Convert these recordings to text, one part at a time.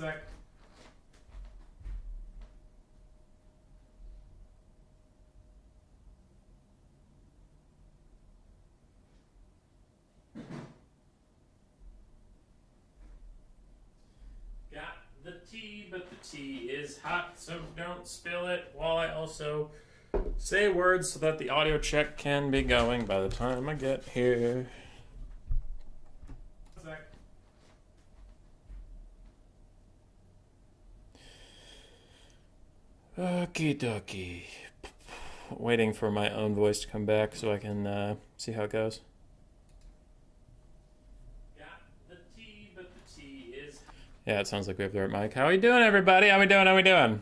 sec. Got the tea, but the tea is hot, so don't spill it while I also say words so that the audio check can be going by the time I get here. Okie dokie. Waiting for my own voice to come back so I can see how it goes. Got the tea, but the tea is... Yeah, it sounds like we have the right mic. How we doing, everybody? How we doing? How we doing?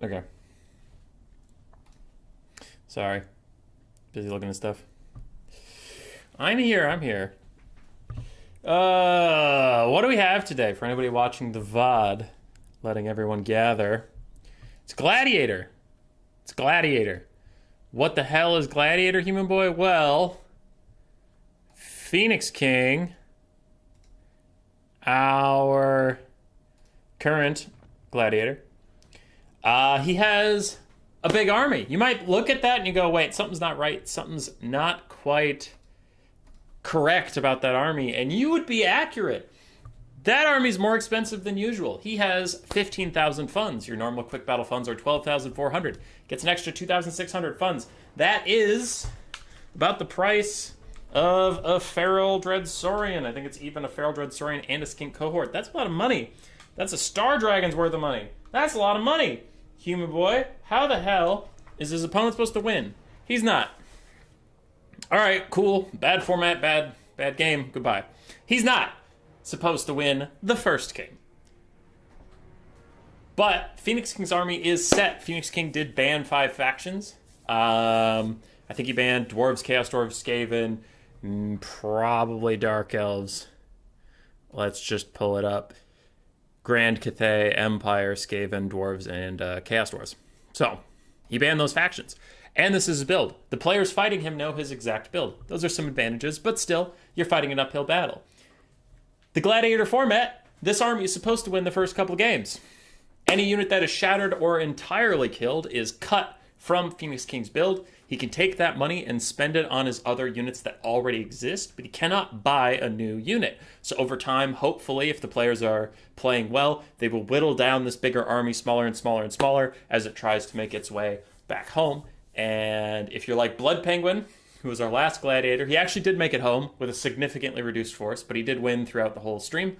Okay. Sorry. Busy looking at stuff. I'm here. What do we have today for anybody watching the VOD? Letting everyone gather. It's Gladiator. What the hell is Gladiator, human boy? Well, Phoenix King, our current Gladiator, he has a big army. You might look at that and you go, wait, something's not right. Something's not quite correct about that army, and you would be accurate. That army's more expensive than usual. He has 15,000 funds. Your normal quick battle funds are 12,400. Gets an extra 2,600 funds. That is about the price of a Feral Dread Saurian. I think it's even a Feral Dread Saurian and a Skink cohort. That's a lot of money. That's a Star Dragon's worth of money. That's a lot of money. Human boy, how the hell is his opponent supposed to win? He's not. All right, cool. Bad format, bad game. Goodbye. He's not supposed to win the first game. But Phoenix King's army is set. Phoenix King did ban 5 factions. I think he banned Dwarves, Chaos Dwarves, Skaven, probably Dark Elves. Let's just pull it up. Grand Cathay, Empire, Skaven, Dwarves, and Chaos Dwarves. So, he banned those factions. And this is his build. The players fighting him know his exact build. Those are some advantages, but still, you're fighting an uphill battle. The Gladiator format, this army is supposed to win the first couple games. Any unit that is shattered or entirely killed is cut from Phoenix King's build. He can take that money and spend it on his other units that already exist, but he cannot buy a new unit. So over time, hopefully, if the players are playing well, they will whittle down this bigger army smaller and smaller and smaller as it tries to make its way back home. And if you're like Blood Penguin, who was our last Gladiator, he actually did make it home with a significantly reduced force, but he did win throughout the whole stream.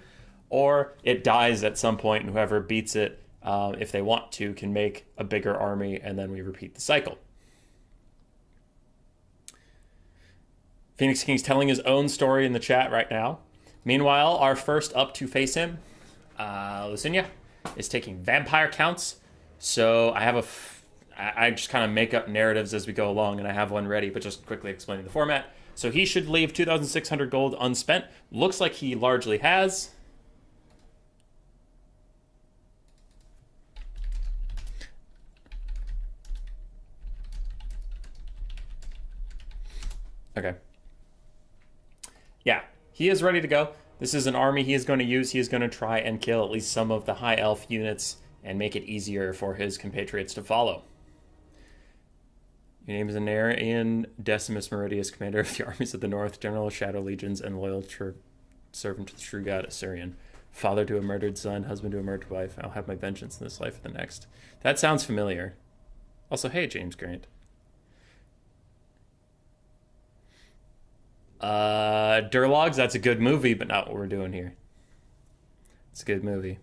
Or it dies at some point, and whoever beats it, if they want to, can make a bigger army, and then we repeat the cycle. Phoenix King's telling his own story in the chat right now. Meanwhile, our first up to face him, Lucinia, is taking vampire counts. So I just kind of make up narratives as we go along, and I have one ready, but just quickly explaining the format. So he should leave 2,600 gold unspent. Looks like he largely has. Okay. Yeah, he is ready to go. This is an army he is going to use. He is going to try and kill at least some of the high elf units and make it easier for his compatriots to follow. Your name is Anarian Decimus Meridius, commander of the armies of the north, general of Shadow Legions, and loyal servant to the true god Assyrian. Father to a murdered son, husband to a murdered wife. I'll have my vengeance in this life or the next. That sounds familiar. Also, hey, James Grant. Durlogs, that's a good movie, but not what we're doing here. It's a good movie.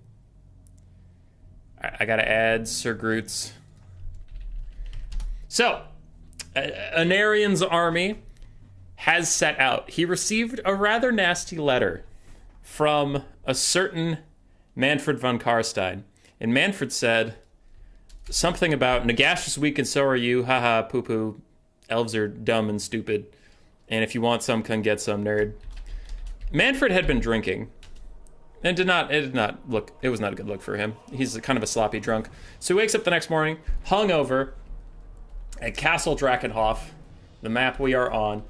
I gotta add Sir Groot's. So, Anarian's army has set out. He received a rather nasty letter from a certain Manfred von Karstein. And Manfred said something about, Nagash is weak and so are you, haha, poo-poo, elves are dumb and stupid, and if you want some, come get some, nerd. Manfred had been drinking, and it was not a good look for him. He's kind of a sloppy drunk. So he wakes up the next morning, hungover, at Castle Drakenhof, the map we are on.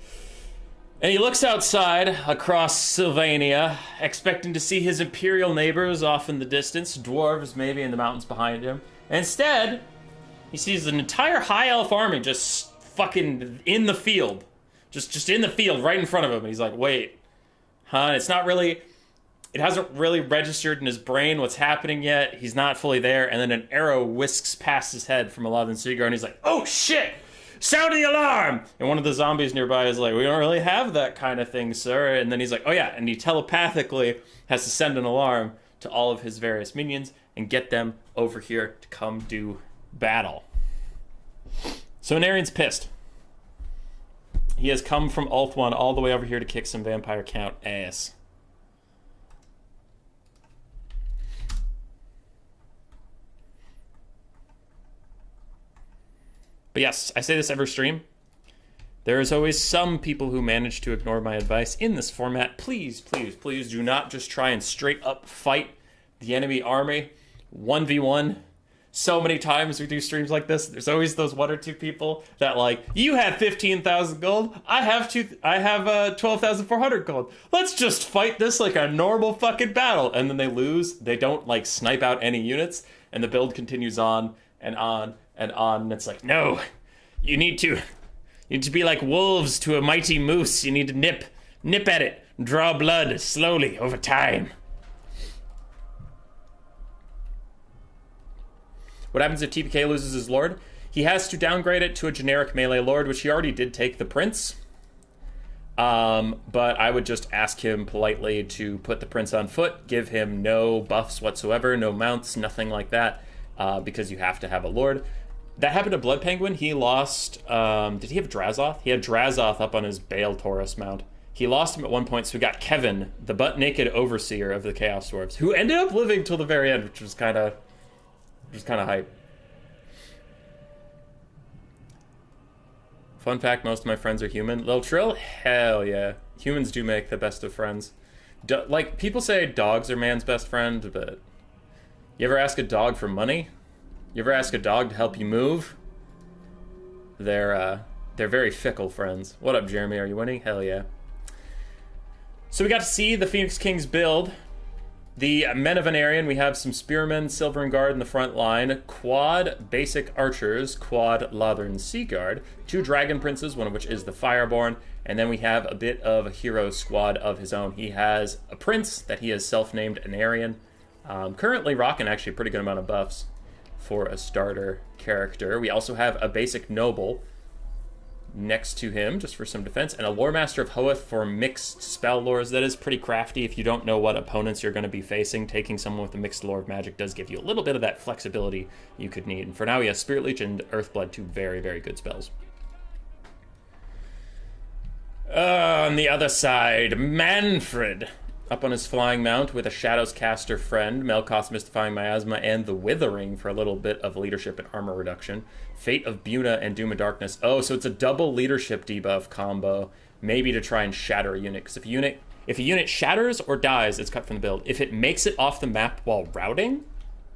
And he looks outside across Sylvania, expecting to see his imperial neighbors off in the distance, dwarves maybe in the mountains behind him. And instead, he sees an entire high elf army just fucking in the field. Just in the field right in front of him. And he's like, wait, huh? It's not really... It hasn't really registered in his brain what's happening yet. He's not fully there. And then an arrow whisks past his head from Aladdin Seaguar, and he's like, oh shit! Sound the alarm! And one of the zombies nearby is like, we don't really have that kind of thing, sir. And then he's like, oh yeah, and he telepathically has to send an alarm to all of his various minions and get them over here to come do battle. So Anarian's pissed. He has come from Ulthuan all the way over here to kick some Vampire Count ass. But yes, I say this every stream. There is always some people who manage to ignore my advice in this format. Please, please, please do not just try and straight up fight the enemy army 1v1. So many times we do streams like this, there's always those one or two people that like, you have 15,000 gold, I have 12,400 gold. Let's just fight this like a normal fucking battle. And then they lose. They don't like snipe out any units, and the build continues on and on and on. And it's like, no, you need to be like wolves to a mighty moose. You need to nip at it, draw blood slowly over time. What happens if TPK loses his lord? He has to downgrade it to a generic melee lord, which he already did take the prince. But I would just ask him politely to put the prince on foot, give him no buffs whatsoever, no mounts, nothing like that, because you have to have a lord. That happened to Blood Penguin. He lost, did he have Drazoth? He had Drazoth up on his Bale Taurus mount. He lost him at one point, so we got Kevin, the butt-naked overseer of the Chaos Dwarves, who ended up living till the very end, which was kind of hype. Fun fact, most of my friends are human. Lil Trill? Hell yeah. Humans do make the best of friends. Like, people say dogs are man's best friend, but... You ever ask a dog for money? You ever ask a dog to help you move? They're very fickle friends. What up, Jeremy? Are you winning? Hell yeah. So we got to see the Phoenix Kings build. The Men of Anarian, we have some Spearmen, Silvern Guard in the front line, quad Basic Archers, quad Lathern Sea Guard, 2 Dragon Princes, one of which is the Fireborn, and then we have a bit of a hero squad of his own. He has a Prince that he has self-named Anarian, currently rocking actually a pretty good amount of buffs for a starter character. We also have a Basic Noble next to him, just for some defense, and a Lore Master of Hoeth for mixed spell lores. That is pretty crafty if you don't know what opponents you're going to be facing. Taking someone with a mixed lore of magic does give you a little bit of that flexibility you could need. And for now, he has Spirit Leech and Earthblood, 2 very, very good spells. On the other side, Manfred, up on his flying mount with a Shadows Caster friend, Melkoth's Mystifying Miasma, and the Withering for a little bit of leadership and armor reduction. Fate of Buna and Doom of Darkness. Oh, so it's a double leadership debuff combo, maybe to try and shatter a unit. Because if a unit shatters or dies, it's cut from the build. If it makes it off the map while routing,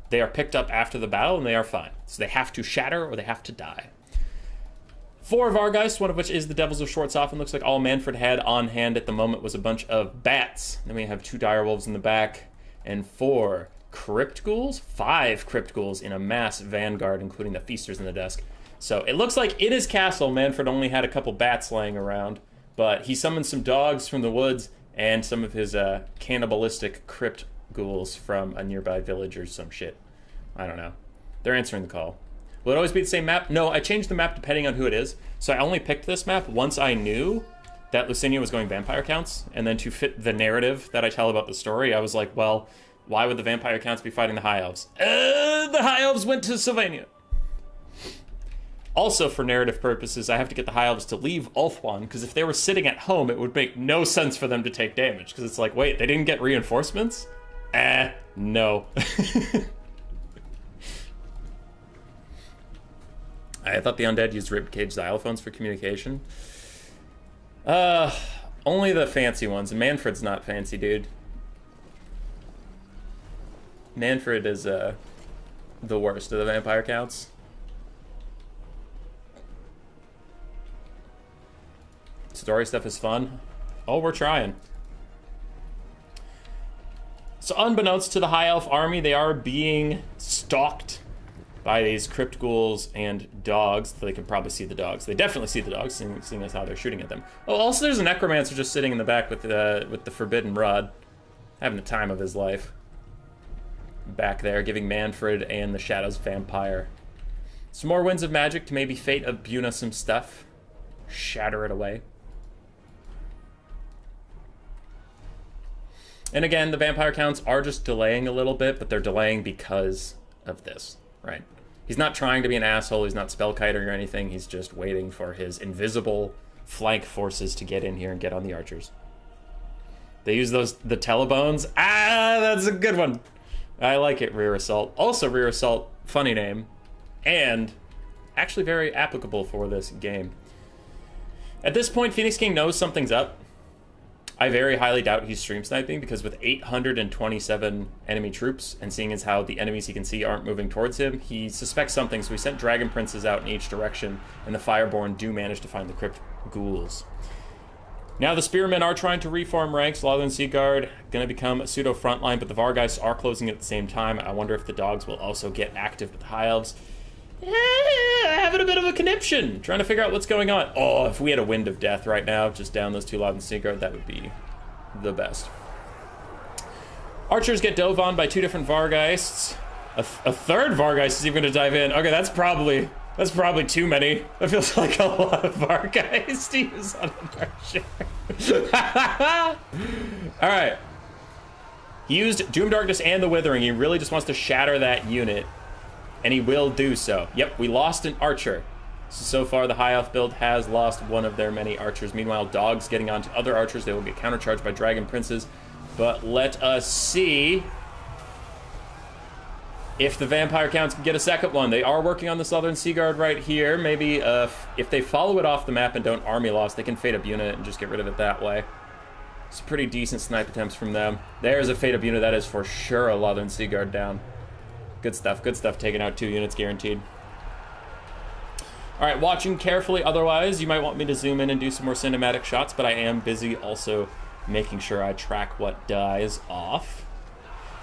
they are picked up after the battle and they are fine. So they have to shatter or they have to die. 4 Vargeist, one of which is the Devils of Schwarzhofen. Looks like all Manfred had on hand at the moment was a bunch of bats. Then we have 2 Direwolves in the back and 4 Crypt Ghouls, 5 Crypt Ghouls in a mass vanguard, including the Feasters in the desk. So it looks like in his castle, Manfred only had a couple bats laying around, but he summoned some dogs from the woods and some of his cannibalistic Crypt Ghouls from a nearby village or some shit. I don't know. They're answering the call. Will it always be the same map? No, I changed the map depending on who it is. So I only picked this map once I knew that Lucinia was going vampire counts, and then to fit the narrative that I tell about the story, I was like, well, why would the vampire counts be fighting the High Elves? The High Elves went to Sylvania. Also, for narrative purposes, I have to get the High Elves to leave Ulthuan, because if they were sitting at home, it would make no sense for them to take damage, because it's like, wait, they didn't get reinforcements? No. I thought the undead used ribcage xylophones for communication. Only the fancy ones, and Manfred's not fancy, dude. Manfred is the worst of the vampire counts. Story stuff is fun. Oh, we're trying. So unbeknownst to the High Elf army, they are being stalked by these crypt ghouls and dogs. They can probably see the dogs. They definitely see the dogs, seeing as how they're shooting at them. Oh, also there's a necromancer just sitting in the back with the forbidden rod, having the time of his life. Back there, giving Manfred and the Shadows vampire some more winds of magic to maybe fate of Buna some stuff. Shatter it away. And again, the vampire counts are just delaying a little bit, but they're delaying because of this, right? He's not trying to be an asshole. He's not spellkiting or anything. He's just waiting for his invisible flank forces to get in here and get on the archers. They use the telebones. Ah, that's a good one. I like it, Rear Assault. Also, Rear Assault, funny name, and actually very applicable for this game. At this point, Phoenix King knows something's up. I very highly doubt he's stream sniping, because with 827 enemy troops, and seeing as how the enemies he can see aren't moving towards him, he suspects something, so he sent Dragon Princes out in each direction, and the Fireborn do manage to find the Crypt Ghouls. Now the Spearmen are trying to reform ranks. Lothern Seaguard going to become a pseudo frontline, but the Vargeists are closing at the same time. I wonder if the dogs will also get active with the High Elves. Having a bit of a conniption, trying to figure out what's going on. Oh, if we had a Wind of Death right now, just down those two Lothern Seaguard, that would be the best. Archers get dove on by two different Vargeists. A third Vargeist is even going to dive in. Okay, that's probably too many. That feels like a lot of Vargeists to use on an archer. All right. He used Doom Darkness and the Withering. He really just wants to shatter that unit, and he will do so. Yep, we lost an archer. So far, the High Elf build has lost one of their many archers. Meanwhile, dogs getting onto other archers. They will get countercharged by Dragon Princes. But let us see if the vampire counts can get a second one. They are working on the Southern Seaguard right here. Maybe if they follow it off the map and don't army loss, they can fade up unit and just get rid of it that way. It's pretty decent snipe attempts from them. There's a fade up unit. That is for sure a Southern Seaguard down. Good stuff, good stuff. Taking out 2 units guaranteed. All right, watching carefully. Otherwise, you might want me to zoom in and do some more cinematic shots, but I am busy also making sure I track what dies off.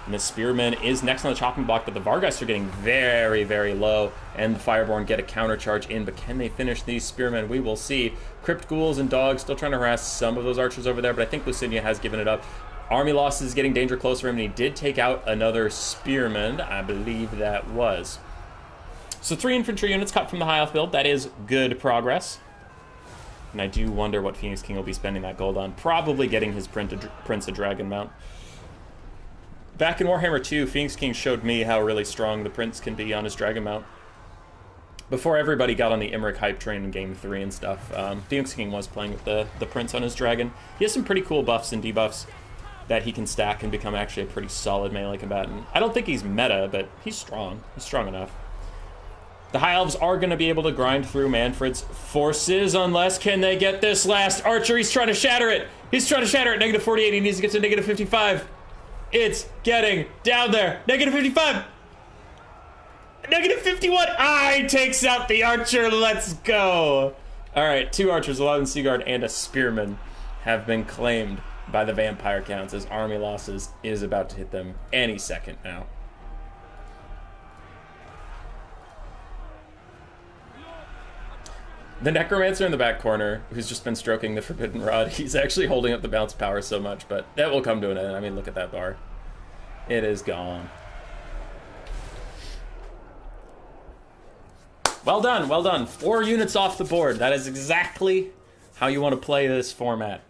And the Spearman is next on the chopping block, but the Vargeists are getting very, very low, and the Fireborn get a countercharge in, but can they finish these Spearmen? We will see. Crypt Ghouls and Dogs still trying to harass some of those archers over there, but I think Lucinia has given it up. Army losses is getting danger close for him, and he did take out another Spearman, I believe that was. So 3 infantry units cut from the High Elf build. That is good progress. And I do wonder what Phoenix King will be spending that gold on. Probably getting his Prince of Dragon mount. Back in Warhammer 2, Phoenix King showed me how really strong the Prince can be on his Dragon mount. Before everybody got on the Imric hype train in Game 3 and stuff, Phoenix King was playing with the Prince on his Dragon. He has some pretty cool buffs and debuffs that he can stack and become actually a pretty solid melee combatant. I don't think he's meta, but he's strong. He's strong enough. The High Elves are going to be able to grind through Manfred's forces, unless can they get this last archer. He's trying to shatter it. He's trying to shatter it. Negative 48. He needs to get to negative 55. It's getting down there. Negative 55. Negative 51. Ah, he takes out the archer. Let's go. All right, 2 archers, a Lothern Seaguard, and a Spearman have been claimed by the vampire counts, as army losses is about to hit them any second now. The Necromancer in the back corner, who's just been stroking the Forbidden Rod, he's actually holding up the bounce power so much, but that will come to an end. I mean, look at that bar. It is gone. Well done, well done. 4 units off the board. That is exactly how you want to play this format.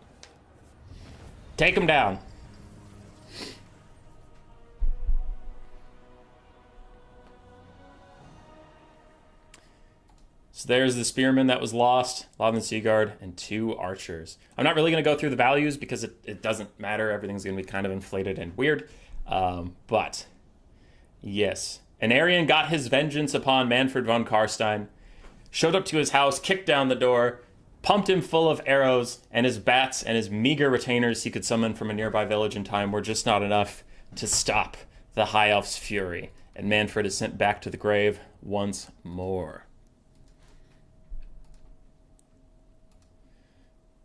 Take them down. So there's the Spearman that was lost, Lothern Seaguard, and 2 archers. I'm not really going to go through the values because it doesn't matter. Everything's going to be kind of inflated and weird. But, yes. Anarian got his vengeance upon Manfred von Karstein, showed up to his house, kicked down the door, pumped him full of arrows, and his bats and his meager retainers he could summon from a nearby village in time were just not enough to stop the High Elf's fury. And Manfred is sent back to the grave once more.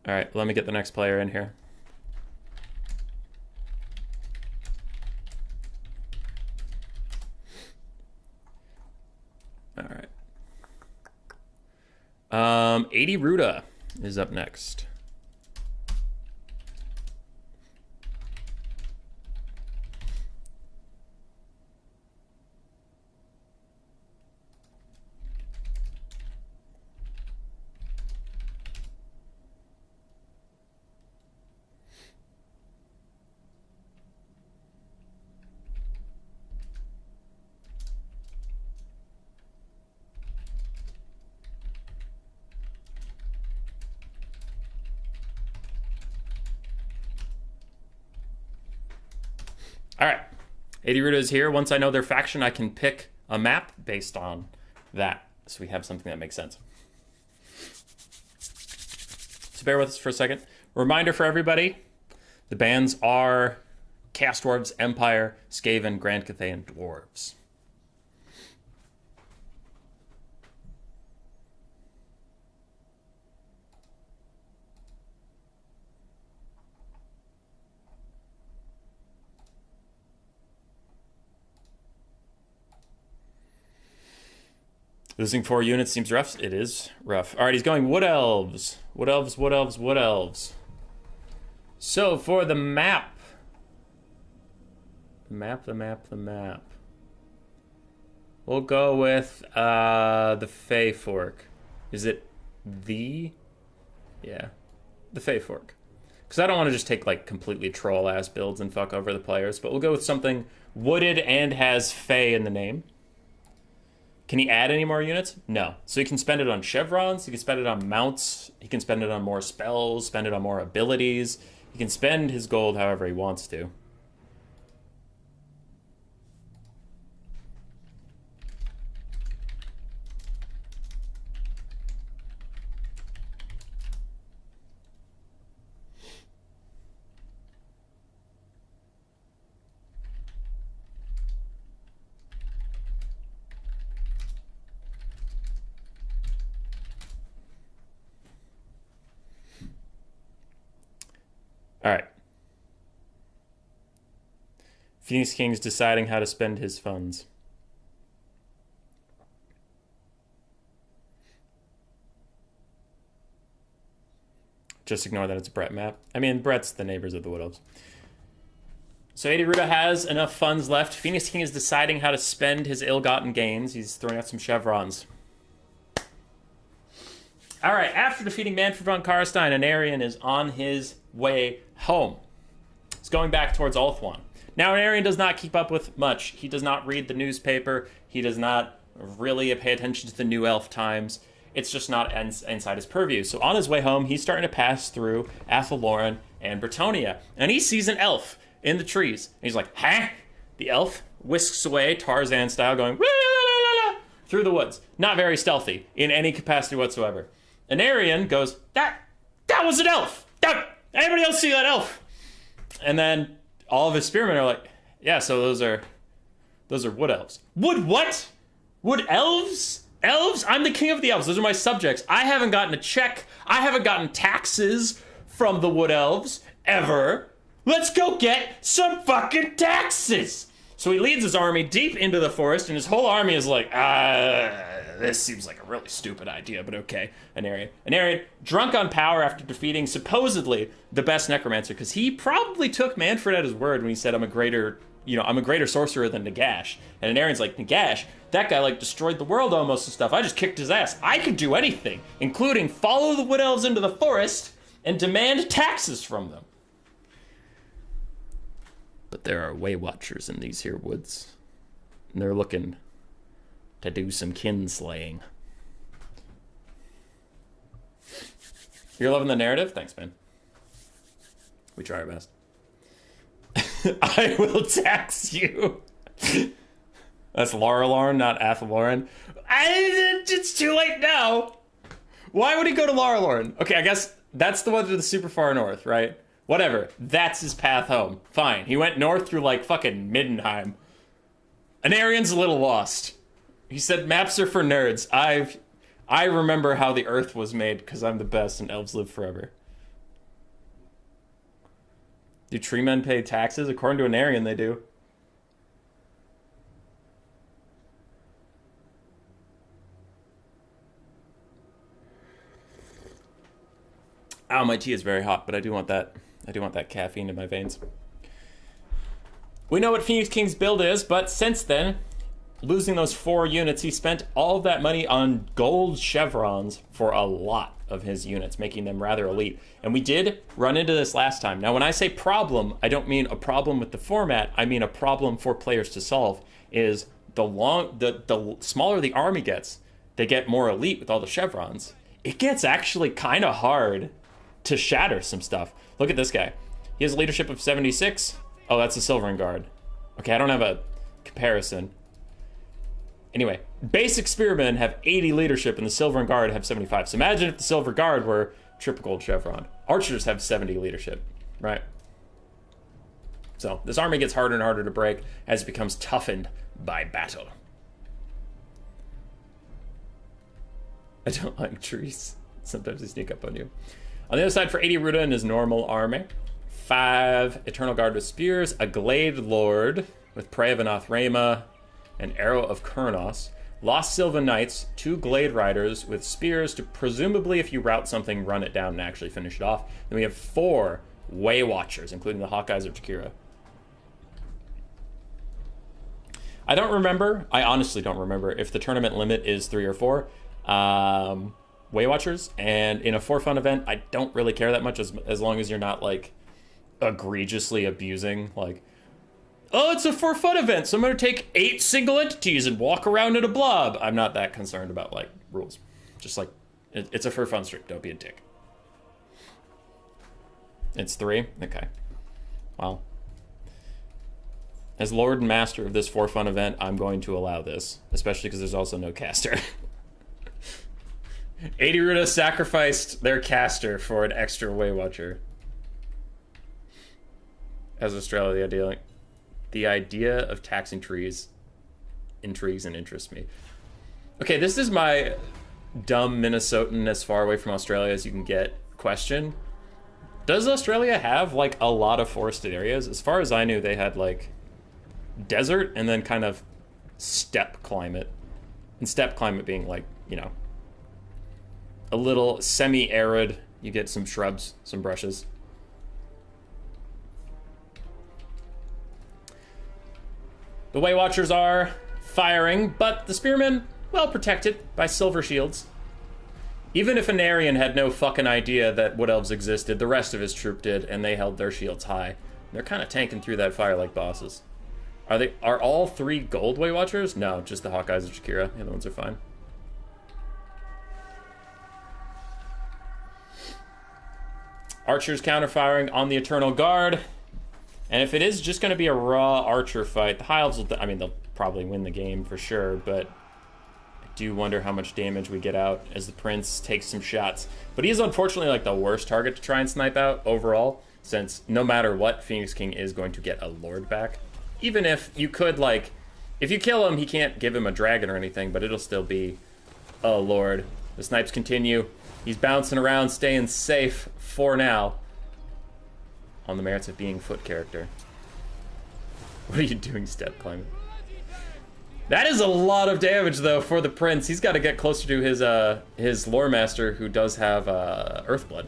All right, let me get the next player in here. All right. 80 Ruda is up next. All right, 80 Ruda is here. Once I know their faction, I can pick a map based on that. So we have something that makes sense. So bear with us for a second. Reminder for everybody, the bands are Chaos Dwarves, Empire, Skaven, Grand Cathay, Dwarves. Losing 4 units seems rough. It is rough. All right, he's going Wood Elves. Wood Elves, Wood Elves, Wood Elves. So for the map. The map. We'll go with the Fey Fork. Is it the? Yeah, the Fey Fork. Because I don't want to just take like completely troll-ass builds and fuck over the players, but we'll go with something wooded and has Fey in the name. Can he add any more units? No. So he can spend it on chevrons, he can spend it on mounts, he can spend it on more spells, spend it on more abilities. He can spend his gold however he wants to. All right. Phoenix King's deciding how to spend his funds. Just ignore that it's a Brett map. I mean, Brett's the neighbors of the Wood Elves. So 80 Ruda has enough funds left. Phoenix King is deciding how to spend his ill-gotten gains. He's throwing out some chevrons. All right, after defeating Manfred von Karstein, Anarion is on his way home. He's going back towards Ulthuan. Now, Anarion does not keep up with much. He does not read the newspaper. He does not really pay attention to the New Elf Times. It's just not inside his purview. So on his way home, he's starting to pass through Athelloren and Bretonnia. And he sees an elf in the trees. And he's like, huh? The elf whisks away, Tarzan style, going through the woods. Not very stealthy in any capacity whatsoever. Anarion goes, that was an elf! Anybody else see that elf? And then all of his spearmen are like, yeah, so those are wood elves. Wood what? Wood elves? Elves? I'm the king of the elves. Those are my subjects. I haven't gotten a check. I haven't gotten taxes from the wood elves ever. Let's go get some fucking taxes. So he leads his army deep into the forest, and his whole army is like, this seems like a really stupid idea, but okay. Anarion, drunk on power after defeating supposedly the best necromancer, because he probably took Manfred at his word when he said, I'm a greater sorcerer than Nagash. And Anarion's like, Nagash, that guy like destroyed the world almost and stuff. I just kicked his ass. I could do anything, including follow the wood elves into the forest and demand taxes from them. But there are way watchers in these here woods, and they're looking to do some kinslaying. You're loving the narrative? Thanks, man. We try our best. I will tax you. That's Laurelorn, not Athelloren. It's too late now. Why would he go to Laurelorn? Okay, I guess that's the one to the super far north, right? Whatever. That's his path home. Fine. He went north through, like, fucking Middenheim. Anarion's a little lost. He said maps are for nerds. I remember how the earth was made because I'm the best and elves live forever. Do tree men pay taxes? According to an Aryan, they do. Oh, my tea is very hot, but I do want that. I do want that caffeine in my veins. We know what Phoenix King's build is, but since then, losing those 4 units, he spent all of that money on gold chevrons for a lot of his units, making them rather elite. And we did run into this last time. Now, when I say problem, I don't mean a problem with the format. I mean a problem for players to solve. Is the smaller the army gets, they get more elite with all the chevrons. It gets actually kind of hard to shatter some stuff. Look at this guy. He has a leadership of 76. Oh, that's a Silvern Guard. Okay, I don't have a comparison. Anyway, basic spearmen have 80 leadership and the Silvern Guard have 75. So imagine if the Silver Guard were triple gold chevron. Archers have 70 leadership, right? So this army gets harder and harder to break as it becomes toughened by battle. I don't like trees. Sometimes they sneak up on you. On the other side for 80 Ruda in his normal army, 5 Eternal Guard with spears, a Glade Lord with Prey of Anathrema, an Arrow of Kurnos, Lost Sylvan Knights, 2 Glade Riders with spears to presumably, if you route something, run it down and actually finish it off. Then we have 4 Way Watchers, including the Hawkeyes of Jakira. I honestly don't remember if the tournament limit is 3 or 4 Way Watchers, and in a 4-fun event, I don't really care that much as long as you're not, like, egregiously abusing, like, oh, it's a 4-fun event, so I'm going to take 8 single entities and walk around in a blob. I'm not that concerned about, like, rules. Just, like, it's a for fun stream. Don't be a dick. It's 3? Okay. Well, as Lord and Master of this 4-fun event, I'm going to allow this, especially because there's also no caster. 80 Ruda sacrificed their caster for an extra Way Watcher. As Australia, the idea of taxing trees intrigues and interests me. Okay, this is my dumb Minnesotan as far away from Australia as you can get question. Does Australia have, like, a lot of forested areas? As far as I knew, they had, like, desert and then kind of steppe climate. And steppe climate being, like, you know, a little semi-arid. You get some shrubs, some brushes. The Way Watchers are firing, but the spearmen, well protected by silver shields. Even if Anarian had no fucking idea that Wood Elves existed, the rest of his troop did, and they held their shields high. They're kind of tanking through that fire like bosses. Are all 3 gold Way Watchers? No, just the Hawkeyes of Jakira. The other ones are fine. Archers counter-firing on the Eternal Guard. And if it is just going to be a raw archer fight, the High Elves will, I mean, they'll probably win the game for sure, but I do wonder how much damage we get out as the Prince takes some shots. But he is unfortunately, like, the worst target to try and snipe out overall, since no matter what, Phoenix King is going to get a Lord back. Even if you could, like, if you kill him, he can't give him a dragon or anything, but it'll still be a Lord. The snipes continue. He's bouncing around, staying safe for now, on the merits of being foot character. What are you doing, step climbing? That is a lot of damage, though, for the Prince. He's got to get closer to his Lore Master, who does have Earthblood.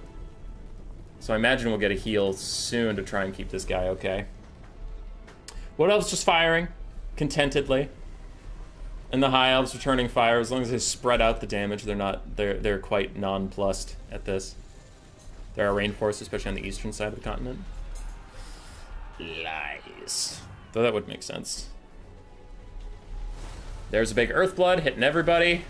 So I imagine we'll get a heal soon to try and keep this guy okay. What Elves just firing contentedly, and the High Elves returning fire. As long as they spread out the damage, they're quite nonplussed at this. There are rainforests, especially on the eastern side of the continent. Lies. Though that would make sense. There's a big Earthblood hitting everybody.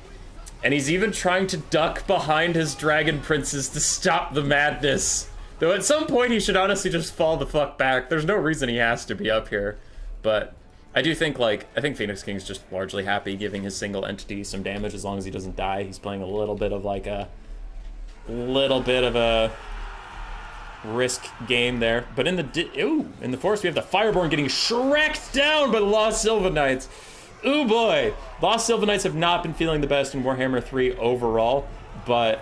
And he's even trying to duck behind his dragon princes to stop the madness. Though at some point he should honestly just fall the fuck back. There's no reason he has to be up here. But I do think, like, I think Phoenix King's just largely happy giving his single entity some damage as long as he doesn't die. He's playing a little bit of, like, a risk game there. But in the forest we have the Fireborn getting shreked down by the Lost Sylvan Knights. Ooh boy. Lost Sylvan Knights have not been feeling the best in Warhammer 3 overall, but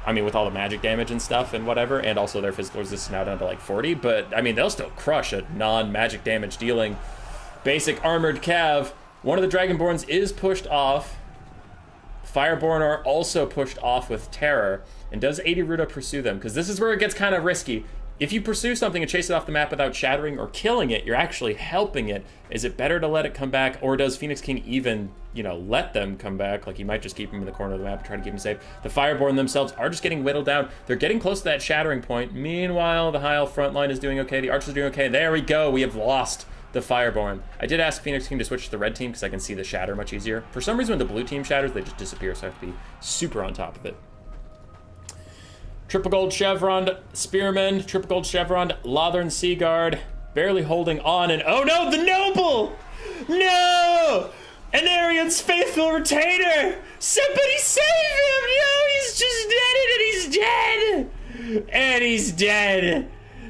I mean, with all the magic damage and stuff and whatever, and also their physical resistance now down to like 40, but I mean, they'll still crush a non-magic damage dealing basic armored cav. One of the Dragonborns is pushed off. Fireborn are also pushed off with terror. And does 80 Ruda pursue them? Because this is where it gets kind of risky. If you pursue something and chase it off the map without shattering or killing it, you're actually helping it. Is it better to let it come back, or does Phoenix King even, you know, let them come back? Like, he might just keep them in the corner of the map and try to keep them safe. The Fireborn themselves are just getting whittled down. They're getting close to that shattering point. Meanwhile, the High Elf front line is doing okay. The Archers are doing okay. There we go. We have lost the Fireborn. I did ask Phoenix King to switch to the red team because I can see the shatter much easier. For some reason, when the blue team shatters, they just disappear, so I have to be super on top of it. Triple gold chevron, spearman, triple gold chevron, Lothern Seaguard, barely holding on, and oh no, the noble! No! Anarian's faithful retainer! Somebody save him! No, he's just dead, and he's dead! And he's dead!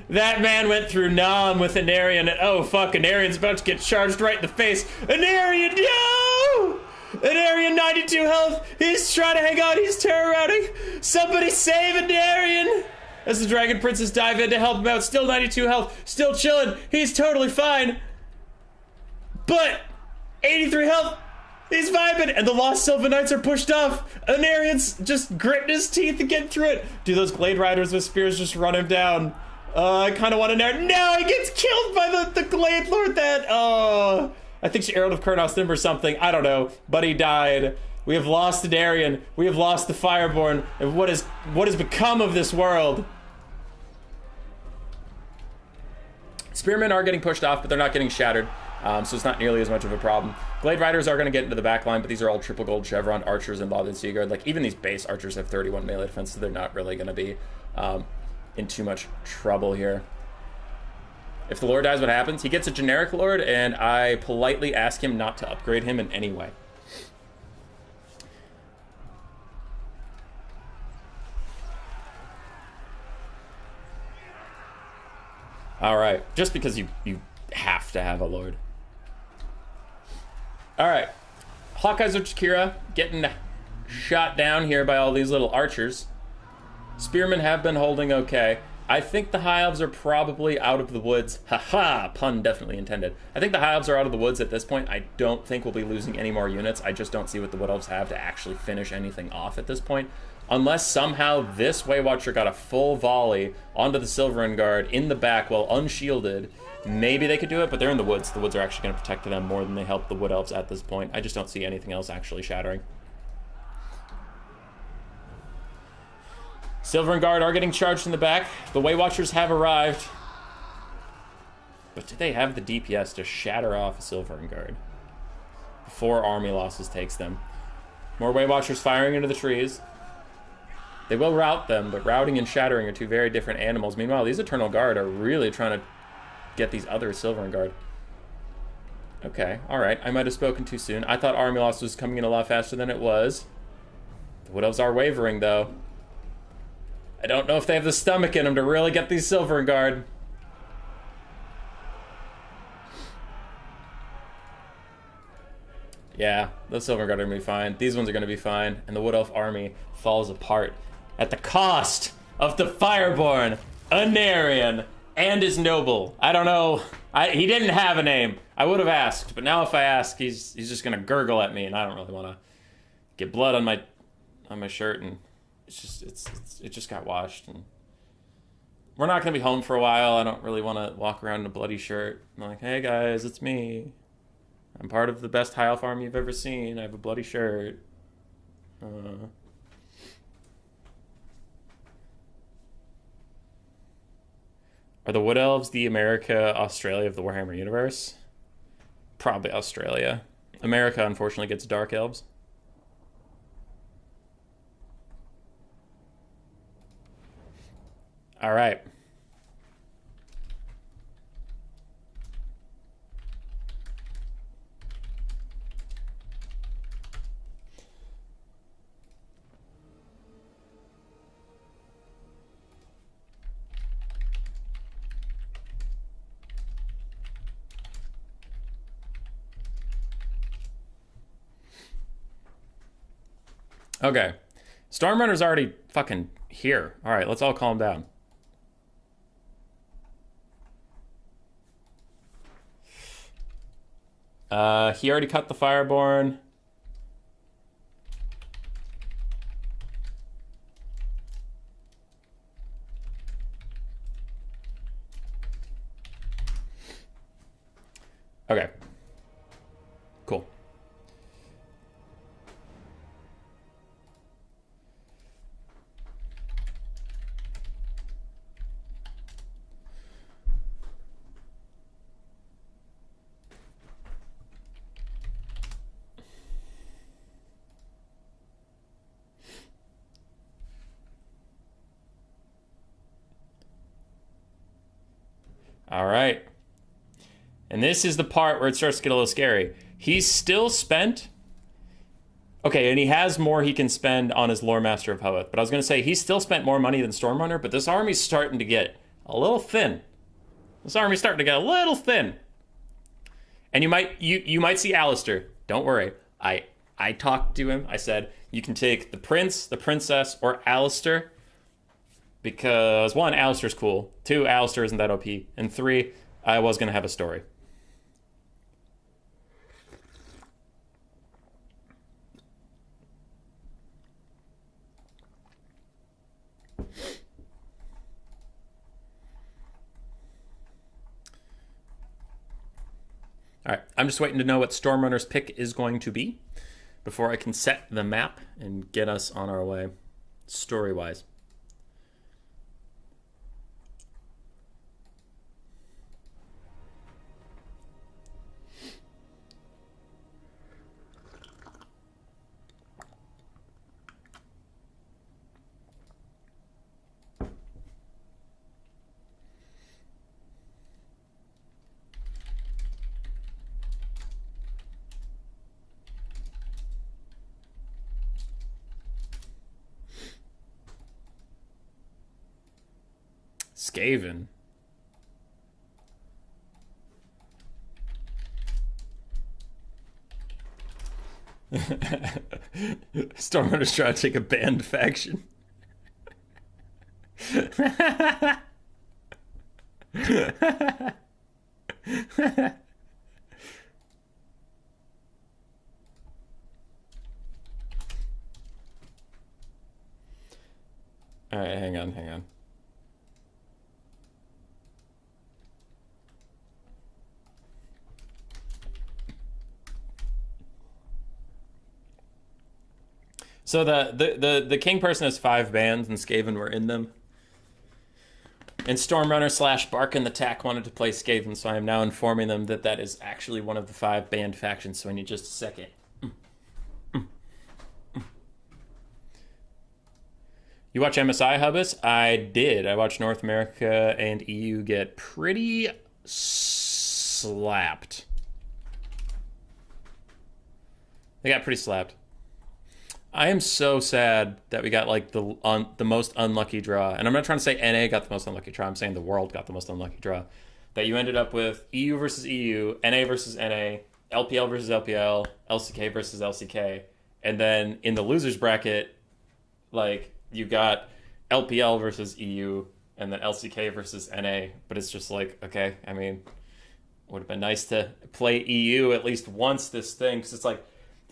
That man went through Nam with Anarian, and oh fuck, Anarian's about to get charged right in the face. Anarian, no! Anarian, 92 health. He's trying to hang on. He's terror routing. Somebody save Anarian. As the Dragon Princes dive in to help him out. Still 92 health. Still chilling. He's totally fine. But 83 health. He's vibing. And the Lost Sylvan Knights are pushed off. Anarian's just gritting his teeth and getting through it. Do those Glade Riders with spears just run him down? I kind of want to know. No, he gets killed by the Glade Lord. I think she arrowed of Kurnos him or something. I don't know. But he died. We have lost the Darien. We have lost the Fireborn. And what has become of this world? Spearmen are getting pushed off, but they're not getting shattered. So it's not nearly as much of a problem. Glade Riders are going to get into the back line, but these are all triple gold chevron archers and Lothern Seaguard. Like, even these base archers have 31 melee defense, so they're not really going to be in too much trouble here. If the Lord dies, what happens? He gets a generic Lord, and I politely ask him not to upgrade him in any way. Alright, just because you have to have a Lord. Alright, Hawkeyes of Chikira getting shot down here by all these little archers. Spearmen have been holding okay. I think the High Elves are probably out of the woods. Haha, pun definitely intended. I think the High Elves are out of the woods at this point. I don't think we'll be losing any more units. I just don't see what the Wood Elves have to actually finish anything off at this point. Unless somehow this Waywatcher got a full volley onto the Silverin Guard in the back while unshielded. Maybe they could do it, but they're in the woods. The woods are actually going to protect them more than they help the Wood Elves at this point. I just don't see anything else actually shattering. Silverin Guard are getting charged in the back. The Waywatchers have arrived. But do they have the DPS to shatter off a Silverin Guard before army losses takes them? More Waywatchers firing into the trees. They will rout them, but routing and shattering are two very different animals. Meanwhile, these Eternal Guard are really trying to get these other Silverin Guard. Okay, alright. I might have spoken too soon. I thought army loss was coming in a lot faster than it was. The Wood Elves are wavering, though. I don't know if they have the stomach in them to really get these Silverin Guard. Yeah, those Silverin Guard are going to be fine. These ones are going to be fine. And the Wood Elf army falls apart at the cost of the Fireborn, Anarian, and his noble. I don't know. He didn't have a name. I would have asked, but now if I ask, he's just going to gurgle at me, and I don't really want to get blood on my shirt, and it just got washed, and we're not going to be home for a while. I don't really want to walk around in a bloody shirt. I'm like, hey guys, it's me. I'm part of the best High Elf army you've ever seen. I have a bloody shirt. Are the Wood Elves the America, Australia of the Warhammer universe? Probably Australia. America, unfortunately, gets Dark Elves. All right. Okay. Stormrunner's already fucking here. All right, let's all calm down. He already cut the Fireborn. Okay. Cool. All right. And this is the part where it starts to get a little scary. He's still spent. Okay, and he has more he can spend on his Lore Master of Hoeth. But I was going to say, he's still spent more money than Stormrunner, but this army's starting to get a little thin. This army's starting to get a little thin. And you might see Alistair. Don't worry. I talked to him. I said, you can take the Prince, the Princess, or Alistair. Because, 1, Alistair's cool. 2, Alistair isn't that OP. And 3, I was going to have a story. All right, I'm just waiting to know what Stormrunner's pick is going to be before I can set the map and get us on our way, story-wise. Skaven. Stormrunner's trying to take a banned faction. All right, hang on. So the king person has 5 bans, and Skaven were in them. And Stormrunner / Barkin the Tack wanted to play Skaven, so I am now informing them that that is actually one of the 5 banned factions. So I need just a second. You watch MSI, Hubbis? I did. I watched North America and EU get pretty slapped. They got pretty slapped. I am so sad that we got like the most unlucky draw. And I'm not trying to say NA got the most unlucky draw. I'm saying the world got the most unlucky draw. That you ended up with EU versus EU, NA versus NA, LPL versus LPL, LCK versus LCK. And then in the losers bracket, like you got LPL versus EU and then LCK versus NA. But it's just like, okay, I mean, would have been nice to play EU at least once this thing. Because it's like,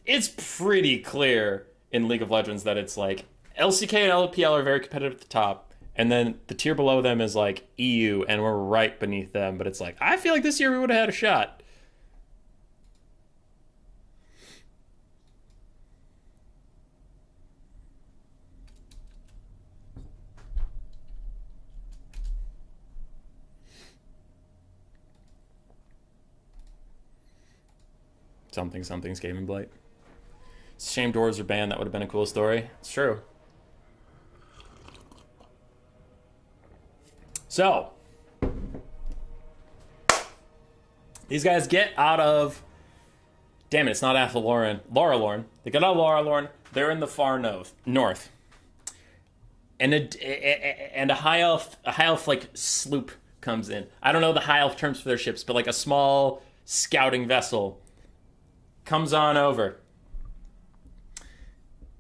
it's pretty clear in League of Legends that it's like LCK and LPL are very competitive at the top, and then the tier below them is like EU, and we're right beneath them. But it's like, I feel like this year we would have had a shot. Something's Skaven Blight. It's a shame dwarves are banned. That would have been a cool story. It's true. So, these guys get out of... Damn it, it's not Laurelorn. They get out of Laurelorn. They're in the far north. And a high elf like sloop comes in. I don't know the high elf terms for their ships, but like a small scouting vessel comes on over.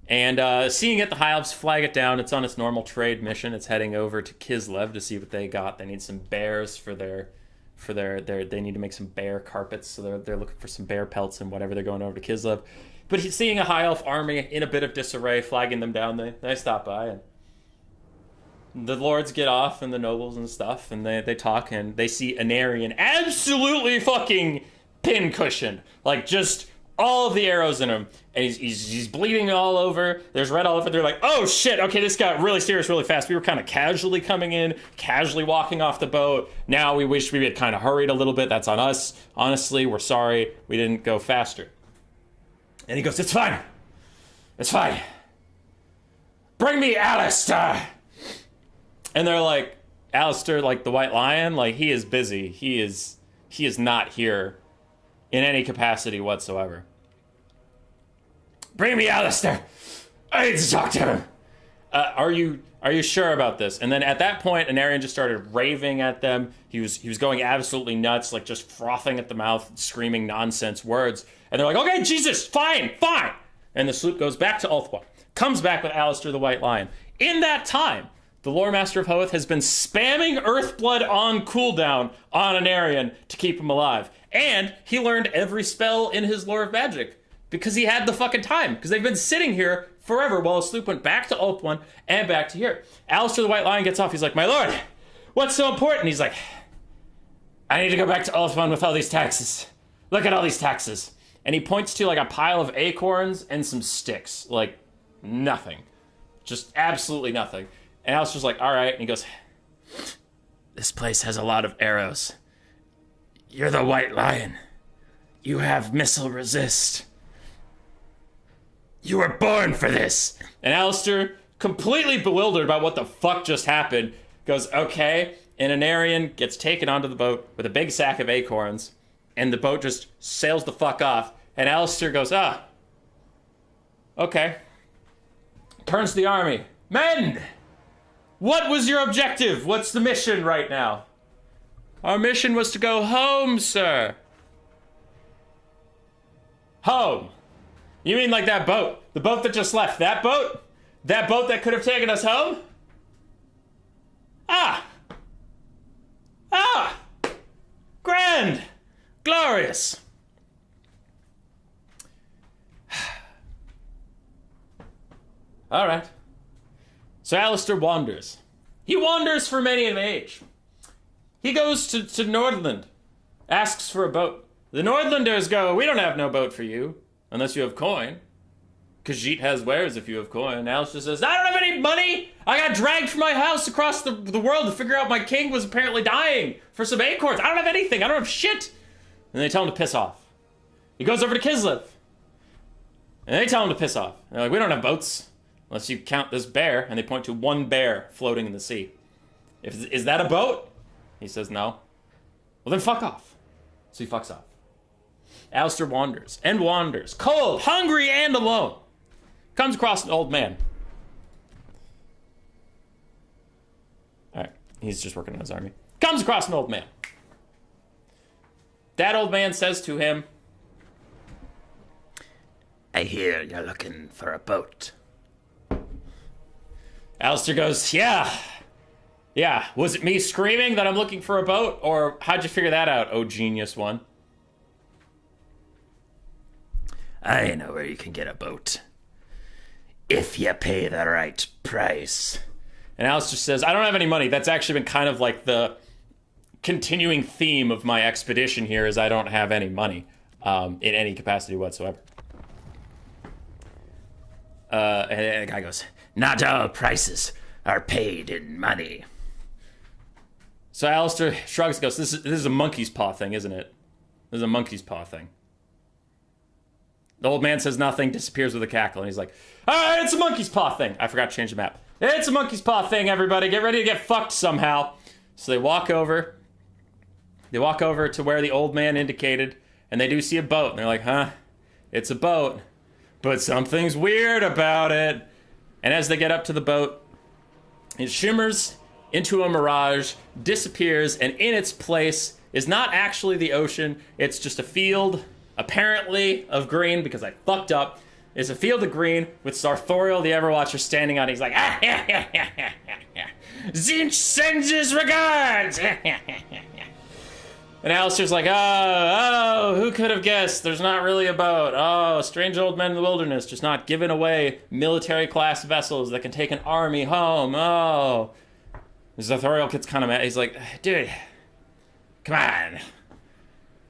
And seeing it, the High Elves flag it down. It's on its normal trade mission. It's heading over to Kislev to see what they got. They need some bears for their they need to make some bear carpets, so they're looking for some bear pelts and whatever. They're going over to Kislev. But he's seeing a High Elf army in a bit of disarray, flagging them down. They stop by, and the lords get off, and the nobles and stuff, and they talk, and they see Anarian absolutely fucking pincushion, like just all of the arrows in him, and he's bleeding all over. There's red all over. They're like, oh shit, okay, this got really serious really fast. We were kind of casually coming in, casually walking off the boat. Now we wish we had kind of hurried a little bit. That's on us. Honestly, we're sorry we didn't go faster. And he goes, it's fine. It's fine. Bring me Alistair. And they're like, Alistair, like the White Lion, like he is busy. He is not here in any capacity whatsoever. Bring me Alistair. I need to talk to him. Are you sure about this? And then at that point, Anarian just started raving at them. He was going absolutely nuts, like just frothing at the mouth, screaming nonsense words. And they're like, okay, Jesus, fine. And the sloop goes back to Ulthwa, comes back with Alistair the White Lion. In that time, the Lore Master of Hoeth has been spamming Earthblood on cooldown on Anarian to keep him alive. And he learned every spell in his Lore of Magic because he had the fucking time. Because they've been sitting here forever while his sloop went back to Ulthwan and back to here. Alistair the White Lion gets off. He's like, my lord, what's so important? He's like, I need to go back to Ulthwan with all these taxes. Look at all these taxes. And he points to like a pile of acorns and some sticks. Like nothing. Just absolutely nothing. And Alistair's like, all right. And he goes, this place has a lot of arrows. You're the White Lion. You have missile resist. You were born for this. And Alistair, completely bewildered about what the fuck just happened, goes, okay. And Anarian gets taken onto the boat with a big sack of acorns. And the boat just sails the fuck off. And Alistair goes, okay. Turns to the army. Men! What was your objective? What's the mission right now? Our mission was to go home, sir. Home? You mean like that boat? The boat that just left? That boat? That boat that could have taken us home? Ah! Grand! Glorious! Alright. So Alistair wanders. He wanders for many an age. He goes to Nordland, asks for a boat. The Nordlanders go, we don't have no boat for you, unless you have coin. Khajiit has wares if you have coin. Alistair says, I don't have any money! I got dragged from my house across the world to figure out my king was apparently dying for some acorns. I don't have anything. I don't have shit. And they tell him to piss off. He goes over to Kislev. And they tell him to piss off. They're like, we don't have boats. Unless you count this bear. And they point to one bear floating in the sea. Is that a boat? He says, no. Well, then fuck off. So he fucks off. Alistair wanders and wanders. Cold, hungry, and alone. Comes across an old man. Alright. He's just working on his army. Comes across an old man. That old man says to him, I hear you're looking for a boat. Alistair goes, yeah. Was it me screaming that I'm looking for a boat? Or how'd you figure that out, oh genius one? I know where you can get a boat. If you pay the right price. And Alistair says, I don't have any money. That's actually been kind of like the continuing theme of my expedition here is I don't have any money in any capacity whatsoever. And the guy goes, not all prices are paid in money. So Alistair shrugs and goes, this is a monkey's paw thing, isn't it? This is a monkey's paw thing. The old man says nothing, disappears with a cackle, and he's like, all right, it's a monkey's paw thing. I forgot to change the map. It's a monkey's paw thing, everybody. Get ready to get fucked somehow. So they walk over. They walk over to where the old man indicated, and they do see a boat. And they're like, huh, it's a boat. But something's weird about it. And as they get up to the boat, it shimmers into a mirage, disappears, and in its place is not actually the ocean. It's just a field, apparently, of green, because I fucked up. is a field of green with Sarthoriel the Everwatcher standing on it. He's like, ah, yeah, yeah, yeah, yeah, yeah. Tzeentch sends his regards. And Alistair's like, oh, who could have guessed? There's not really a boat. Oh, strange old men in the wilderness, just not giving away military-class vessels that can take an army home. Oh. Sarthoriel gets kind of mad. He's like, dude, come on.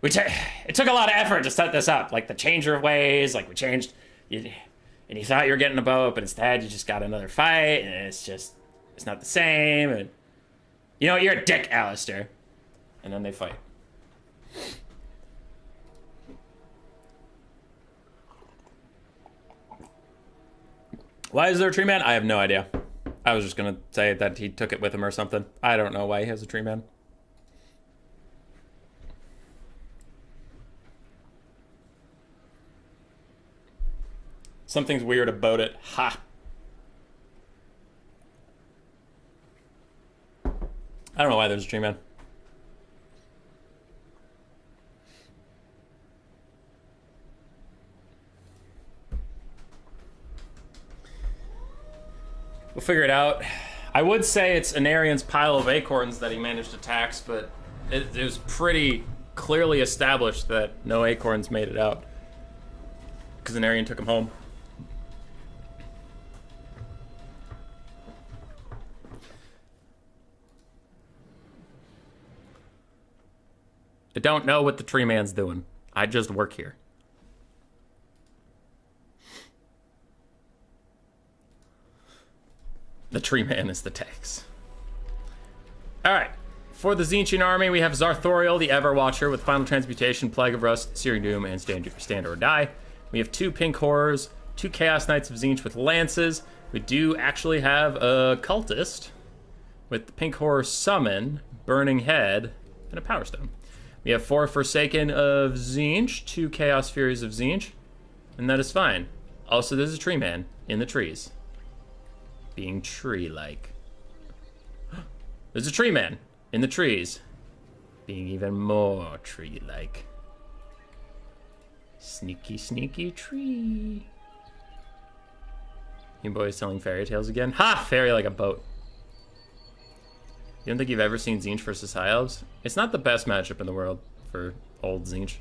It took a lot of effort to set this up. Like, the changer of ways, like, we changed. And you thought you were getting a boat, but instead you just got another fight, and it's not the same. And, you know, you're a dick, Alistair. And then they fight. Why is there a tree man? I have no idea. I was just gonna say that he took it with him or something. I don't know why he has a tree man. Something's weird about it. Ha! I don't know why there's a tree man. We'll figure it out. I would say it's Anarian's pile of acorns that he managed to tax, but it was pretty clearly established that no acorns made it out. Because Anarian took them home. I don't know what the tree man's doing. I just work here. The tree man is the tax. Alright. For the Tzeentchian army, we have Sarthoriel, the Everwatcher, with Final Transmutation, Plague of Rust, Searing Doom, and Stand or Die. We have 2 Pink Horrors, 2 Chaos Knights of Tzeentch with Lances. We do actually have a Cultist with the Pink Horror Summon, Burning Head, and a Power Stone. We have 4 Forsaken of Tzeentch, 2 Chaos Furies of Tzeentch, and that is fine. Also, there's a tree man in the trees. Being tree-like. There's a tree man in the trees. Being even more tree-like. Sneaky, sneaky tree. You boys telling fairy tales again? Ha! Fairy like a boat. You don't think you've ever seen Tzeentch versus High Elves? It's not the best matchup in the world for old Tzeentch.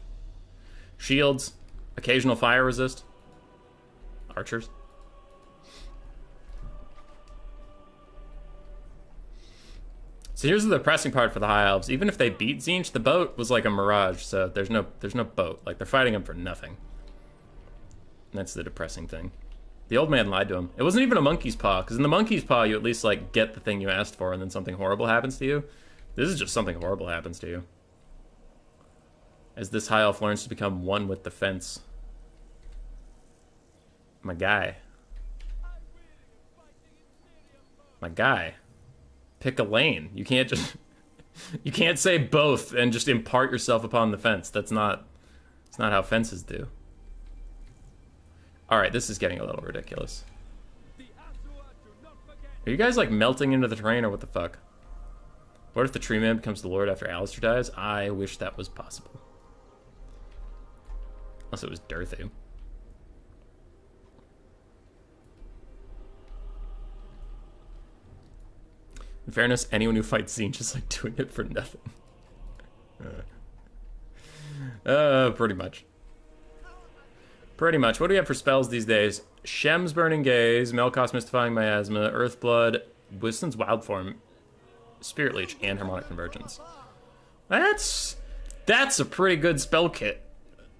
Shields, occasional fire resist. Archers. So here's the depressing part for the High Elves. Even if they beat Tzeentch, the boat was like a mirage, so there's no boat. Like, they're fighting him for nothing. And that's the depressing thing. The old man lied to him. It wasn't even a monkey's paw, because in the monkey's paw, you at least, like, get the thing you asked for, and then something horrible happens to you. This is just something horrible happens to you. As this High Elf learns to become one with the fence. My guy. My guy. Pick a lane. You can't just... You can't say both and just impart yourself upon the fence. That's not how fences do. Alright, this is getting a little ridiculous. Are you guys, like, melting into the terrain, or what the fuck? What if the tree man becomes the lord after Alistair dies? I wish that was possible. Unless it was Durthu. In fairness, anyone who fights Tzeentch is, like, doing it for nothing. Pretty much. Pretty much. What do we have for spells these days? Shem's Burning Gaze, Melkoth's Mystifying Miasma, Earthblood, Wisdom's Wild Form, Spirit Leech, and Harmonic Convergence. That's a pretty good spell kit.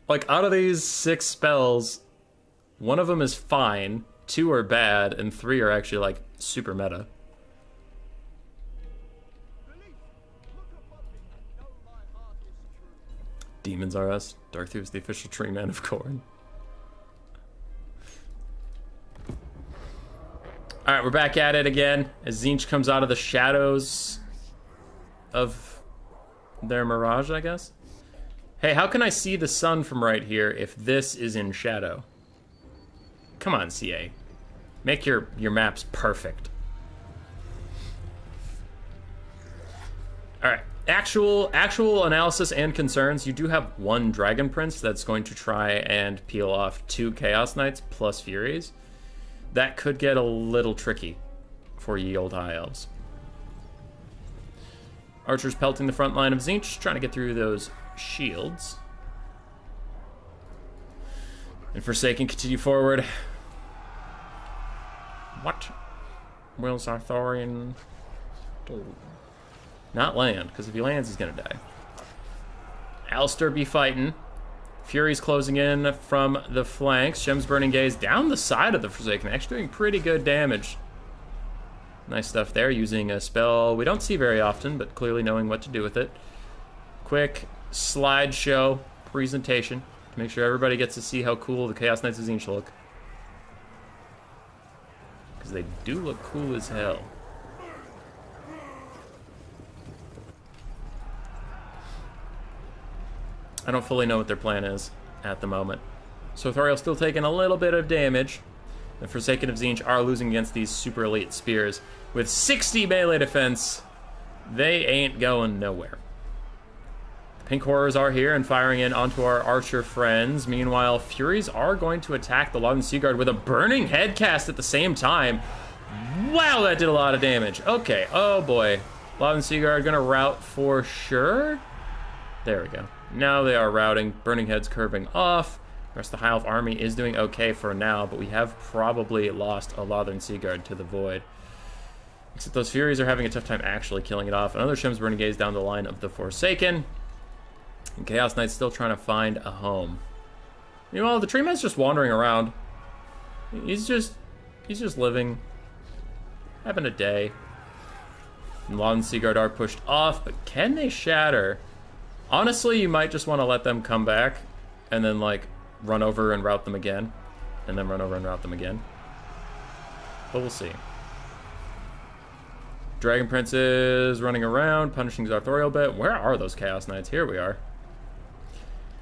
Like, out of these 6 spells, 1 of them is fine, 2 are bad, and 3 are actually, like, super meta. Demons are us. Darthu is the official tree man of Khorne. Alright, we're back at it again as Tzeentch comes out of the shadows of their mirage, I guess. Hey, how can I see the sun from right here if this is in shadow? Come on, CA. Make your maps perfect. Alright, Actual analysis and concerns, you do have one Dragon Prince that's going to try and peel off 2 Chaos Knights plus Furies. That could get a little tricky for ye old High Elves. Archers pelting the front line of Tzeentch, trying to get through those shields. And Forsaken continue forward. What will Zarthorian do? Not land, because if he lands, he's going to die. Alistair be fighting. Fury's closing in from the flanks. Shem's Burning Gaze down the side of the Forsaken. Actually doing pretty good damage. Nice stuff there, using a spell we don't see very often, but clearly knowing what to do with it. Quick slideshow presentation to make sure everybody gets to see how cool the Chaos Knights of Tzeentch look. Because they do look cool as hell. I don't fully know what their plan is at the moment. So Thoriel's still taking a little bit of damage. The Forsaken of Tzeentch are losing against these super elite spears. With 60 melee defense, they ain't going nowhere. The Pink Horrors are here and firing in onto our archer friends. Meanwhile, Furies are going to attack the Lothern Seaguard with a burning head cast at the same time. Wow, that did a lot of damage. Okay, oh boy. Lothern Seaguard gonna rout for sure. There we go. Now they are routing. Burning Head's curving off. The rest of the High Elf army is doing okay for now, but we have probably lost a Lothern Seaguard to the Void. Except those Furies are having a tough time actually killing it off. Another Shem's Burning Gaze down the line of the Forsaken. And Chaos Knight's still trying to find a home. Meanwhile, the Tree Man's just wandering around. He's just living, having a day. And Lothern Seaguard are pushed off, but can they shatter? Honestly, you might just want to let them come back and then, like, run over and rout them again. And then run over and rout them again. But we'll see. Dragon Prince is running around, punishing Zarthoriel a bit. Where are those Chaos Knights? Here we are.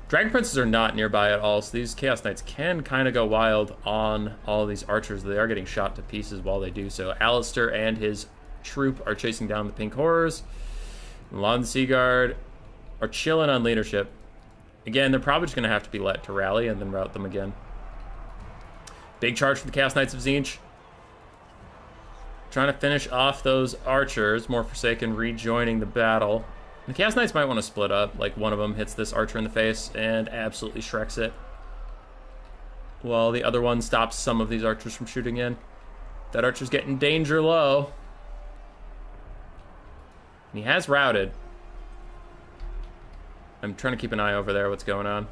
Dragon Princes are not nearby at all, so these Chaos Knights can kind of go wild on all these archers. They are getting shot to pieces while they do so. Alistair and his troop are chasing down the Pink Horrors. Lothern Seaguard are chilling on leadership. Again, they're probably just going to have to be let to rally and then rout them again. Big charge for the Chaos Knights of Tzeentch. Trying to finish off those archers. More Forsaken rejoining the battle. The Chaos Knights might want to split up. Like, one of them hits this archer in the face and absolutely shreks it, while the other one stops some of these archers from shooting in. That archer's getting danger low. And he has routed. I'm trying to keep an eye over there, what's going on.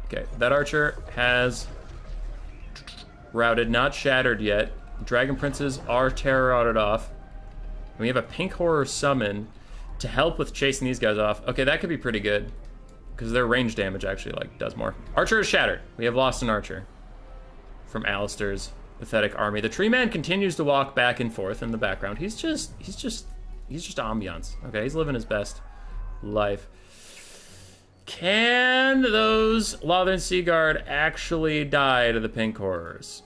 Okay, that archer has routed, not shattered yet. Dragon Princes are terror-routed off. And we have a Pink Horror summon to help with chasing these guys off. Okay, that could be pretty good, because their range damage actually, like, does more. Archer is shattered. We have lost an archer from Alistair's pathetic army. The Tree Man continues to walk back and forth in the background. He's just ambiance. Okay, he's living his best life. Can those Lothern Seaguard actually die to the Pink Horrors?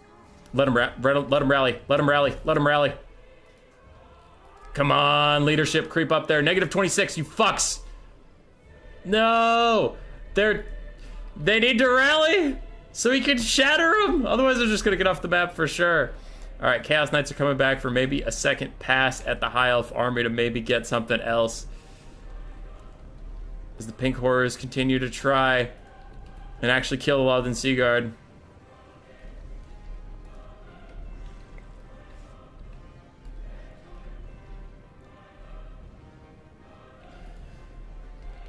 Let him rally. Let him rally. Come on, leadership, creep up there. -26, you fucks. No, they need to rally so he can shatter them. Otherwise, they're just gonna get off the map for sure. All right, Chaos Knights are coming back for maybe a second pass at the High Elf army to maybe get something else, as the Pink Horrors continue to try and actually kill the Lothern Seaguard.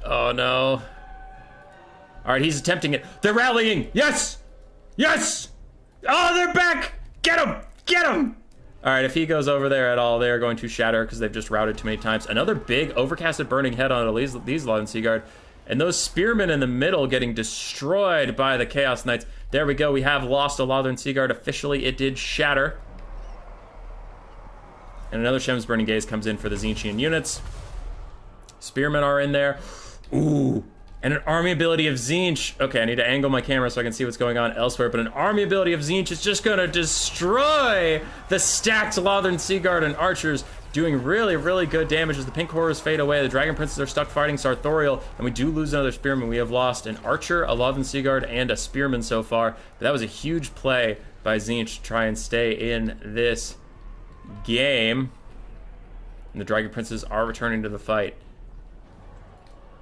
Oh no. All right, he's attempting it. They're rallying. Yes! Yes! Oh, they're back! Get him! Get him! All right, if he goes over there at all, they are going to shatter because they've just routed too many times. Another big overcasted burning head on these Lothern Seaguard. And those spearmen in the middle getting destroyed by the Chaos Knights. There we go. We have lost a Lothern Seaguard officially. It did shatter. And another Shem's Burning Gaze comes in for the Tzeentchian units. Spearmen are in there. Ooh. And an army ability of Tzeentch. Okay, I need to angle my camera so I can see what's going on elsewhere. But an army ability of Tzeentch is just going to destroy the stacked Lothern Seaguard and archers. doing really, really good damage as the pink horrors fade away. The dragon princes are stuck fighting Sartorial, and we do lose another spearman. We have lost an archer, a Lothern Seaguard, and a spearman so far. But that was a huge play by Tzeentch to try and stay in this game. And the dragon princes are returning to the fight.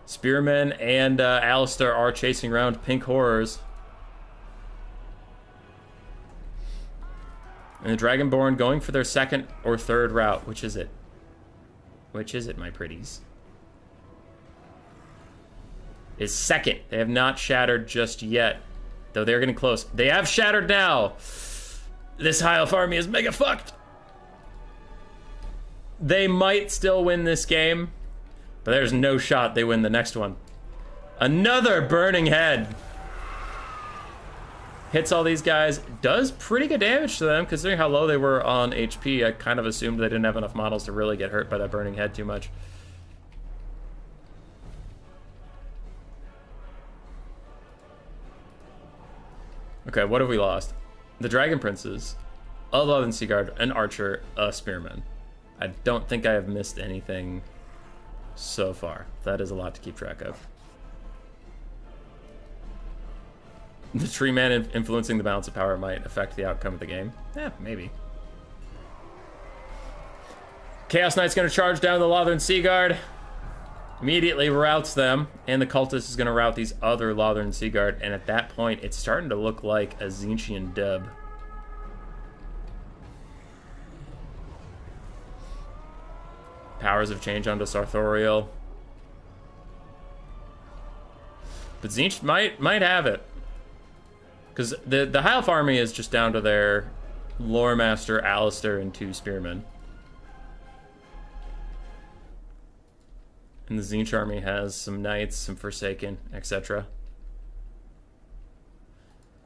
Spearmen and Alistair are chasing around pink horrors. And the Dragonborn going for their second or third route. Which is it? Which is it, my pretties? Is second. They have not shattered just yet. Though they're getting close. They have shattered now. This High Elf army is mega fucked. They might still win this game. But there's no shot they win the next one. Another Burning Head. Hits all these guys. Does pretty good damage to them, considering how low they were on HP. I kind of assumed they didn't have enough models to really get hurt by that Burning Head too much. Okay, what have we lost? The Dragon Princes, a Lothern Seaguard, an Archer, a Spearman. I don't think I have missed anything so far. That is a lot to keep track of. The Tree Man influencing the balance of power might affect the outcome of the game. Maybe. Chaos Knight's going to charge down the Lothern Seaguard. Immediately routes them. And the Cultist is going to route these other Lothern Seaguard. And at that point, it's starting to look like a Tzeentchian dub. Powers have changed onto Sartorial. But Tzeentch might have it. Because the High Elf army is just down to their Lore Master, Alistair, and 2 Spearmen. And the Tzeentch army has some Knights, some Forsaken, etc.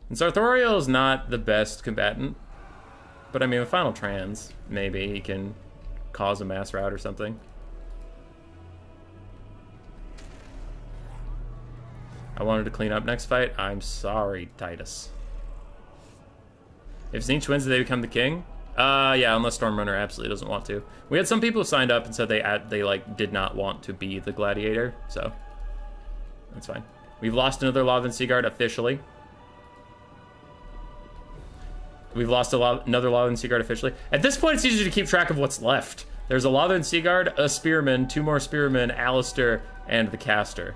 And Sartorial is not the best combatant. But I mean, with Final Trans, maybe he can cause a mass rout or something. I wanted to clean up next fight. I'm sorry, Titus. If Tzeentch wins, they become the king? Yeah, unless Stormrunner absolutely doesn't want to. We had some people who signed up and said they like did not want to be the Gladiator, so that's fine. We've lost another Lothern Seaguard officially. We've lost another Lothern Seaguard officially. At this point, it's easy to keep track of what's left. There's a Lothern Seaguard, a Spearman, 2 more Spearmen, Alistair, and the Caster.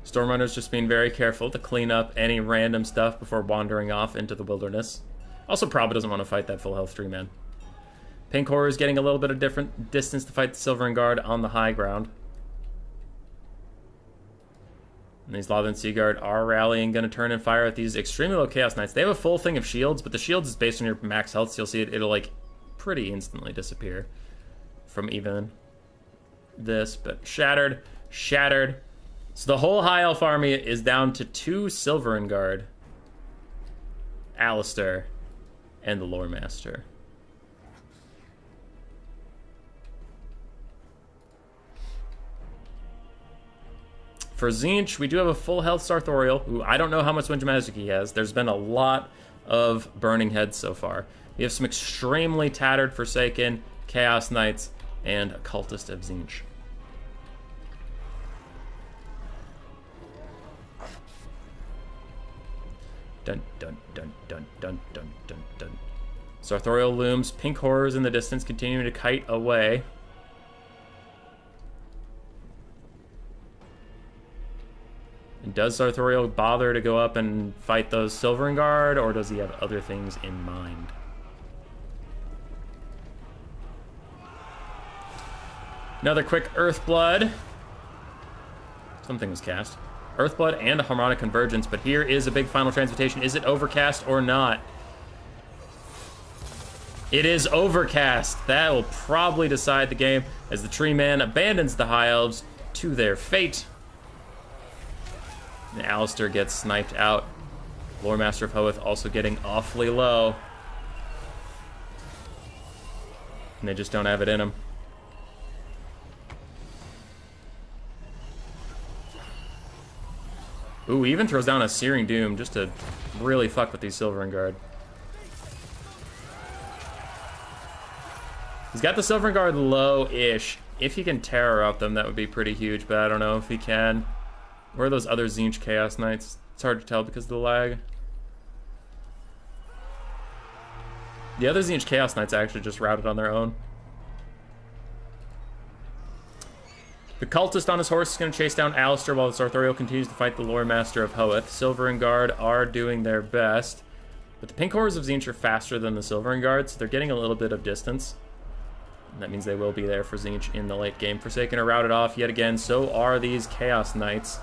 Stormrunner's just being very careful to clean up any random stuff before wandering off into the wilderness. Also probably doesn't want to fight that full health 3-man. Pink Horror is getting a little bit of different distance to fight the Silvern Guard on the high ground. And these Lothern Seaguard are rallying, going to turn and fire at these extremely low Chaos Knights. They have a full thing of shields, but the shields is based on your max health, so you'll see it'll like pretty instantly disappear from even this. But shattered. So the whole High Elf army is down to 2 Silvern Guard, Alistair, and the Lore Master. For Tzeentch, we do have a full health Sartorial, who I don't know how much Winter Magic he has. There's been a lot of Burning Heads so far. We have some extremely tattered Forsaken, Chaos Knights, and a Cultist of Tzeentch. Dun dun dun dun dun dun dun dun. Sartorial looms, pink horrors in the distance, continuing to kite away. And does Sartorial bother to go up and fight those Silvern Guard, or does he have other things in mind? Another quick Earthblood. Something was cast. Earthblood and a Harmonic Convergence, but here is a big final transmutation. Is it Overcast or not? It is Overcast. That will probably decide the game as the Tree Man abandons the High Elves to their fate. And Alistair gets sniped out. Lore Master of Hoeth also getting awfully low. And they just don't have it in them. Ooh, he even throws down a Searing Doom just to really fuck with these Silver and Guard. He's got the Silver and Guard low-ish. If he can terror up them, that would be pretty huge, but I don't know if he can. Where are those other Tzeentch Chaos Knights? It's hard to tell because of the lag. The other Tzeentch Chaos Knights actually just routed on their own. The Cultist on his horse is going to chase down Alistair while the Sartorial continues to fight the Lore Master of Hoeth. Silver and Guard are doing their best. But the Pink Horrors of Tzeentch are faster than the Silver and Guard, so they're getting a little bit of distance. And that means they will be there for Tzeentch in the late game. Forsaken are routed off yet again. So are these Chaos Knights.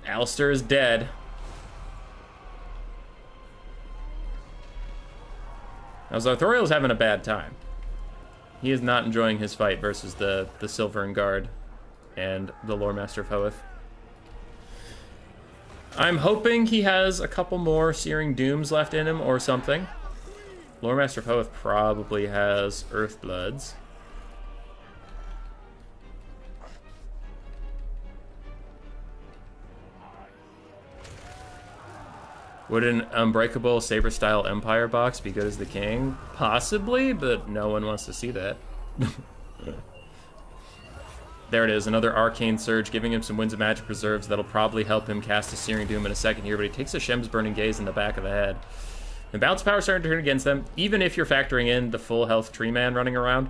Alistair is dead. Now, Sartorial's having a bad time. He is not enjoying his fight versus the Silver and Guard and the Lore Master of Hoeth. I'm hoping he has a couple more Searing Dooms left in him or something. Lore Master of Hoeth probably has Earthbloods. Would an Unbreakable Saber-style Empire box be good as the king? Possibly, but no one wants to see that. There it is, another Arcane Surge, giving him some Winds of Magic reserves that'll probably help him cast a Searing Doom in a second here, but he takes a Shem's Burning Gaze in the back of the head. The bounce power starting to turn against them, even if you're factoring in the full health Tree Man running around.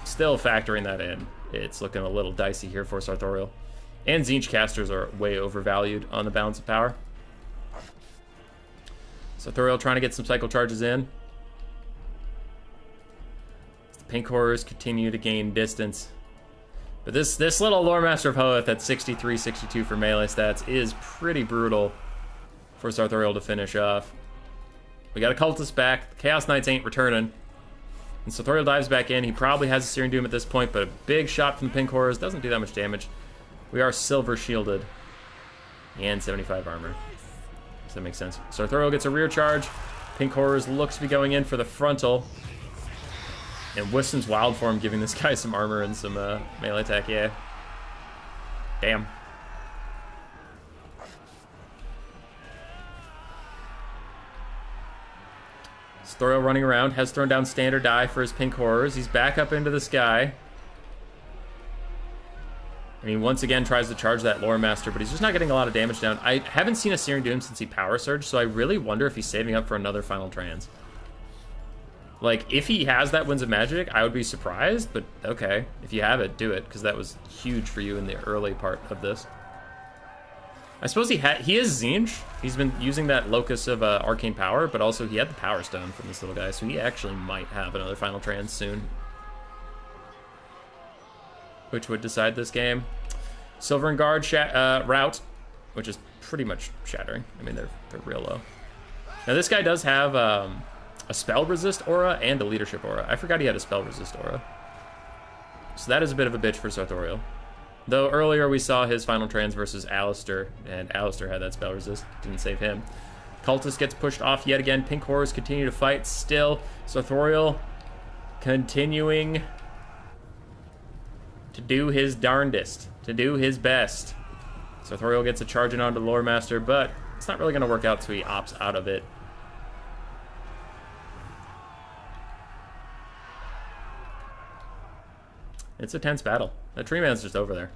Still factoring that in, it's looking a little dicey here for Sartorial. And Tzeentch casters are way overvalued on the balance of power. Sartorial trying to get some cycle charges in. The Pink Horrors continue to gain distance. But this little Lore Master of Hoeth at 63-62 for melee stats is pretty brutal for Sartorial to finish off. We got a Cultist back. The Chaos Knights ain't returning. And Sartorial dives back in. He probably has a Searing Doom at this point, but a big shot from the Pink Horrors doesn't do that much damage. We are silver shielded. And 75 armor. Does that make sense? Sartorial gets a rear charge. Pink Horrors looks to be going in for the frontal. And Wisdom's Wild Form giving this guy some armor and some melee attack, yeah. Damn. Sartorial running around, has thrown down Standard Die for his Pink Horrors. He's back up into the sky. And he once again tries to charge that Lore Master, but he's just not getting a lot of damage down. I haven't seen a Searing Doom since he Power Surged, so I really wonder if he's saving up for another Final Trans. Like, if he has that Winds of Magic, I would be surprised, but okay. If you have it, do it, because that was huge for you in the early part of this. I suppose he is Tzeentch. He's been using that Locus of Arcane Power, but also he had the Power Stone from this little guy, so he actually might have another Final Trans soon. Which would decide this game. Silver and Guard route, which is pretty much shattering. I mean, they're real low. Now, this guy does have a Spell Resist aura and a Leadership aura. I forgot he had a Spell Resist aura. So that is a bit of a bitch for Sartorial. Though earlier we saw his Final Trans versus Alistair, and Alistair had that Spell Resist. Didn't save him. Cultist gets pushed off yet again. Pink Horrors continue to fight still. Sartorial continuing to do his darndest, to do his best. Sartorial gets a charge in onto the Lore Master, but it's not really going to work out, so he opts out of it. It's a tense battle. The Tree Man's just over there.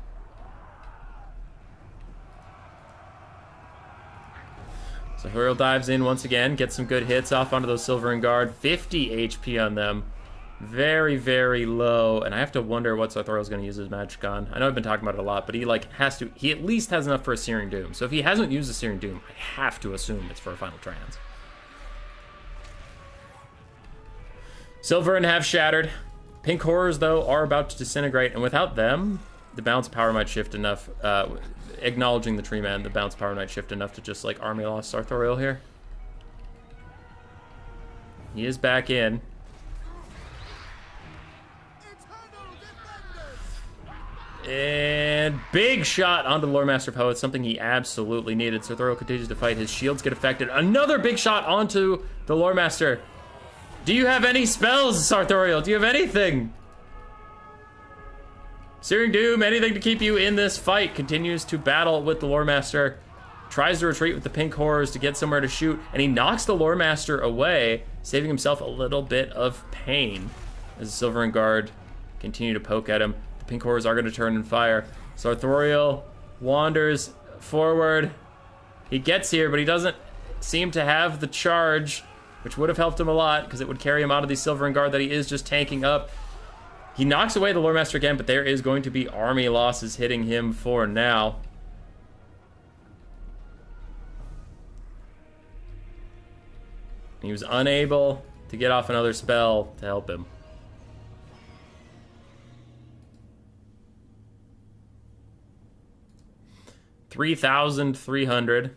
Sartorial dives in once again, gets some good hits off onto those Silver and Guard. 50 HP on them. Very, very low, and I have to wonder what Sartorial's going to use his magic on. I know I've been talking about it a lot, but he he at least has enough for a Searing Doom. So if he hasn't used a Searing Doom, I have to assume it's for a Final Trans. Silver and have shattered. Pink Horrors, though, are about to disintegrate, and without them, the bounce power might shift enough. Acknowledging the Tree Man, the bounce power might shift enough to just like army loss Sartorial here. He is back in. And big shot onto the Lore Master of Hoeth, something he absolutely needed. Sartorial continues to fight. His shields get affected. Another big shot onto the Lore Master. Do you have any spells, Sartorial? Do you have anything? Searing Doom, anything to keep you in this fight. Continues to battle with the Lore Master. Tries to retreat with the pink horrors to get somewhere to shoot, and he knocks the Lore Master away, saving himself a little bit of pain. As the Silver and Guard continue to poke at him, the pink horrors are going to turn and fire. Sartorial wanders forward. He gets here, but he doesn't seem to have the charge, which would have helped him a lot, because it would carry him out of the Silver and Guard that he is just tanking up. He knocks away the Lore Master again, but there is going to be army losses hitting him for now. He was unable to get off another spell to help him. $3,300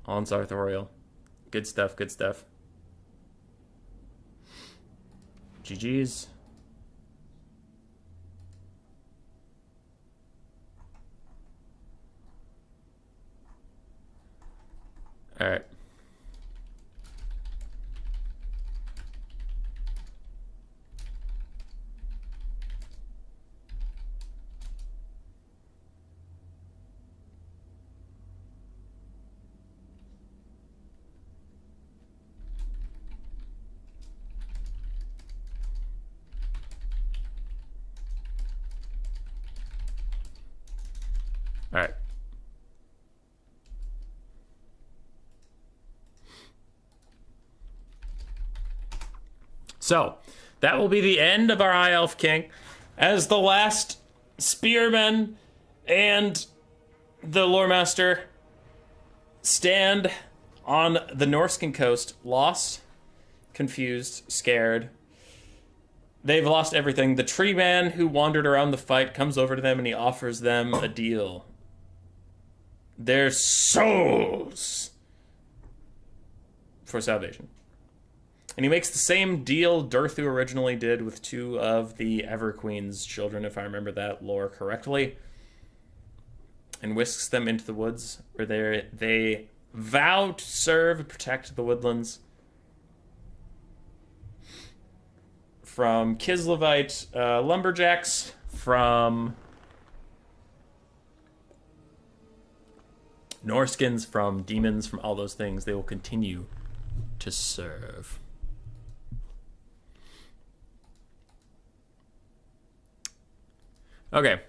on Sartorial. Good stuff, good stuff. GG's. All right. All right. So, that will be the end of our High Elf King. As the last Spearmen and the Lore Master stand on the Norscan coast, lost, confused, scared. They've lost everything. The tree man who wandered around the fight comes over to them and he offers them a deal. Their souls for salvation. And he makes the same deal Durthu originally did with two of the Everqueen's children, if I remember that lore correctly. And whisks them into the woods, where they vow to serve and protect the woodlands from Kislevite lumberjacks, from Norskins, from demons, from all those things. They will continue to serve. Okay.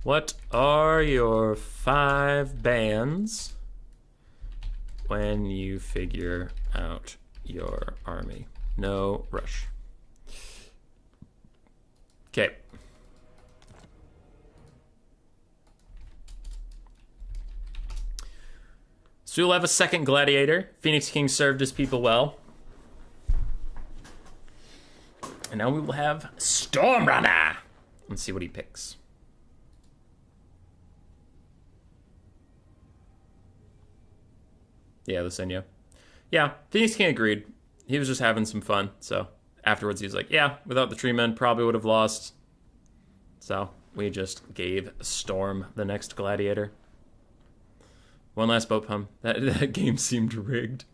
What are your 5 bands when you figure out your army? No rush. Okay. So we'll have a second Gladiator. Phoenix King served his people well. And now we will have Stormrunner. Let's see what he picks. Yeah, the Senya. Yeah, Phoenix King agreed. He was just having some fun. So afterwards he was like, yeah, without the tree men, probably would have lost. So we just gave Storm the next Gladiator. One last boat pump. That game seemed rigged.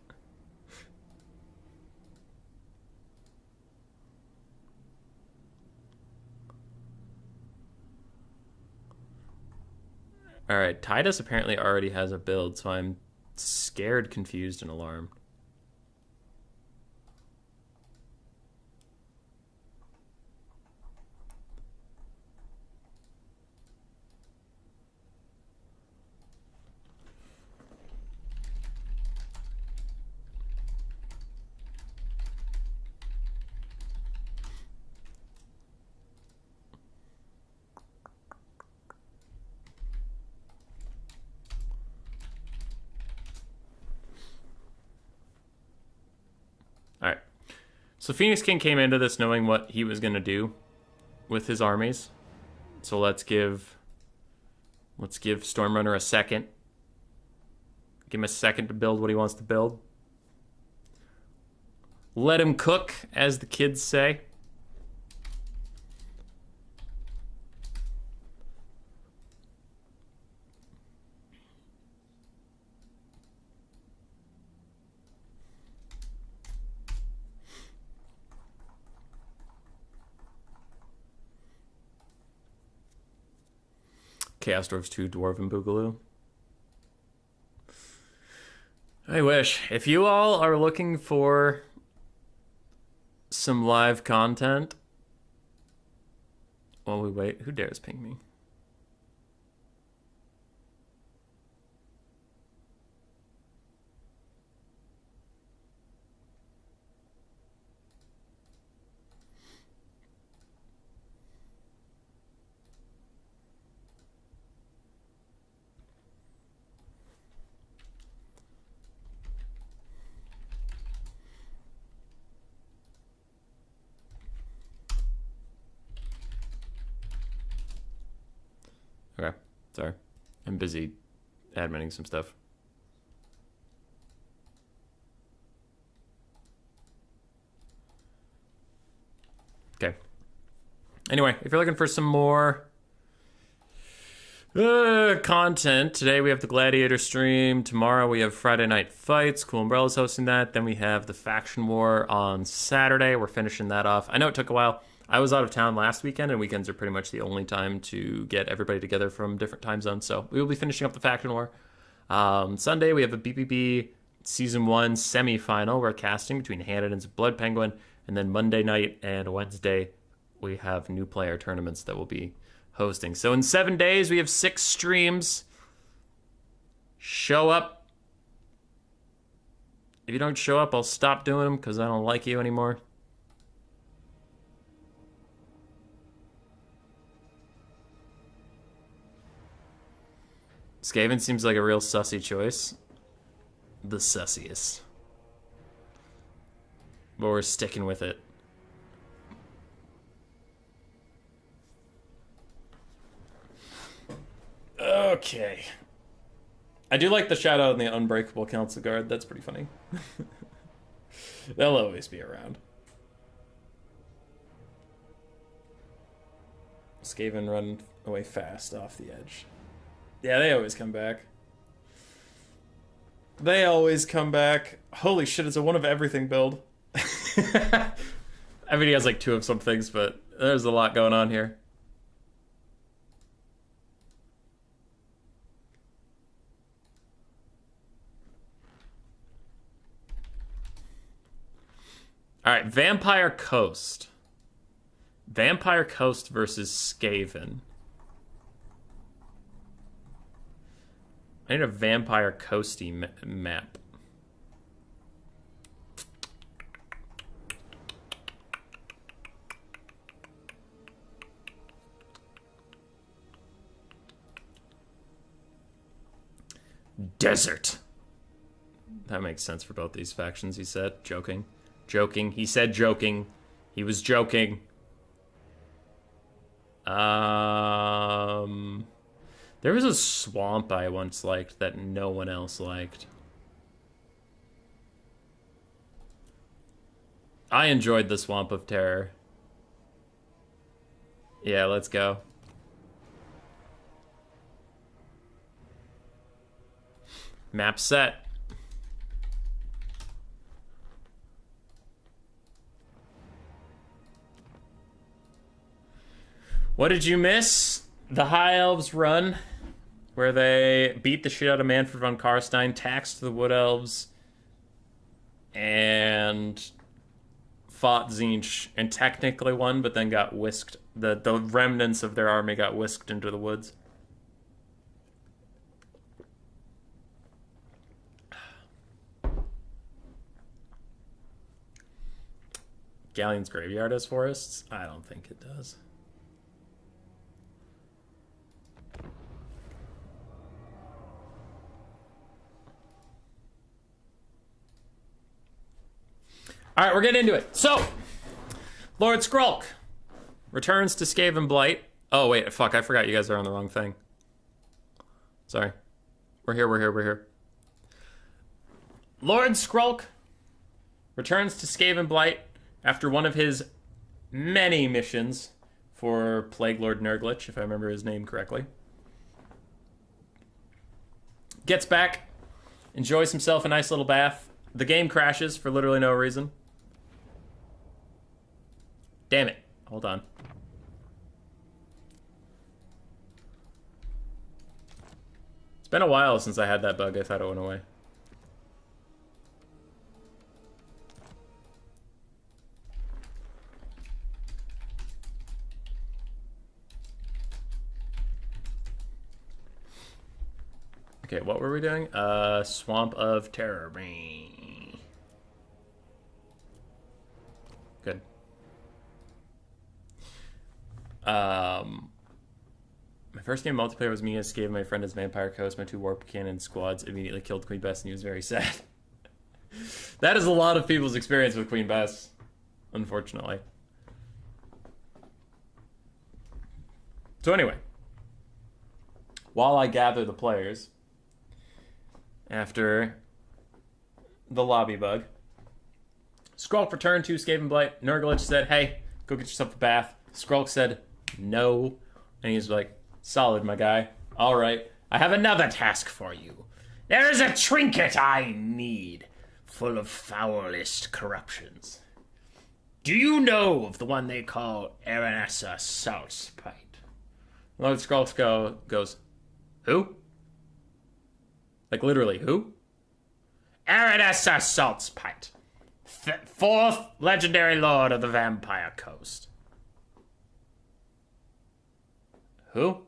Alright, Titus apparently already has a build, so I'm scared, confused, and alarmed. So Phoenix King came into this knowing what he was going to do with his armies. So let's give Stormrunner a second. Give him a second to build what he wants to build. Let him cook, as the kids say. Chaos Dwarves 2 Dwarven Boogaloo. I wish. If you all are looking for some live content while we wait, who dares ping me? Okay, sorry. I'm busy adminning some stuff. Okay. Anyway, if you're looking for some more content, today we have the Gladiator stream. Tomorrow we have Friday Night Fights. Cool Umbrella's hosting that. Then we have the Faction War on Saturday. We're finishing that off. I know it took a while. I was out of town last weekend, and weekends are pretty much the only time to get everybody together from different time zones. So we will be finishing up the Faction War. Sunday, we have a BBB Season 1 semi-final. We're casting between Hanniden's Blood Penguin. And then Monday night and Wednesday, we have new player tournaments that we'll be hosting. So in 7 days, we have 6 streams. Show up. If you don't show up, I'll stop doing them because I don't like you anymore. Skaven seems like a real sussy choice. The sussiest. But we're sticking with it. Okay. I do like the shadow and the unbreakable Council Guard. That's pretty funny. They'll always be around. Skaven run away fast off the edge. Yeah, they always come back. They always come back. Holy shit, it's a one of everything build. I mean, he has like 2 of some things, but there's a lot going on here. Alright, Vampire Coast. Vampire Coast versus Skaven. I need a Vampire Coasty map. Desert. That makes sense for both these factions, he said. Joking. Joking. He said joking. He was joking. There was a swamp I once liked that no one else liked. I enjoyed the Swamp of Terror. Yeah, let's go. Map set. What did you miss? The High Elves run, where they beat the shit out of Manfred von Karstein, taxed the Wood Elves, and fought Tzeentch, and technically won, but then got whisked. The remnants of their army got whisked into the woods. Galleon's Graveyard has forests? I don't think it does. All right, we're getting into it. So, Lord Skrulk returns to Skaven Blight. Oh, wait, fuck, I forgot you guys are on the wrong thing. Sorry. We're here. Lord Skrulk returns to Skaven Blight after one of his many missions for Plague Lord Nurglich, if I remember his name correctly. Gets back, enjoys himself a nice little bath. The game crashes for literally no reason. Damn it. Hold on. been a while since I had that bug. I thought it went away. Okay, what were we doing? Swamp of Terror. Good. My first game multiplayer was me as Skaven, my friend as Vampire Coast. My 2 Warp Cannon squads immediately killed Queen Bess, and he was very sad. That is a lot of people's experience with Queen Bess, unfortunately. So anyway, while I gather the players, after the lobby bug, Skrulk returned to Skaven Blight. Nurglich said, hey, go get yourself a bath. Skrulk said, no. And he's like, solid, my guy. All right, I have another task for you. There is a trinket I need, full of foulest corruptions. Do you know of the one they call Aranessa Saltspite? Lord Skrulk goes, who? Like, literally, who? Aranessa Saltspite. 4th legendary lord of the Vampire Coast. Who?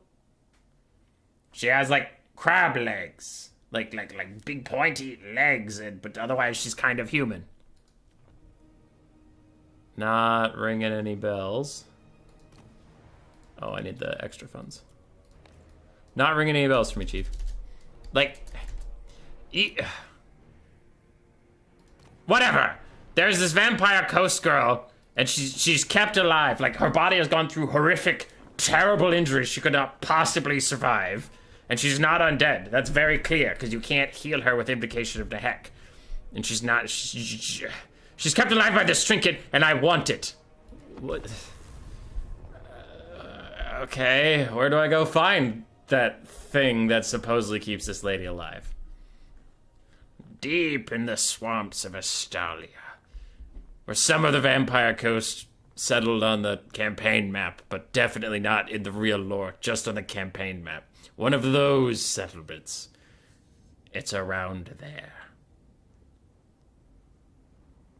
She has, like, crab legs. Like big pointy legs, but otherwise she's kind of human. Not ringing any bells. Oh, I need the extra funds. Not ringing any bells for me, Chief. Like, whatever. There's this Vampire Coast girl, and she's kept alive. Like, her body has gone through horrific, terrible injuries she could not possibly survive. And she's not undead. That's very clear, because you can't heal her with Invocation of the Heck. And she's not... She's kept alive by this trinket, and I want it. What? Okay, where do I go find that thing that supposedly keeps this lady alive? Deep in the swamps of Astalia, where some of the Vampire Coast settled on the campaign map, but definitely not in the real lore, just on the campaign map. One of those settlements. It's around there.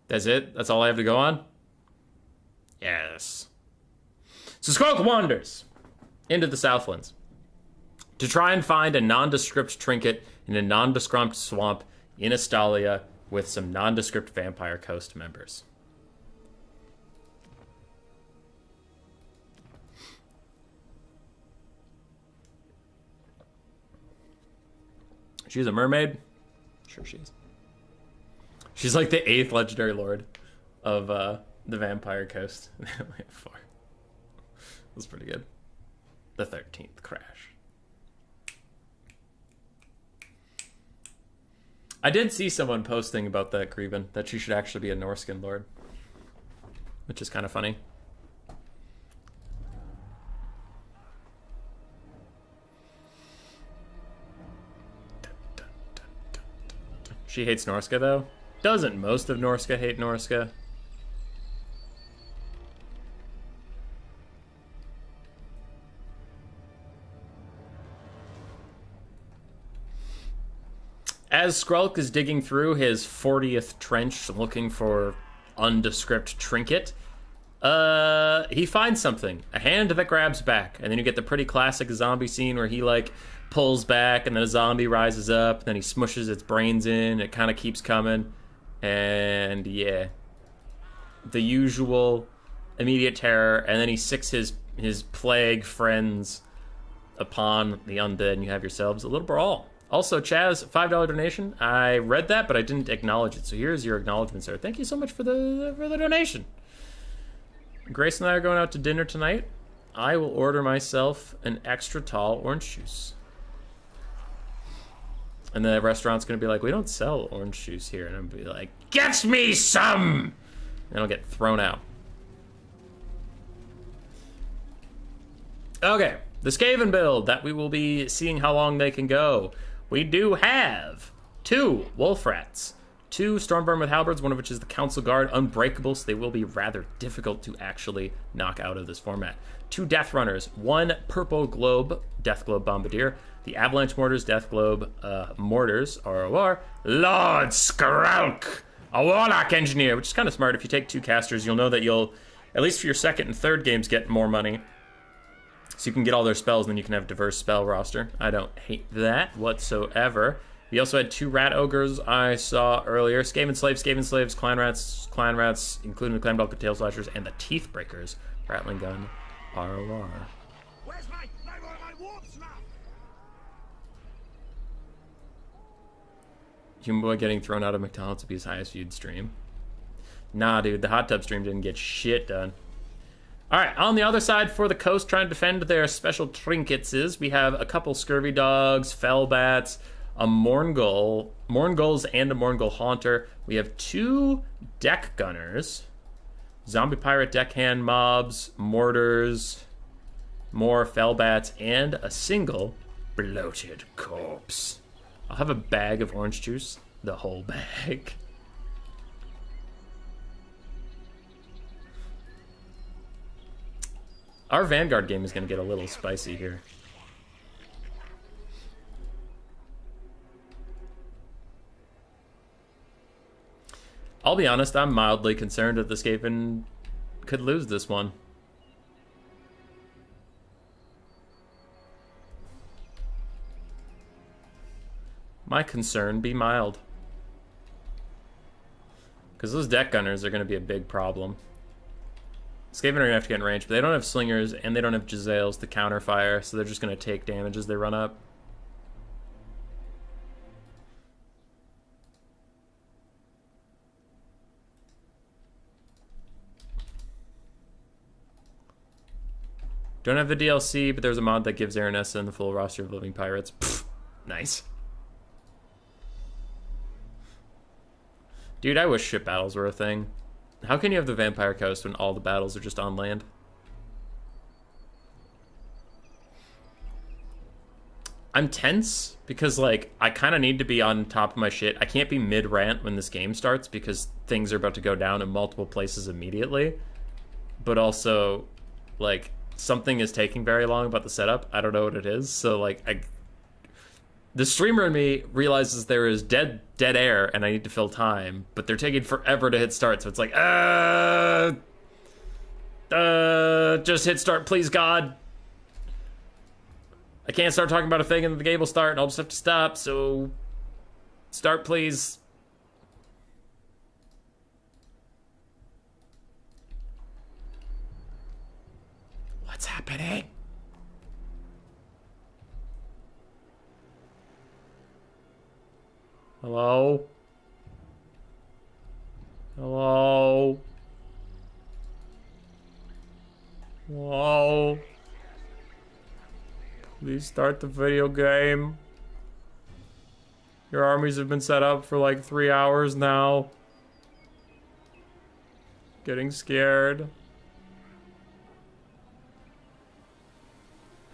That's it? That's all I have to go on? Yes. So Skrulk wanders into the Southlands to try and find a nondescript trinket in a nondescript swamp in Astalia with some nondescript Vampire Coast members. She's a mermaid? Sure she is. She's like the 8th legendary lord of the Vampire Coast. We have 4. That's pretty good. The 13th crash. I did see someone posting about that Greven, that she should actually be a Norskin lord, which is kind of funny. She hates Norska, though. Doesn't most of Norska hate Norska? As Skrulk is digging through his 40th trench looking for undescript trinket, he finds something. A hand that grabs back. And then you get the pretty classic zombie scene where he, like, pulls back and then a zombie rises up. And then he smushes its brains in. It kind of keeps coming. And, yeah. The usual immediate terror. And then he sicks his plague friends upon the undead. And you have yourselves a little brawl. Also, Chaz, $5 donation. I read that, but I didn't acknowledge it. So here's your acknowledgement, sir. Thank you so much for the donation. Grace and I are going out to dinner tonight. I will order myself an extra tall orange juice. And the restaurant's going to be like, we don't sell orange juice here. And I'm going to be like, get me some! And I'll get thrown out. Okay, the Skaven build that we will be seeing how long they can go. We do have 2 Wolf Rats, 2 Stormburn with Halberds, one of which is the Council Guard, unbreakable, so they will be rather difficult to actually knock out of this format. 2 Death Runners, 1 Purple Globe, Death Globe Bombardier. The Avalanche Mortars, Death Globe Mortars, ROR. Lord Skralk, a Warlock Engineer, which is kind of smart. If you take 2 casters, you'll know that you'll, at least for your second and third games, get more money. So you can get all their spells, and then you can have a diverse spell roster. I don't hate that whatsoever. We also had 2 Rat Ogres I saw earlier. Skaven Slaves, Clan Rats, including the Clan Bulk, Tail Slashers, and the Teeth Breakers. Rattling Gun, ROR. Where's my warp smell? Human Boy getting thrown out of McDonald's to be his highest viewed stream. Nah, dude, the hot tub stream didn't get shit done. Alright, on the other side for the coast, trying to defend their special trinkets is, we have a couple Scurvy Dogs, Fellbats, a Morngul, Morngulls and a Morngul Haunter. We have 2 Deck Gunners, Zombie Pirate Deckhand Mobs, Mortars, more Fellbats, and a single Bloated Corpse. I'll have a bag of orange juice, the whole bag. Our Vanguard game is going to get a little spicy here. I'll be honest, I'm mildly concerned that the Skaven could lose this one. My concern be mild. Because those Deck Gunners are going to be a big problem. Skaven are going to have to get in range, but they don't have Slingers, and they don't have Jezzails to counter fire, so they're just going to take damage as they run up. Don't have the DLC, but there's a mod that gives Aranessa and the full roster of Living Pirates. Pfft, nice. Dude, I wish ship battles were a thing. How can you have the Vampire Coast when all the battles are just on land? I'm tense because, like, I kind of need to be on top of my shit. I can't be mid-rant when this game starts because things are about to go down in multiple places immediately. But also, like, something is taking very long about the setup. I don't know what it is. So, like, the streamer in me realizes there is dead air and I need to fill time, but they're taking forever to hit start. So it's like, just hit start, please, God. I can't start talking about a thing and then the game will start and I'll just have to stop. So, start, please. What's happening? Hello? Hello? Hello? Please start the video game. Your armies have been set up for like 3 hours now. Getting scared.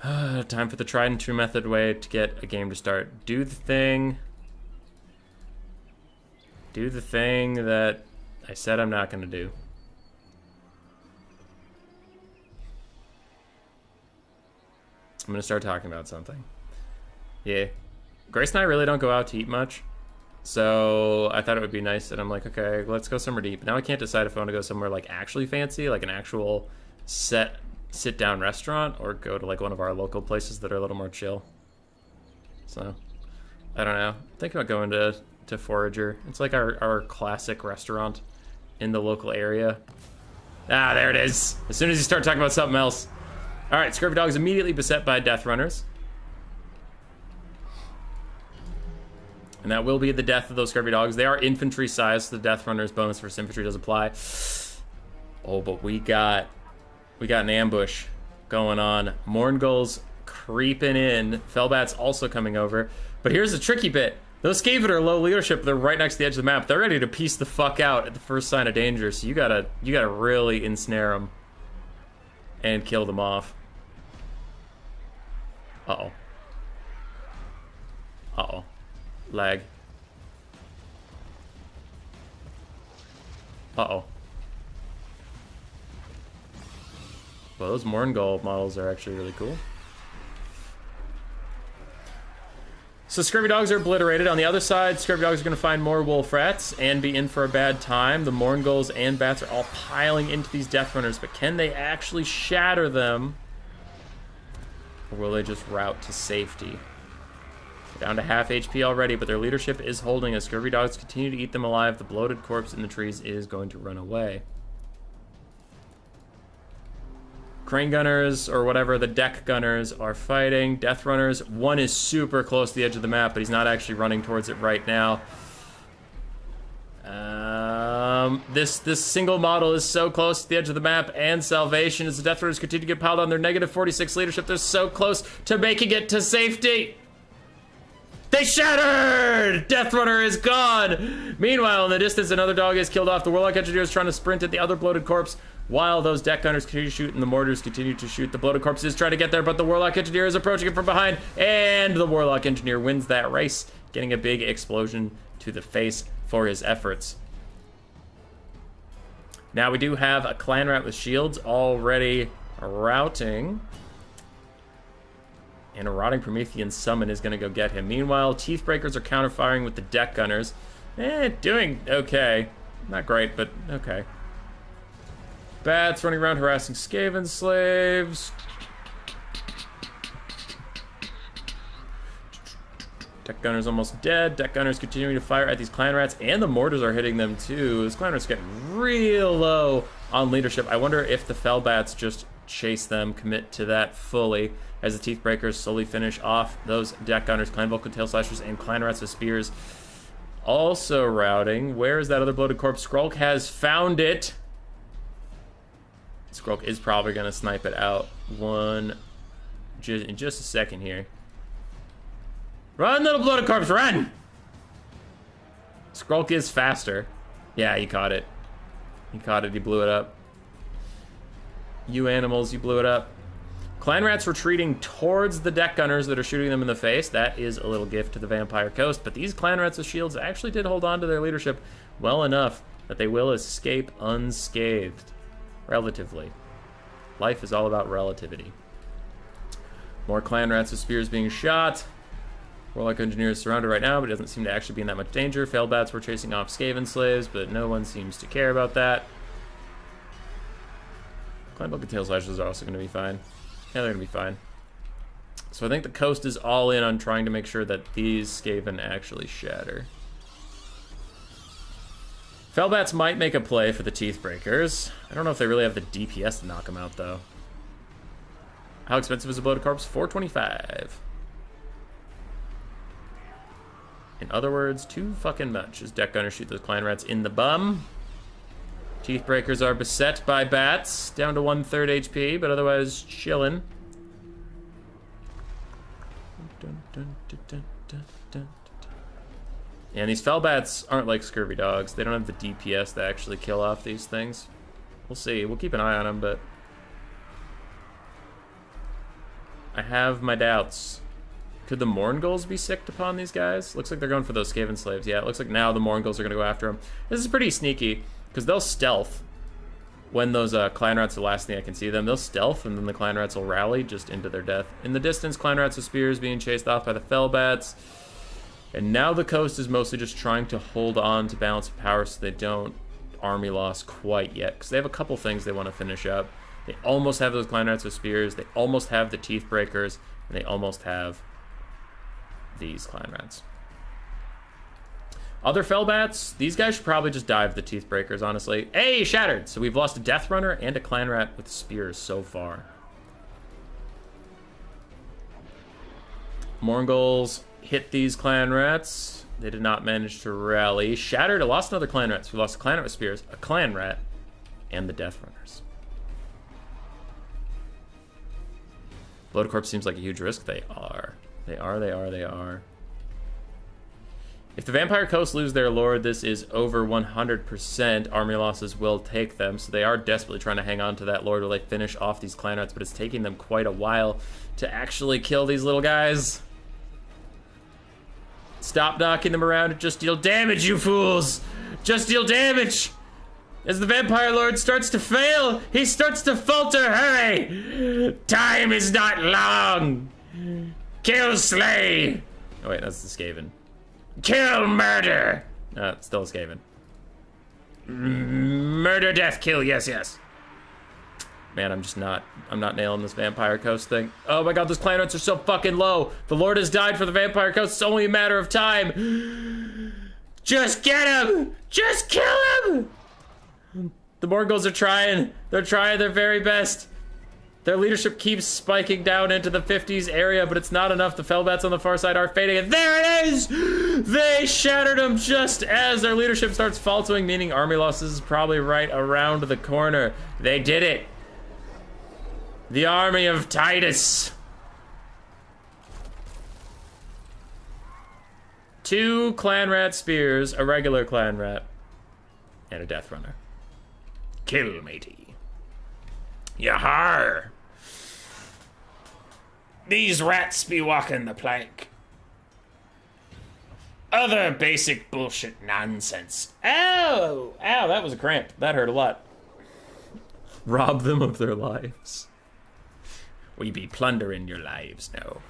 Time for the tried and true method way to get a game to start. Do the thing. Do the thing that I said I'm not going to do. I'm going to start talking about something. Yeah. Grace and I really don't go out to eat much. So I thought it would be nice, and I'm like, okay, let's go somewhere deep. Now I can't decide if I want to go somewhere like actually fancy, like an actual sit-down restaurant, or go to like one of our local places that are a little more chill. So, I don't know. I'm thinking about going to Forager. It's like our classic restaurant in the local area. Ah, there it is. As soon as you start talking about something else. All right, Scurvy Dog is immediately beset by Death Runners. And that will be the death of those Scurvy Dogs. They are infantry size, so the Death Runners bonus for infantry does apply. Oh, but we got an ambush going on. Morngul's creeping in. Fellbat's also coming over. But here's the tricky bit. Those Skaven are low leadership. They're right next to the edge of the map. They're ready to piece the fuck out at the first sign of danger. So you gotta really ensnare them and kill them off. Uh-oh. Uh-oh. Lag. Uh-oh. Well, those Morngul models are actually really cool. So Scurvy Dogs are obliterated. On the other side, Scurvy Dogs are going to find more Wolf Rats and be in for a bad time. The Morngulls and Bats are all piling into these Death Runners, but can they actually shatter them? Or will they just rout to safety? They're down to half HP already, but their leadership is holding as Scurvy Dogs continue to eat them alive. The bloated corpse in the trees is going to run away. Crane Gunners, or whatever, the Deck Gunners are fighting. Death Runners, one is super close to the edge of the map, but he's not actually running towards it right now. This single model is so close to the edge of the map, and salvation as the Death Runners continue to get piled on their negative 46 leadership. They're so close to making it to safety. They shattered! Death Runner is gone! Meanwhile, in the distance, another dog is killed off. The Warlock Engineer is trying to sprint at the other bloated corpse, while those Deck Gunners continue to shoot and the Mortars continue to shoot. The bloated corpse is trying to get there, but the Warlock Engineer is approaching it from behind, and the Warlock Engineer wins that race, getting a big explosion to the face for his efforts. Now we do have a Clan Rat with shields already routing. And a Rotting Promethean Summon is going to go get him. Meanwhile, Teethbreakers are counter-firing with the Deck Gunners. Doing okay. Not great, but okay. Bats running around harassing Skaven slaves. Deck Gunner's almost dead. Deck Gunner's continuing to fire at these Clan Rats, and the Mortars are hitting them too. These Clan Rats get real low on leadership. I wonder if the Fell Bats just chase them, commit to that fully, as the Teethbreakers slowly finish off those Deck Gunners, Clan Vulcan Tail Slashers, and Clan Rats with spears. Also routing. Where is that other bloated corpse? Skrulk has found it. Skrulk is probably going to snipe it out in just a second here. Run, little bloated corpse, run! Skrulk is faster. Yeah, he caught it. He caught it, he blew it up. You animals, you blew it up. Clan Rats retreating towards the Deck Gunners that are shooting them in the face. That is a little gift to the Vampire Coast, but these Clan Rats with shields actually did hold on to their leadership well enough that they will escape unscathed. Relatively. Life is all about relativity. More Clan Rats with spears being shot. Warlock Engineer is surrounded right now, but doesn't seem to actually be in that much danger. Failed Bats were chasing off Skaven slaves, but no one seems to care about that. Clan Vulcan Tail Slashers are also going to be fine. Yeah, they're going to be fine. So I think the coast is all in on trying to make sure that these Skaven actually shatter. Fellbats might make a play for the Teethbreakers. I don't know if they really have the DPS to knock them out, though. How expensive is a bloated corpse? $425. In other words, too fucking much. As Deck Gunners shoot those Clan Rats in the bum. Teethbreakers are beset by bats, down to 1/3 HP, but otherwise chillin'. And these Fell Bats aren't like Scurvy Dogs. They don't have the DPS to actually kill off these things. We'll see. We'll keep an eye on them, but I have my doubts. Could the Morngulls be sicked upon these guys? Looks like they're going for those Skaven slaves. Yeah, it looks like now the Morngulls are going to go after them. This is pretty sneaky, because they'll stealth when those Clan Rats are the last thing I can see them. They'll stealth, and then the Clan Rats will rally just into their death. In the distance, Clan Rats with spears being chased off by the Fell Bats. And now the coast is mostly just trying to hold on to balance of power so they don't army loss quite yet, because they have a couple things they want to finish up. They almost have those Clan Rats with spears, they almost have the Teethbreakers, and they almost have these Clan Rats. Other Fell Bats, these guys should probably just dive the Teethbreakers, honestly. Hey, shattered! So we've lost a Death Runner and a Clan Rat with spears so far. Morngulls hit these Clan Rats. They did not manage to rally. Shattered, I lost another Clan Rat. So we lost a Clan Rat with spears, a Clan Rat, and the Death Runners. Bloated Corpse seems like a huge risk. They are. They are. If the Vampire Coast lose their Lord, this is over 100%. Army losses will take them, so they are desperately trying to hang on to that Lord while they finish off these Clan Rats, but it's taking them quite a while to actually kill these little guys. Stop knocking them around and just deal damage, you fools! Just deal damage! As the Vampire Lord starts to fail, he starts to falter. Hurry! Time is not long! Kill, slay! Oh wait, that's the Skaven. Kill, murder! No, it's still a Skaven. Murder, death, kill, yes, yes. Man, I'm not nailing this Vampire Coast thing. Oh my god, those clan rates are so fucking low. The Lord has died for the Vampire Coast. It's only a matter of time. Just get him! Just kill him! The Morgels are trying. They're trying their very best. Their leadership keeps spiking down into the 50s area, but it's not enough. The Fellbats on the far side are fading, and there it is! They shattered them just as their leadership starts faltering, meaning army losses is probably right around the corner. They did it. The army of Titus. 2 clan rat spears, a regular clan rat, and a death runner. Kill, matey. Yahar! These rats be walking the plank. Other basic bullshit nonsense. Ow! Ow, that was a cramp. That hurt a lot. Rob them of their lives. We be plundering your lives now.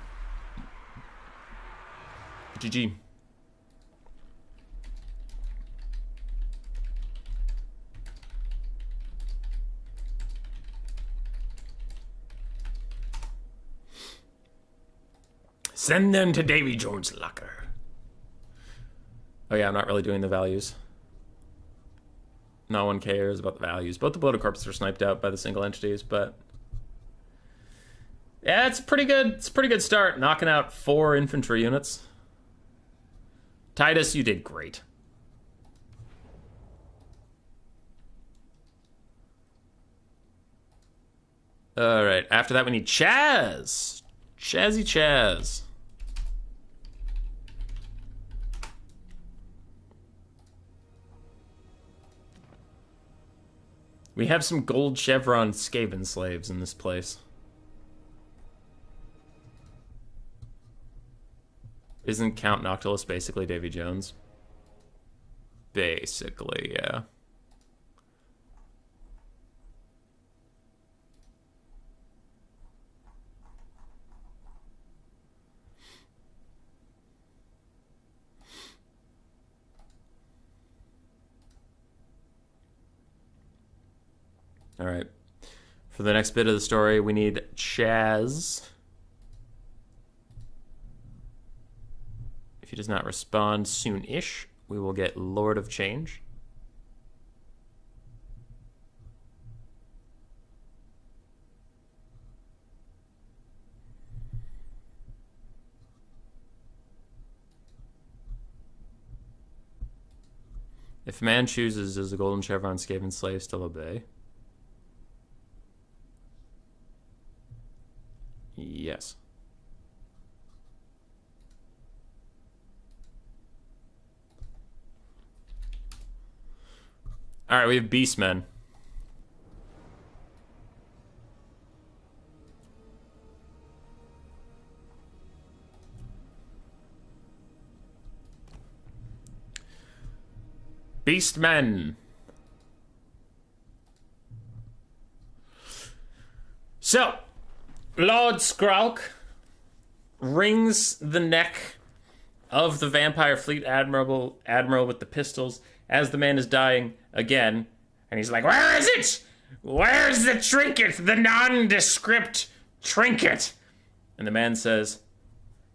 GG. Send them to Davy Jones' locker. Oh yeah, I'm not really doing the values. No one cares about the values. Both the Bloated Corpses are sniped out by the single entities, but yeah, it's pretty good. It's a pretty good start, knocking out 4 infantry units. Titus, you did great. All right, after that we need Chaz. Chazzy Chaz. We have some gold chevron Skaven slaves in this place. Isn't Count Noctilus basically Davy Jones? Basically, yeah. All right. For the next bit of the story, we need Chaz. If he does not respond soon-ish, we will get Lord of Change. If man chooses, does the Golden Chevron Skaven slave still obey? Yes. All right, we have Beastmen. Beastmen. So, Lord Skralk wrings the neck of the vampire fleet admiral with the pistols as the man is dying again, and he's like, "Where is it? Where's the trinket? The nondescript trinket?" And the man says,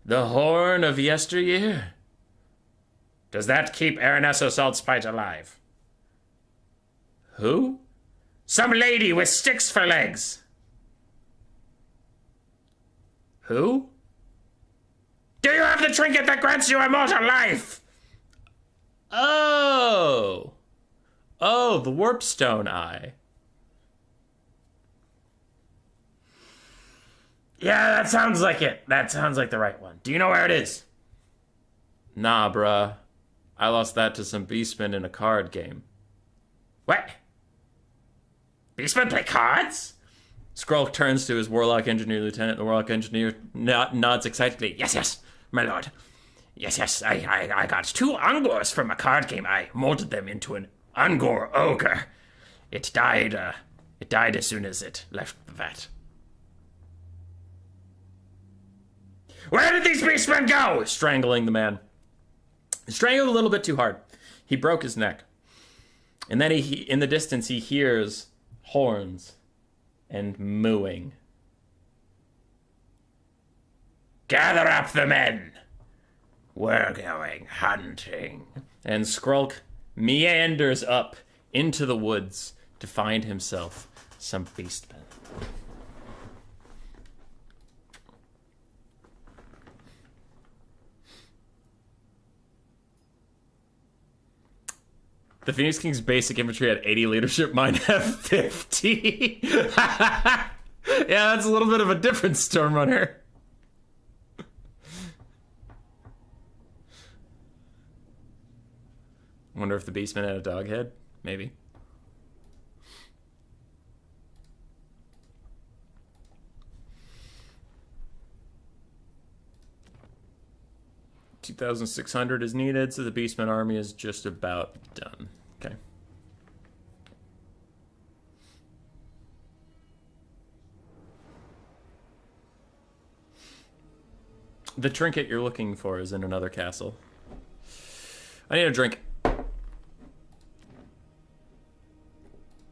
"The horn of yesteryear. Does that keep Aranesso Saltspite alive?" "Who?" "Some lady with sticks for legs." "Who?" "Do you have the trinket that grants you immortal life?" Oh, the Warpstone Eye. Yeah, that sounds like it. That sounds like the right one. Do you know where it is? Nah, bruh. I lost that to some Beastmen in a card game. What? Beastmen play cards? Skrull turns to his Warlock Engineer Lieutenant. The Warlock Engineer nods excitedly. Yes, my lord. Yes, I got 2 Ungors from a card game. I molded them into an Ungor ogre. It died as soon as it left the vat. Where did these beastmen go? Strangling the man. He strangled a little bit too hard. He broke his neck. And then he in the distance, he hears horns and mooing. Gather up the men. We're going hunting. And Skrulk meanders up into the woods to find himself some beastmen. The Phoenix King's basic infantry had 80 leadership, mine have 50. Yeah, that's a little bit of a difference, Stormrunner. Wonder if the Beastmen had a dog head? Maybe. $2,600 is needed, so the Beastmen army is just about done. Okay. The trinket you're looking for is in another castle. I need a drink.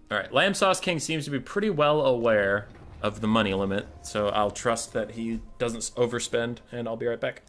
Alright, Lamb Sauce King seems to be pretty well aware of the money limit, so I'll trust that he doesn't overspend, and I'll be right back.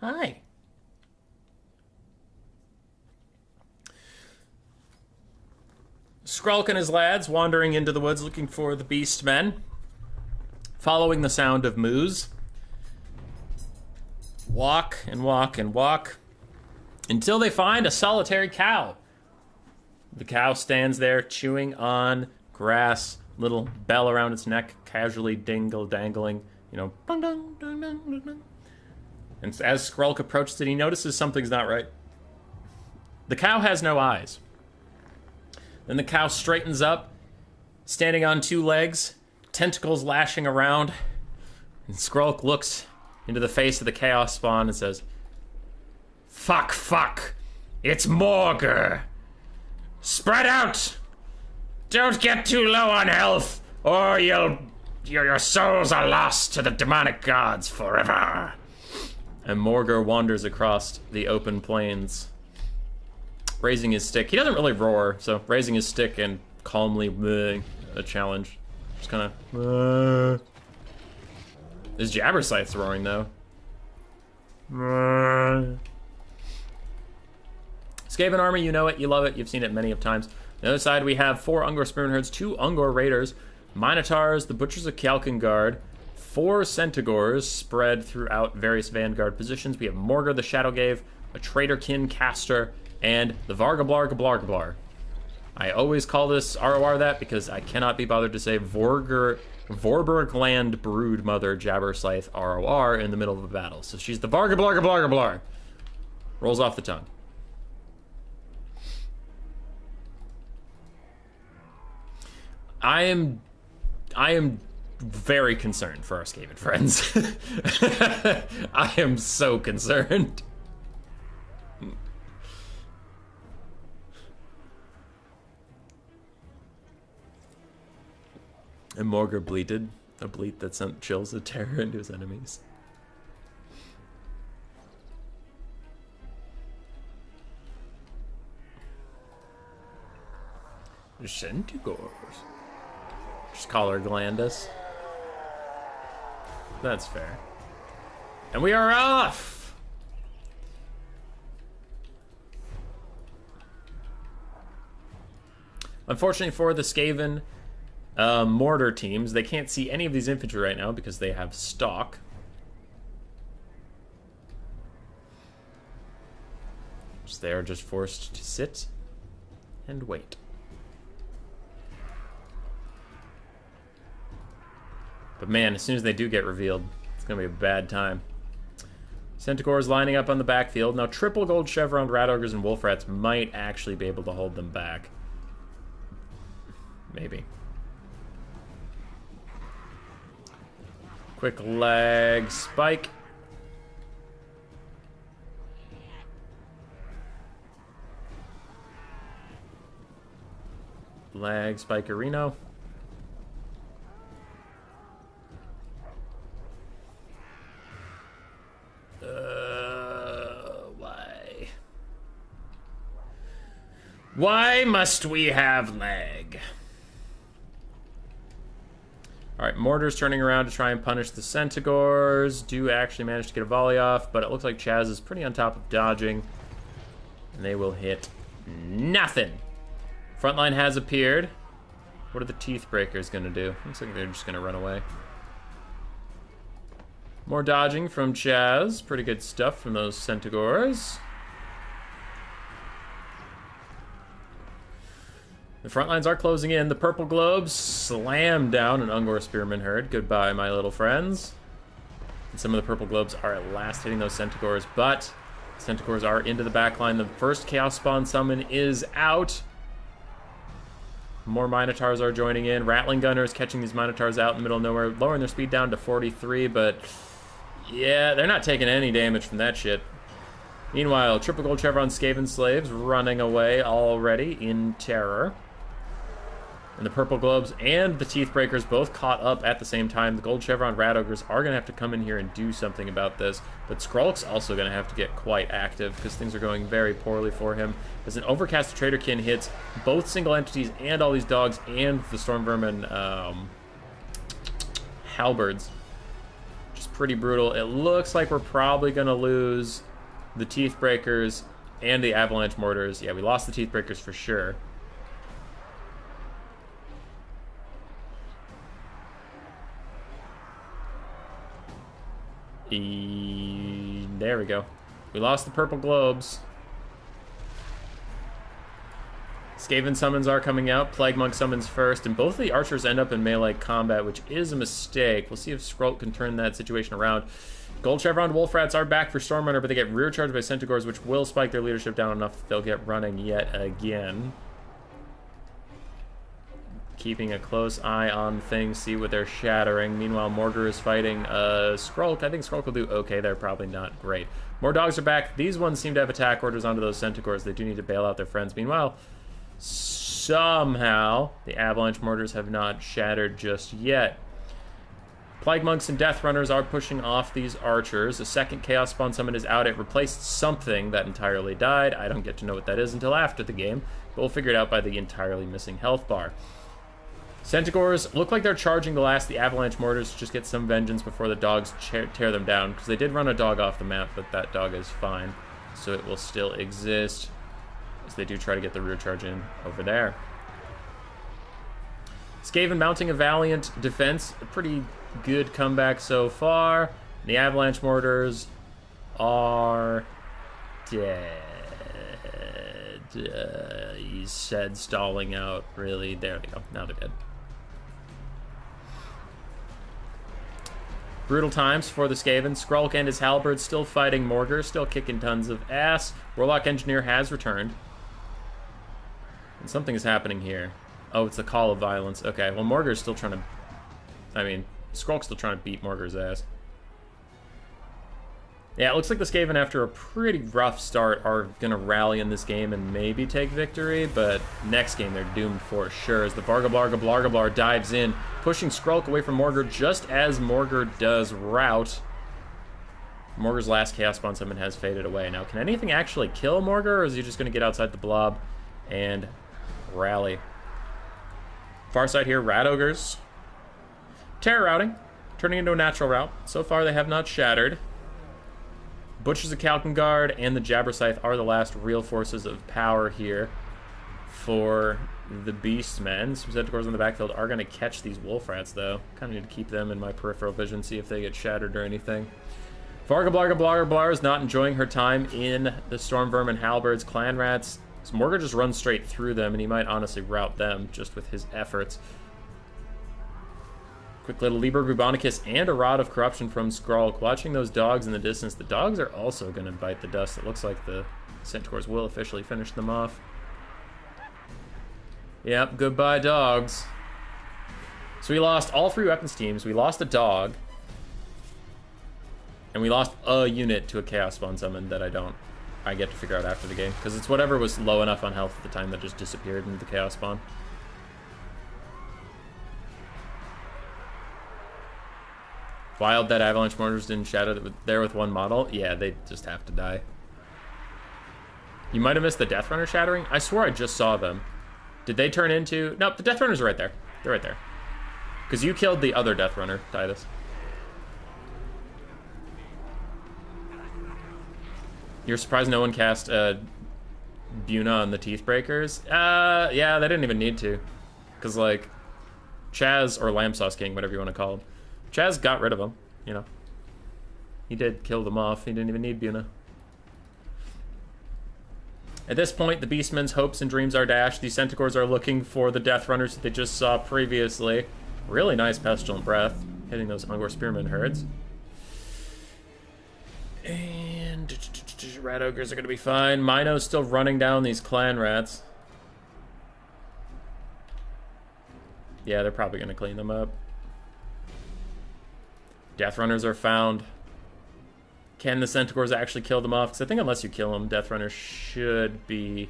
Hi. Skrulk and his lads wandering into the woods looking for the Beastmen. Following the sound of moos. Walk and walk and walk until they find a solitary cow. The cow stands there chewing on grass, little bell around its neck, casually dangling, you know, dun, dun, dun, dun, dun, dun. And as Skrulk approaches it, he notices something's not right. The cow has no eyes. Then the cow straightens up, standing on two legs, tentacles lashing around. And Skrulk looks into the face of the Chaos Spawn and says, "Fuck, fuck, it's Morgur. Spread out! Don't get too low on health, or your souls are lost to the demonic gods forever." And Morgur wanders across the open plains, raising his stick. He doesn't really roar, so raising his stick and calmly a challenge. Just kind of. His Jabberscythe's roaring though. Skaven army, you know it, you love it, you've seen it many of times. On the other side, we have 4 Ungor Spoonherds, 2 Ungor Raiders, Minotaurs, the Butchers of Kjalkengard, 4 Centaurs spread throughout various vanguard positions. We have Morgur the Shadowgave, a Traitorkin caster, and the Vargablar. I always call this ROR that because I cannot be bothered to say Vorbergland Broodmother Jabberscythe ROR in the middle of a battle. So she's the Vargablar. Rolls off the tongue. I am very concerned for our Skaven friends. I am so concerned. And Morgur bleated, a bleat that sent chills of terror into his enemies. Centaurs. Just call her Glandus. That's fair. And we are off! Unfortunately for the Skaven mortar teams, they can't see any of these infantry right now because they have stock. So they are just forced to sit and wait. But man, as soon as they do get revealed, it's going to be a bad time. Centaurs lining up on the backfield. Now, triple gold chevron rat ogres and wolf rats might actually be able to hold them back. Maybe. Quick leg spike. Lag Spikerino. Why? Why must we have lag? Alright, Mortar's turning around to try and punish the Centaurs. Do actually manage to get a volley off, but it looks like Chaz is pretty on top of dodging. And they will hit nothing. Frontline has appeared. What are the Teeth Breakers going to do? Looks like they're just going to run away. More dodging from Chaz. Pretty good stuff from those Centaurs. The front lines are closing in. The purple globes slam down an Ungor Spearman herd. Goodbye, my little friends. And some of the purple globes are at last hitting those Centaurs, but Centaurs are into the back line. The first Chaos Spawn summon is out. More Minotaurs are joining in. Rattling Gunners catching these Minotaurs out in the middle of nowhere, lowering their speed down to 43, but yeah, they're not taking any damage from that shit. Meanwhile, triple gold chevron Skaven slaves running away already in terror. And the purple globes and the teeth breakers both caught up at the same time. The gold chevron rat ogres are going to have to come in here and do something about this. But Skrulk's also going to have to get quite active because things are going very poorly for him. As an overcast Traderkin hits both single entities and all these dogs and the storm vermin halberds. Which is pretty brutal. It looks like we're probably going to lose the teeth breakers and the avalanche mortars. Yeah, we lost the teeth breakers for sure. There we go. We lost the purple globes. Skaven summons are coming out. Plague Monk summons first, and both of the archers end up in melee combat, which is a mistake. We'll see if Skrulk can turn that situation around. Gold Chevron Wolf Rats are back for Stormrunner, but they get rear charged by Centaurs, which will spike their leadership down enough that they'll get running yet again. Keeping a close eye on things, see what they're shattering. Meanwhile, Mortar is fighting Skrulk. I think Skrulk will do okay. They're probably not great. More dogs are back. These ones seem to have attack orders onto those Centaurs. They do need to bail out their friends. Meanwhile, somehow, the Avalanche Mortars have not shattered just yet. Plague Monks and Death Runners are pushing off these archers. A second Chaos Spawn summon is out. It replaced something that entirely died. I don't get to know what that is until after the game, but we'll figure it out by the entirely missing health bar. Centaurs look like they're charging the last. The Avalanche Mortars just get some vengeance before the dogs tear them down, because they did run a dog off the map, but that dog is fine, so it will still exist as they do try to get the rear charge in over there. Skaven mounting a valiant defense. A pretty good comeback so far. The Avalanche Mortars are dead. He said stalling out, really. There they go. Now they're dead. Brutal times for the Skaven. Skrulk and his halberd still fighting Morgar, still kicking tons of ass. Warlock Engineer has returned. And something is happening here. Oh, it's the Call of Violence. Okay, well, Morgar's still trying to... I mean, Skrulk's still trying to beat Morgar's ass. Yeah, it looks like the Skaven, after a pretty rough start, are going to rally in this game and maybe take victory, but next game they're doomed for sure as the Vargablar dives in, pushing Skrulk away from Morgar just as Morgar does rout. Morgar's last Chaos Spawn summon has faded away. Now, can anything actually kill Morgar, or is he just going to get outside the blob and rally? Far side here, Rat Ogres. Terror routing, turning into a natural rout. So far they have not shattered. Butchers of Kalkengard and the Jabberscythe are the last real forces of power here for the Beastmen. Some Centaurs on the backfield are going to catch these Wolf Rats, though. Kind of need to keep them in my peripheral vision, see if they get shattered or anything. Vargablar is not enjoying her time in the Storm Vermin Halberds. Clan Rats. So Morgar just runs straight through them, and he might honestly rout them just with his efforts. Quick little Liber Bubonicus and a Rod of Corruption from Skrull. Watching those dogs in the distance. The dogs are also going to bite the dust. It looks like the Centaurs will officially finish them off. Yep, goodbye dogs. So we lost all 3 weapons teams. We lost a dog. And we lost a unit to a Chaos Spawn summon that I get to figure out after the game. Because it's whatever was low enough on health at the time that just disappeared into the Chaos Spawn. Wild that Avalanche Mortars didn't shadow there with 1 model. Yeah, they just have to die. You might have missed the Death Runner shattering. I swore I just saw them. Did they turn into... Nope, the Death Runners are right there. They're right there. Because you killed the other Death Runner, Titus. You're surprised no one cast Buna on the Teeth Breakers? Yeah, they didn't even need to. Because, like, Chaz, or Lamb Sauce King, whatever you want to call him. Chaz got rid of him, you know. He did kill them off. He didn't even need Buna. At this point, the Beastmen's hopes and dreams are dashed. These Centaurs are looking for the Death Runners that they just saw previously. Really nice Pestilent Breath, hitting those Ungor Spearman herds. And Rat Ogres are going to be fine. Mino's still running down these clan rats. Yeah, they're probably going to clean them up. Death Runners are found. Can the Centaurs actually kill them off? Because I think unless you kill them, Death Runners should be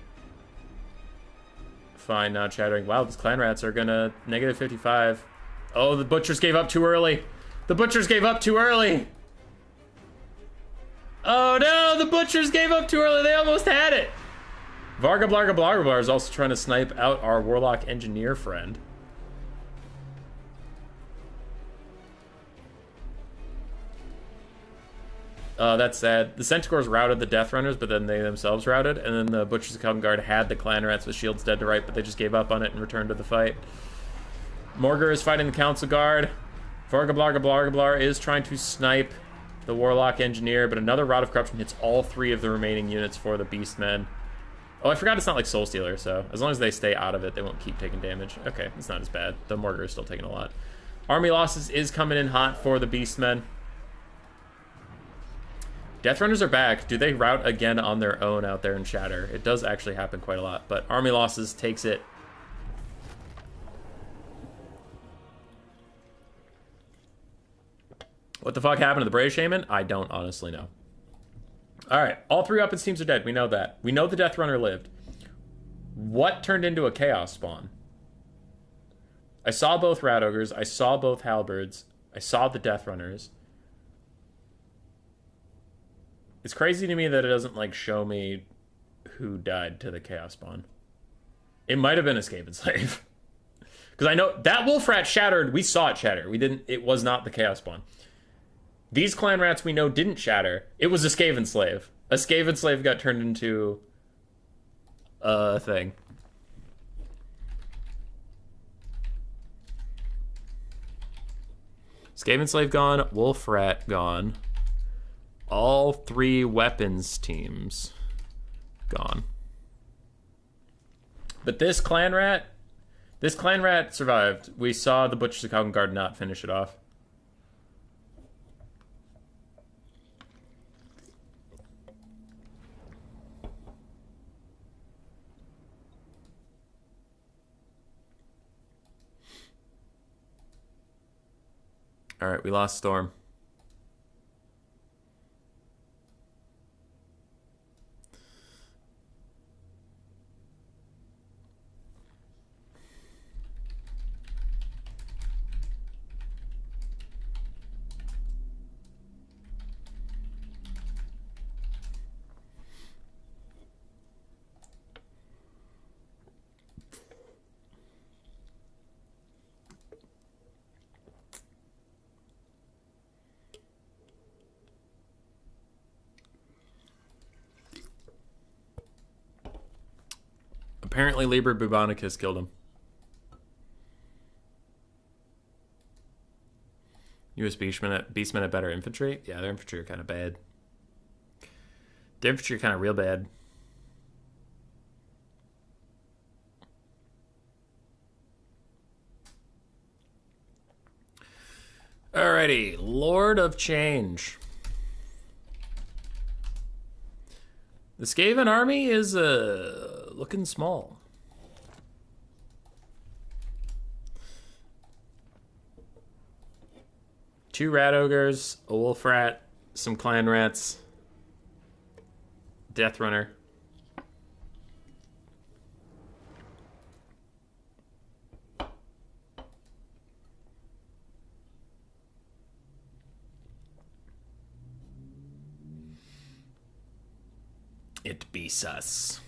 fine now chattering. Wow, these clan rats are going to negative 55. Oh, the Butchers gave up too early. The Butchers gave up too early. Oh no, the Butchers gave up too early. They almost had it. Varga Blarga Blarga Blar is also trying to snipe out our Warlock Engineer friend. That's sad. The Centaurs routed the Death Runners, but then they themselves routed, and then the Butchers of Covent Guard had the Clan Rats with shields dead to right, but they just gave up on it and returned to the fight. Morgur is fighting the Council Guard. Varga Blarga Blarga Blar is trying to snipe the Warlock Engineer, but another Rod of Corruption hits all 3 of the remaining units for the Beastmen. Oh, I forgot it's not like Soul Stealer, so as long as they stay out of it, they won't keep taking damage. Okay, it's not as bad. The Morgur is still taking a lot. Army losses is coming in hot for the Beastmen. Death Runners are back. Do they rout again on their own out there and shatter? It does actually happen quite a lot, but army losses takes it. What the fuck happened to the Brave Shaman? I don't honestly know. Alright, all 3 weapons teams are dead. We know that. We know the Death Runner lived. What turned into a Chaos Spawn? I saw both Rat Ogres. I saw both Halberds. I saw the Death Runners. It's crazy to me that it doesn't, like, show me who died to the Chaos Spawn. It might have been a Skaven Slave. Because I know that Wolf Rat shattered. We saw it shatter. It was not the Chaos Spawn. These Clan Rats we know didn't shatter. It was a Skaven Slave. A Skaven Slave got turned into a thing. Skaven Slave gone. Wolf Rat gone. All 3 weapons teams gone. But this Clan Rat survived. We saw the Butchers of Covent Guard not finish it off. All right, we lost Storm. Apparently, Liber Bubonicus killed him. US Beastmen have better infantry? Yeah, their infantry are kind of bad. Their infantry are kind of real bad. Alrighty, Lord of Change. The Skaven army is looking small. Two rat ogres, a wolf rat, some clan rats, death runner. It be sus.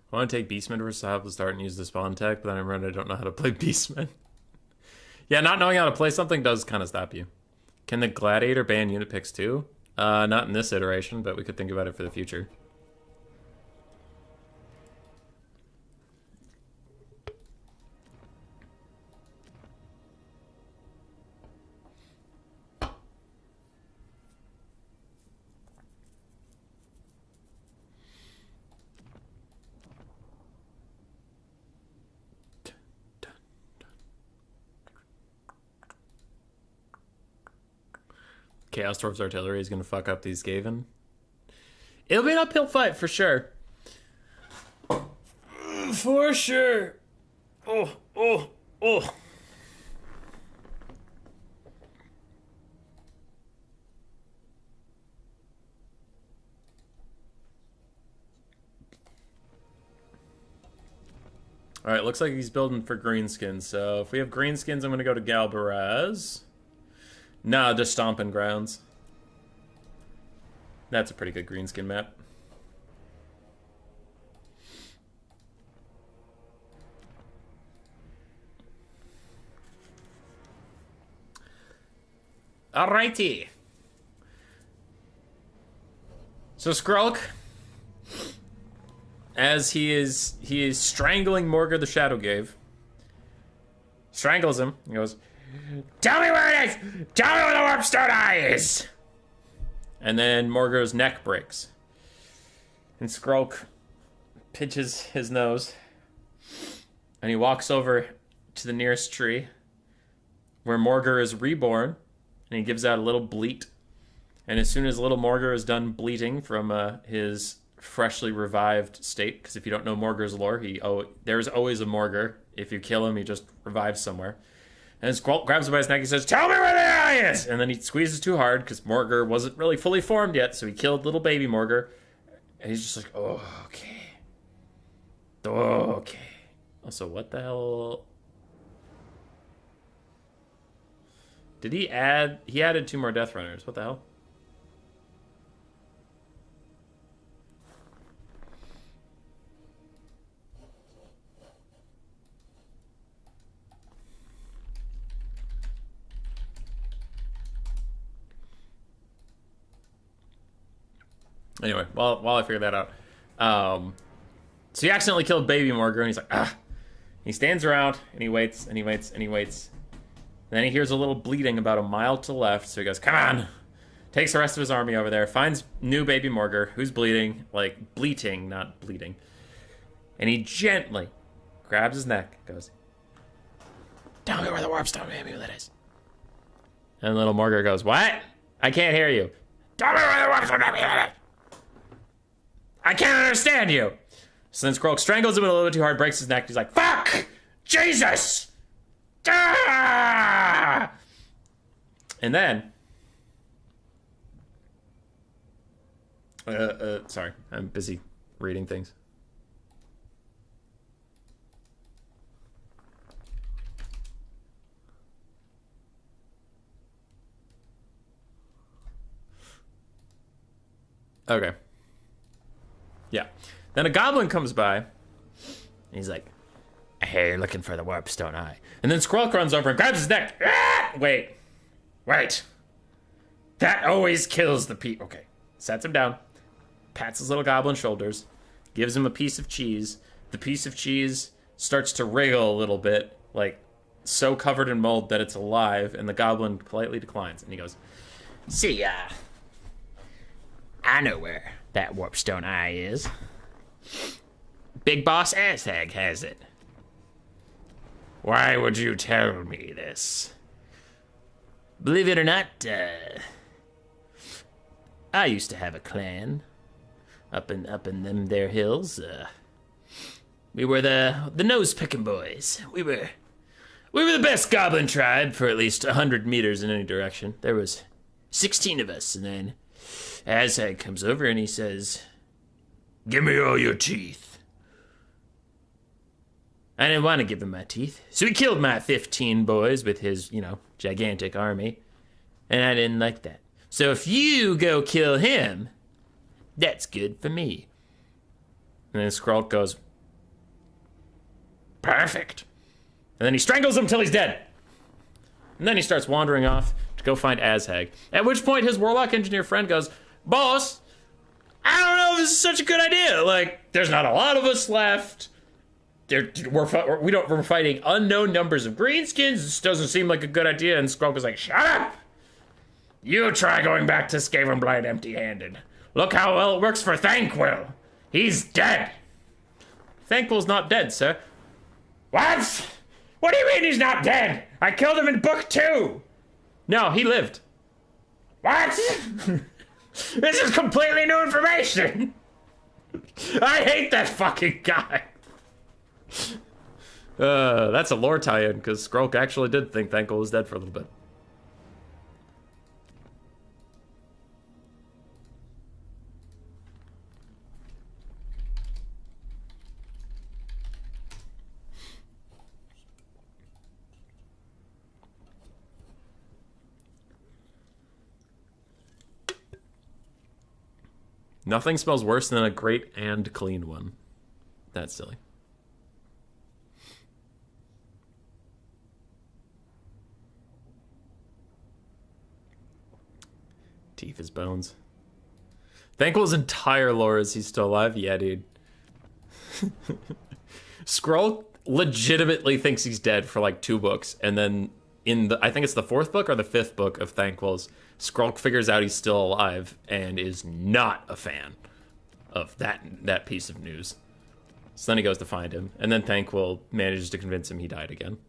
I want to take Beastmen versus help to start and use the spawn tech, but then I remember I don't know how to play Beastmen. Yeah, not knowing how to play something does kind of stop you. Can the Gladiator ban unit picks too? Not in this iteration, but we could think about it for the future. Chaos Dwarf's artillery is going to fuck up these Skaven. It'll be an uphill fight for sure. For sure. Oh. Alright, looks like he's building for greenskins. So if we have greenskins, I'm going to go to Galbaraz. Nah, just Stomping Grounds. That's a pretty good greenskin map. Alrighty. So Skrulk, as he is strangling Morgar the Shadowgave, strangles him. He goes, "Tell me where it is! Tell me where the Warpstone Eye is!" And then Morgar's neck breaks. And Skrulk pinches his nose. And he walks over to the nearest tree, where Morgar is reborn. And he gives out a little bleat. And as soon as little Morgar is done bleating from his freshly revived state, because if you don't know Morgar's lore, there's always a Morgar. If you kill him, he just revives somewhere. And Skrulk grabs him by his neck and says, "Tell me where the eye is!" And then he squeezes too hard because Morgar wasn't really fully formed yet, so he killed little baby Morgar. And he's just like, "Oh, okay. Okay." Also, what the hell? Did he add? He added 2 more Death Runners. What the hell? Anyway, while I figure that out, so he accidentally killed baby Morgar, and he's like, ah. He stands around and he waits and he waits and he waits. And then he hears a little bleeding about a mile to the left, so he goes, "Come on!" Takes the rest of his army over there, finds new baby Morgar, who's bleeding, like bleating, not bleeding. And he gently grabs his neck, goes, "Tell me where the Warpstone amulet is." And little Morgar goes, "What? I can't hear you." "Tell me where the Warpstone amulet is." "I can't understand you." So then Skrulk strangles him a little bit too hard, breaks his neck. He's like, "Fuck! Jesus!" Ah! And then... sorry, I'm busy reading things. Okay. Yeah. Then a goblin comes by, and he's like, "Hey, looking for the Warpstone Eye." And then Skrulk runs over and grabs his neck. Ah! Wait. That always kills the people. Okay. Sets him down, pats his little goblin shoulders, gives him a piece of cheese. The piece of cheese starts to wriggle a little bit, like so covered in mold that it's alive, and the goblin politely declines. And he goes, See, I know where that warpstone eye is. Big Boss Aztag has it. why would you tell me this? Believe it or not, I used to have a clan up in them there hills. We were the nose picking boys. We were the best goblin tribe for at least 100 meters in any direction. There was 16 of us, and then Aztag comes over and he says, "Give me all your teeth." I didn't want to give him my teeth, so he killed my 15 boys with his, gigantic army, and I didn't like that. So if you go kill him, that's good for me. And then Skrulk goes, perfect. And then he strangles him till he's dead. And then he starts wandering off to go find Azhag. At which point his warlock engineer friend goes, boss, I don't know if this is such a good idea. Like, there's not a lot of us left. We're fighting unknown numbers of greenskins. This doesn't seem like a good idea. And Skrulk was like, shut up. You try going back to Skavenblight empty-handed. Look how well it works for Thanquil. He's dead. Thanquil's not dead, sir. What? What do you mean he's not dead? I killed him in book 2. No, he lived. What? This is completely new information. I hate that fucking guy. That's a lore tie-in, because Skrulk actually did think Thanquil was dead for a little bit. Nothing smells worse than a great and clean one. That's silly. Teeth is bones. Thanquil's entire lore is he's still alive? Yeah, dude. Skrull legitimately thinks he's dead for like 2 books, and then in the, I think it's the 4th book or the 5th book of Thanquil's, Skrulk figures out he's still alive and is not a fan of that piece of news. So then he goes to find him, and then Thanquil manages to convince him he died again.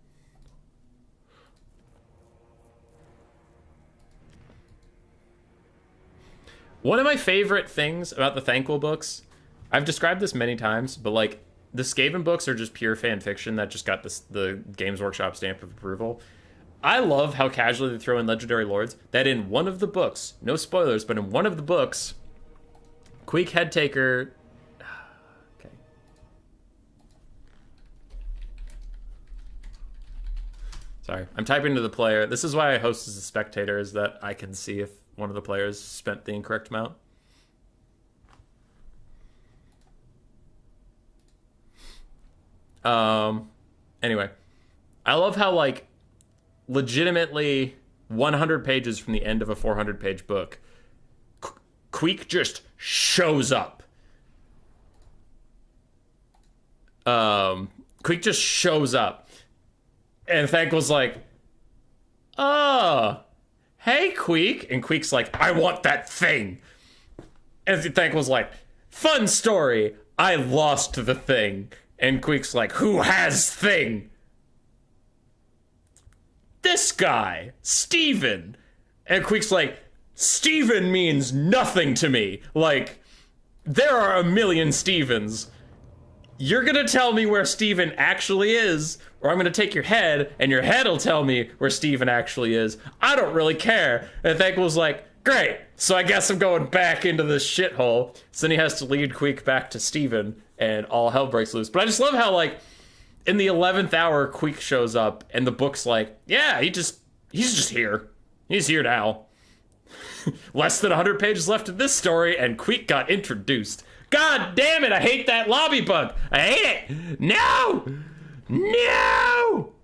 One of my favorite things about the Thanquil books, I've described this many times, but like the Skaven books are just pure fan fiction that just got the Games Workshop stamp of approval. I love how casually they throw in Legendary Lords, that in one of the books, no spoilers, but in one of the books, Queek Headtaker... Okay. Sorry, I'm typing to the player. This is why I host as a spectator, is that I can see if one of the players spent the incorrect amount. Anyway, I love how, like, legitimately 100 pages from the end of a 400-page book, Queek just shows up. Queek just shows up. And Thanquil's like, oh, hey, Queek. And Queek's like, I want that thing. And Thanquil's like, fun story. I lost the thing. And Queek's like, who has thing? This guy, Steven. And Queek's like, Steven means nothing to me. Like, there are a million Stevens. You're gonna tell me where Steven actually is, or I'm gonna take your head, and your head will tell me where Steven actually is. I don't really care. And Thanquil's like, great, so I guess I'm going back into this shithole. So then he has to lead Queek back to Steven, and all hell breaks loose. But I just love how, like, in the 11th hour, Queek shows up, and the book's like, yeah, he's just here. He's here now. Less than 100 pages left of this story, and Queek got introduced. God damn it, I hate that lobby bug. I hate it. No! No!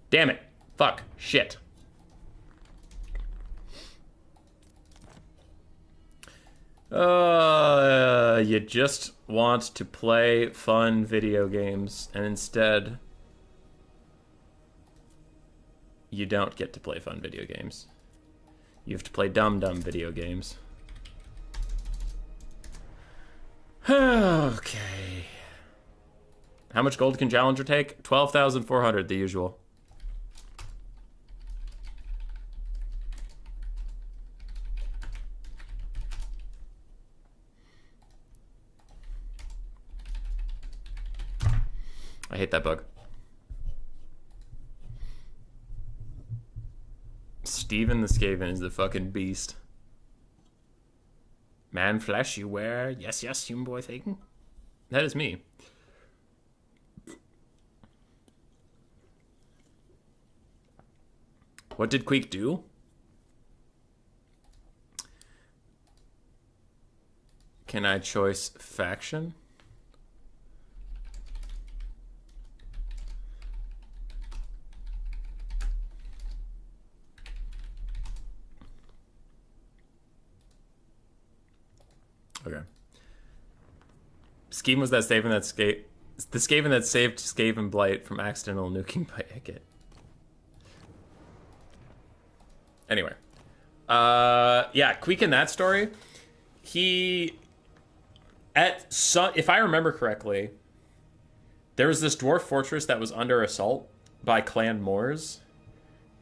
Damn it. Fuck. Shit. You just want to play fun video games, and instead You don't get to play fun video games. You have to play dumb video games. Okay. How much gold can Challenger take? 12,400, the usual. I hate that bug. Steven the Skaven is the fucking beast. Man flesh you wear. Yes, yes, human boy thinking. That is me. What did Queek do? Can I choice faction? Okay. Scheme was that Skaven that the Skaven that saved Skaven Blight from accidental nuking by Icket. Anyway. Yeah, Queek in that story, he if I remember correctly, there was this dwarf fortress that was under assault by Clan Moors,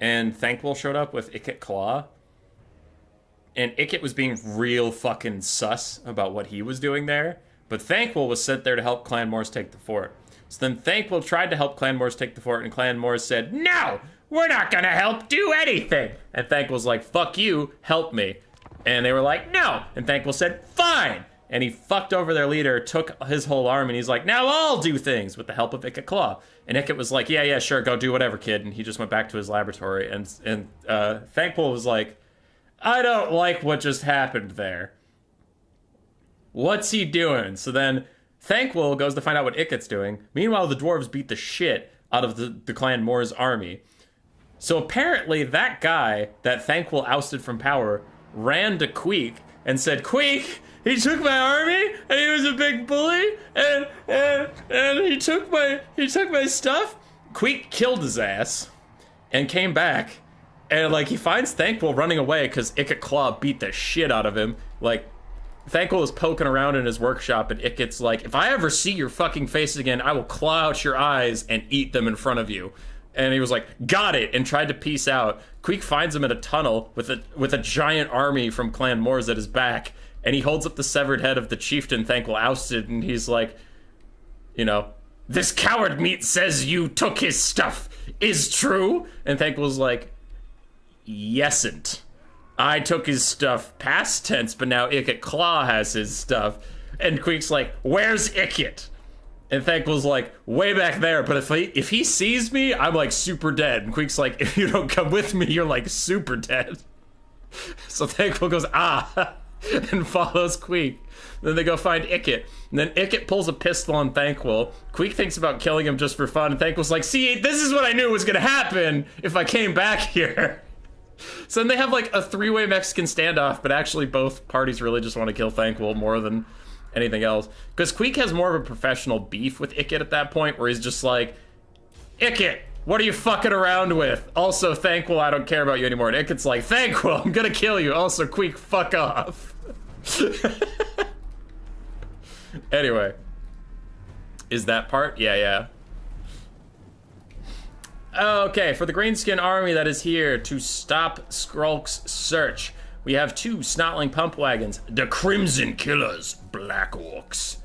and Thankful showed up with Icket Claw. And Icket was being real fucking sus about what he was doing there. But Thankful was sent there to help Clan Moors take the fort. So then Thankful tried to help Clan Moors take the fort, and Clan Moors said, "No, we're not gonna help do anything." And Thankful's like, "Fuck you, help me." And they were like, "No." And Thankful said, "Fine." And he fucked over their leader, took his whole arm, and he's like, "Now I'll do things," with the help of Icket Claw. And Icket was like, yeah, sure, go do whatever, kid. And he just went back to his laboratory. And Thankful was like, "I don't like what just happened there. What's he doing?" So then Thankful goes to find out what Icket's doing. Meanwhile, the dwarves beat the shit out of the Clan Moors army. So apparently that guy that Thankful ousted from power ran to Queek and said, "Queek, he took my army and he was a big bully and he took my stuff." Queek killed his ass and came back. And, like, he finds Thankful running away because Icket Claw beat the shit out of him. Like, Thankful is poking around in his workshop, and Icket's like, "If I ever see your fucking face again, I will claw out your eyes and eat them in front of you." And he was like, "Got it," and tried to peace out. Queek finds him in a tunnel with a giant army from Clan Moors at his back, and he holds up the severed head of the chieftain Thankful ousted, and he's like, you know, "This coward meat says you took his stuff. Is true?" And Thankful's like, "Yesn't. I took his stuff past tense, but now Icket Claw has his stuff." And Queek's like, "Where's Icket?" And Thankful's like, "Way back there, but if he sees me, I'm like super dead." And Queek's like, "If you don't come with me, you're like super dead." So Thankful goes, "Ah," and follows Queek. Then they go find Icket. And then Icket pulls a pistol on Thankful. Queek thinks about killing him just for fun. And Thankful's like, "See, this is what I knew was going to happen if I came back here." So then they have like a three-way Mexican standoff, but actually both parties really just want to kill Thankful more than anything else. Because Queek has more of a professional beef with Icket at that point, where he's just like, "Icket, what are you fucking around with? Also, Thankful, I don't care about you anymore." And Icket's like, "Thankful, I'm gonna kill you. Also, Queek, fuck off." Anyway. Is that part? Yeah. Okay, for the Greenskin army that is here to stop Skrulk's search, we have 2 snotling pump wagons, the Crimson Killers, Black Orcs.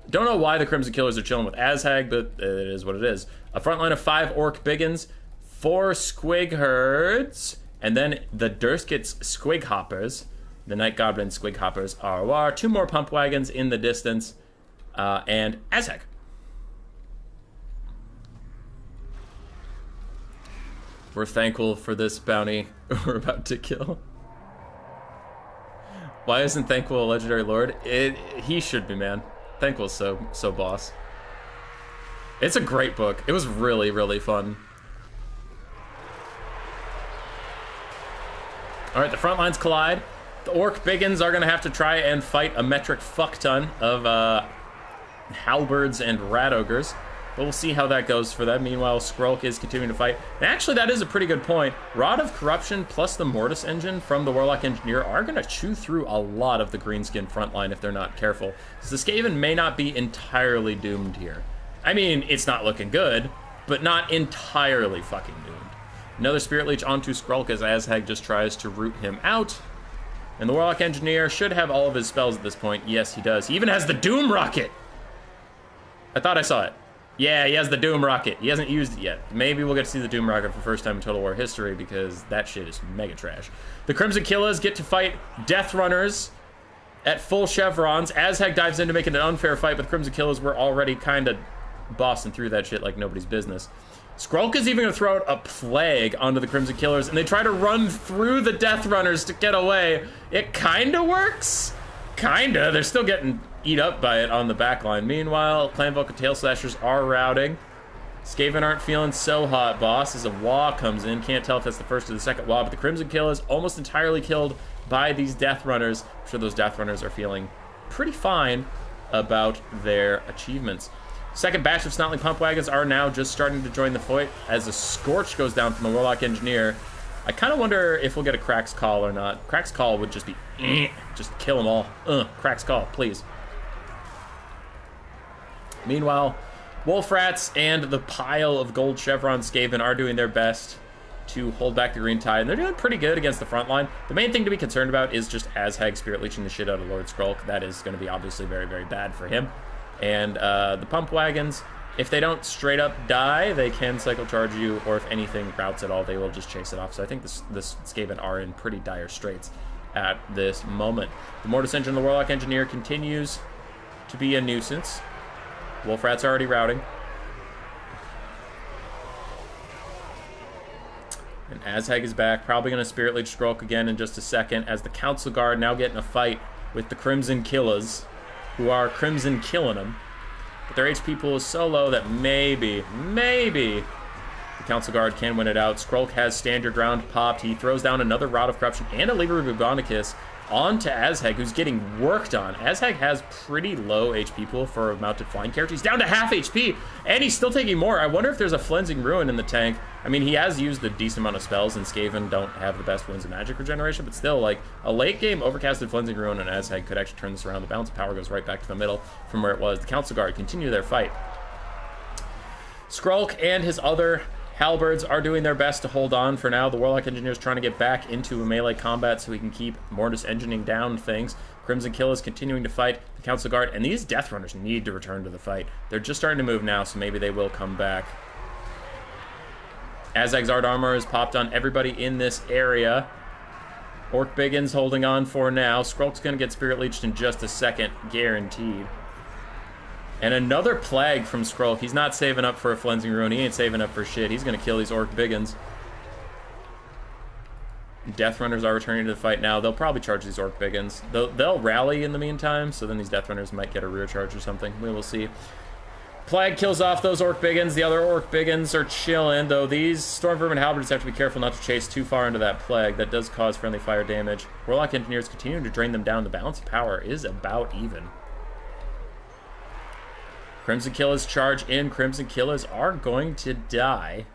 Don't know why the Crimson Killers are chilling with Azhag, but it is what it is. A front line of 5 Orc Biggins, 4 Squig Herds, and then the Durskit's Squig Hoppers, the Night Goblin Squig Hoppers, ROR, 2 more pump wagons in the distance, and Azhag. We're thankful for this bounty we're about to kill. Why isn't Thankful a legendary lord? He should be, man. Thankful's so boss. It's a great book. It was really, really fun. Alright, the front lines collide. The Orc Biggins are gonna have to try and fight a metric fuck ton of halberds and rat ogres. but we'll see how that goes for them. Meanwhile, Skrulk is continuing to fight. And actually, that is a pretty good point. Rod of Corruption plus the Mortis engine from the Warlock Engineer are going to chew through a lot of the Greenskin frontline if they're not careful. So the Skaven may not be entirely doomed here. I mean, it's not looking good, but not entirely fucking doomed. Another Spirit Leech onto Skrulk as Azhag just tries to root him out. And the Warlock Engineer should have all of his spells at this point. Yes, he does. He even has the Doom Rocket! I thought I saw it. Yeah, he has the Doom Rocket. He hasn't used it yet. Maybe we'll get to see the Doom Rocket for the first time in Total War history because that shit is mega trash. The Crimson Killers get to fight Death Runners at full chevrons. Azhag dives in to make it an unfair fight, but the Crimson Killers were already kind of bossing through that shit like nobody's business. Skrulk is even going to throw out a Plague onto the Crimson Killers, and they try to run through the Death Runners to get away. It kind of works. Kinda. They're still getting eat up by it on the back line. Meanwhile, Clanvolk Tail Slashers are routing. Skaven aren't feeling so hot, boss, as a Wah comes in. Can't tell if that's the first or the second Wah, but the Crimson Killers almost entirely killed by these Death Runners. I'm sure those Death Runners are feeling pretty fine about their achievements. Second batch of Snotling Pump Wagons are now just starting to join the fight as a Scorch goes down from the Warlock Engineer. I kind of wonder if we'll get a Crack's Call or not. Crack's Call would just be, just kill them all. Crack's Call, please. Meanwhile, Wolf Rats and the pile of gold chevron Skaven are doing their best to hold back the Green Tide, and they're doing pretty good against the front line. The main thing to be concerned about is just Azhag Spirit Leeching the shit out of Lord Skrulk. That is going to be obviously very, very bad for him. And the Pump Wagons, if they don't straight up die, they can cycle charge you, or if anything routes at all, they will just chase it off. So I think this Skaven are in pretty dire straits at this moment. The Mortis Engine, the Warlock Engineer, continues to be a nuisance. Wolf Rat's already routing. And Azhag is back, probably going to Spirit Leech Skrulk again in just a second, as the Council Guard now get in a fight with the Crimson Killers, who are Crimson killing them. But their HP pool is so low that maybe the Council Guard can win it out. Skrulk has stand your ground popped. He throws down another Rod of Corruption and a Libra Bubonicus onto Azhag, who's getting worked on. Azhag has pretty low HP pool for a mounted flying character. He's down to half HP, and he's still taking more. I wonder if there's a Flensing Ruin in the tank. I mean, he has used a decent amount of spells, and Skaven don't have the best Winds of Magic regeneration, but still, like, a late-game Overcasted Flensing Ruin on Azhag could actually turn this around. The balance of power goes right back to the middle from where it was. The Council Guard continue their fight. Skrulk and his other Halberds are doing their best to hold on for now. The Warlock Engineer is trying to get back into a melee combat so he can keep Mortis engineering down things. Crimson Kill is continuing to fight the Council Guard, and these Death Runners need to return to the fight. They're just starting to move now, so maybe they will come back. Azhag's Art Armor is popped on everybody in this area. Orc Biggins holding on for now. Skrulk's going to get Spirit Leeched in just a second, guaranteed. And another Plague from Skrulk. He's not saving up for a Flensing Ruin. He ain't saving up for shit. He's going to kill these Orc Biggins. Death Runners are returning to the fight now. They'll probably charge these Orc Biggins. They'll rally in the meantime, so then these Death Runners might get a rear charge or something. We will see. Plague kills off those Orc Biggins. The other Orc Biggins are chilling, though these Storm Vermin Halberds have to be careful not to chase too far into that Plague. That does cause friendly fire damage. Warlock Engineers continuing to drain them down. The balance of power is about even. Crimson Killers charge in. Crimson Killers are going to die.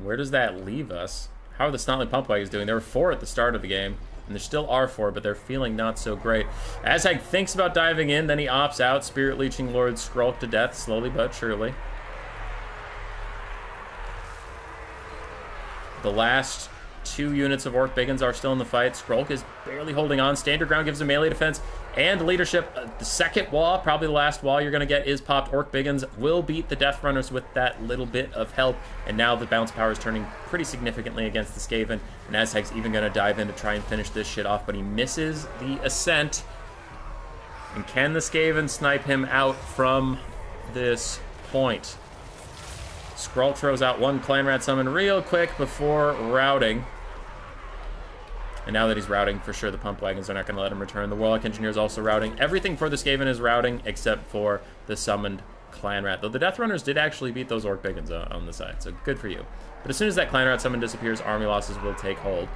Where does that leave us? How are the Snotling Pump Wagons doing? There were 4 at the start of the game, and there still are 4, but they're feeling not so great. Azhag thinks about diving in, then he opts out, Spirit Leeching Lord Skrulk to death, slowly but surely. The last 2 units of Orc Biggins are still in the fight. Skrulk is barely holding on. Standard Ground gives him melee defense and leadership. The second wall, probably the last wall you're going to get, is popped. Orc Biggins will beat the Death Runners with that little bit of help, and now the bounce power is turning pretty significantly against the Skaven, and Azhag's even going to dive in to try and finish this shit off, but he misses the Ascent. And can the Skaven snipe him out from this point? Skrulk throws out one Clan Rat Summon real quick before routing. And now that he's routing, for sure the Pump Wagons are not going to let him return. The Warlock Engineer is also routing. Everything for the Skaven is routing except for the summoned Clan Rat. Though the Death Runners did actually beat those Orc Biggins on the side, so good for you. But as soon as that Clan Rat summon disappears, army losses will take hold.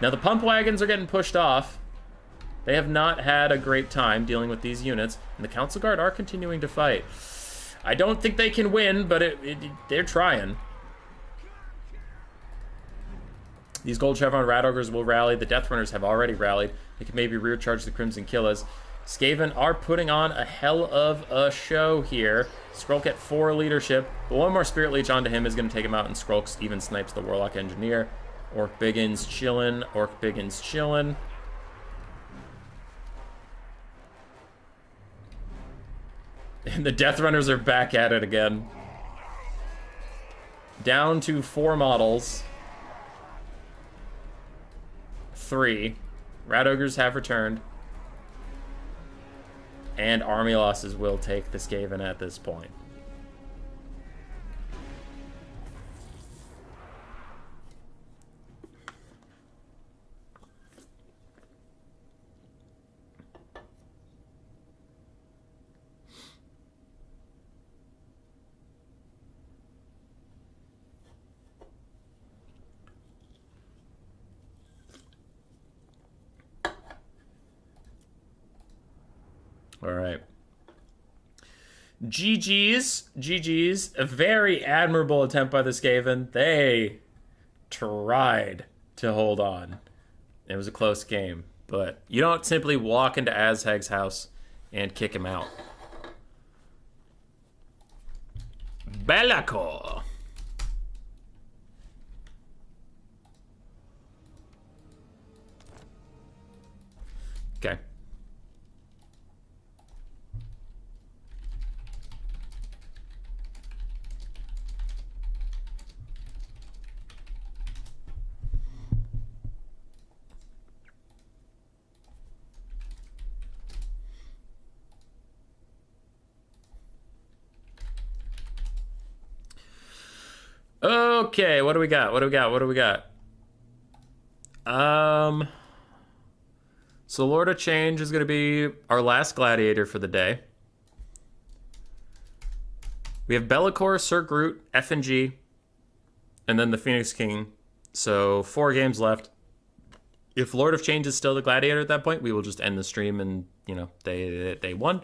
Now the Pump Wagons are getting pushed off. They have not had a great time dealing with these units, and the Council Guard are continuing to fight. I don't think they can win, but they're trying. These Gold Chevron Rat Ogres will rally. The Death Runners have already rallied. They can maybe rear charge the Crimson Killas. Skaven are putting on a hell of a show here. Skrulk at 4 leadership, but one more Spirit Leech onto him is going to take him out, and Skrulk even snipes the Warlock Engineer. Orc Biggins chillin'. Orc Biggins chillin'. And the Death Runners are back at it again. Down to 4 models. 3. Rat Ogres have returned. And army losses will take the Skaven at this point. All right. GG's. A very admirable attempt by the Skaven. They tried to hold on. It was a close game, but you don't simply walk into Azheg's house and kick him out. Belacor. Okay. Okay, what do we got? So Lord of Change is going to be our last Gladiator for the day. We have Bellicor, Sir Groot, F and G, and then the Phoenix King. So 4 games left. If Lord of Change is still the Gladiator at that point, we will just end the stream and, they won.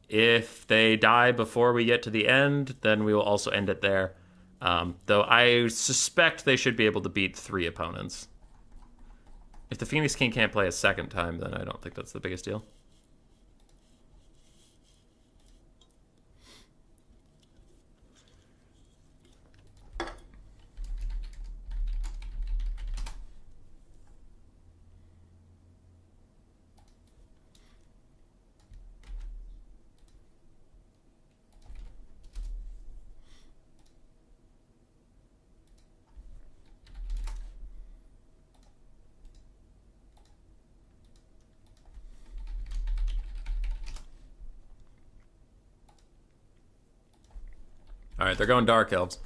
If they die before we get to the end, then we will also end it there. Though I suspect they should be able to beat 3 opponents. If the Phoenix King can't play a second time, then I don't think that's the biggest deal. All right, they're going Dark Elves.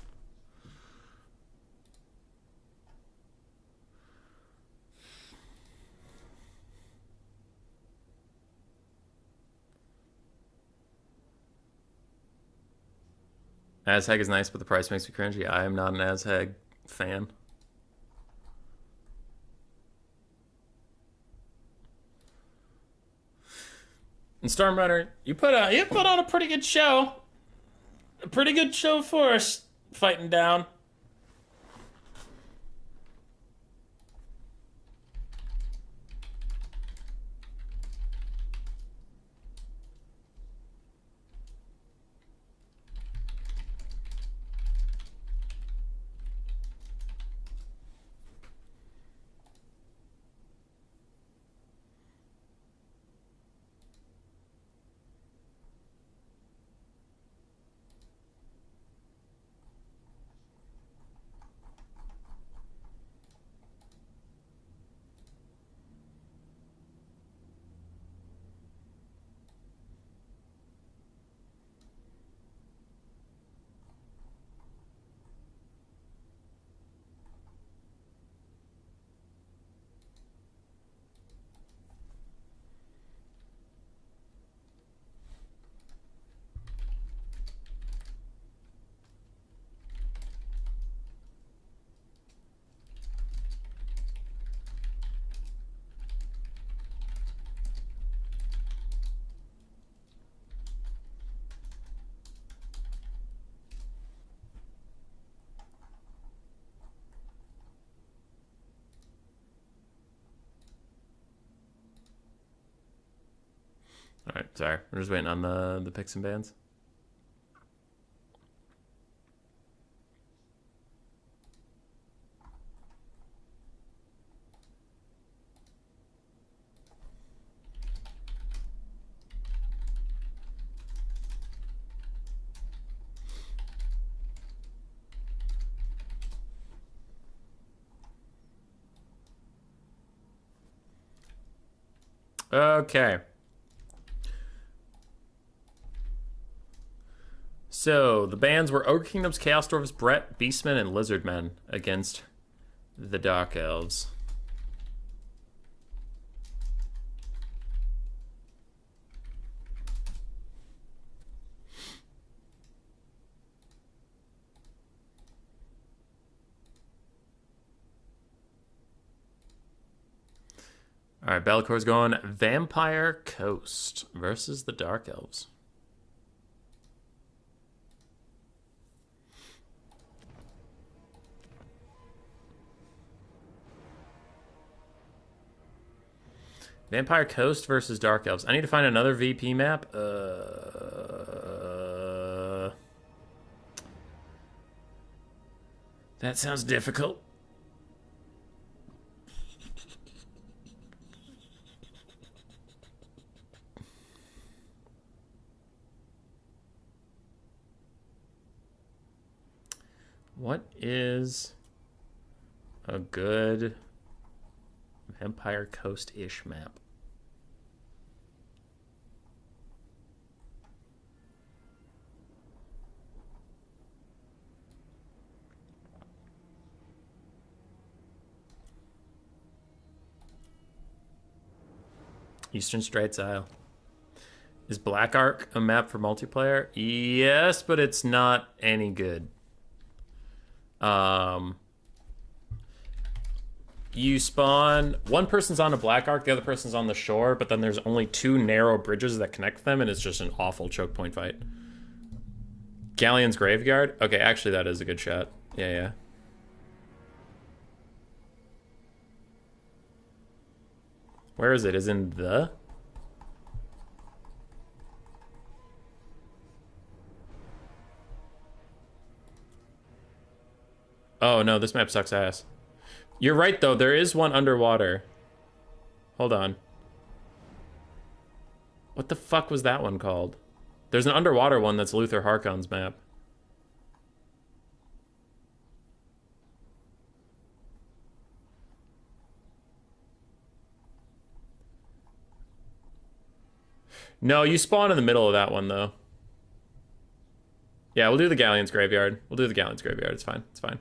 Azheg is nice, but the price makes me cringy. I am not an Azheg fan. And Stormrunner, you put on a pretty good show. A pretty good show for us fighting down. All right, sorry. We're just waiting on the picks and bans. Okay. So, the bans were Ogre Kingdoms, Chaos Dwarves, Brett, Beastmen, and Lizardmen against the Dark Elves. All right, Bellacor's going Vampire Coast versus the Dark Elves. Vampire Coast versus Dark Elves. I need to find another VP map. That sounds difficult. What is a good Vampire Coast-ish map? Eastern Straits Isle. Is Black Ark a map for multiplayer? Yes, but it's not any good. You spawn, one person's on a Black Ark, the other person's on the shore, but then there's only 2 narrow bridges that connect them, and it's just an awful choke point fight. Galleon's Graveyard? Okay, actually that is a good shot. Yeah. Where is it? Is in the? Oh no, this map sucks ass. You're right though, there is one underwater. Hold on. What the fuck was that one called? There's an underwater one that's Luther Harkon's map. No, you spawn in the middle of that one, though. Yeah, we'll do the Galleon's Graveyard. It's fine. It's fine.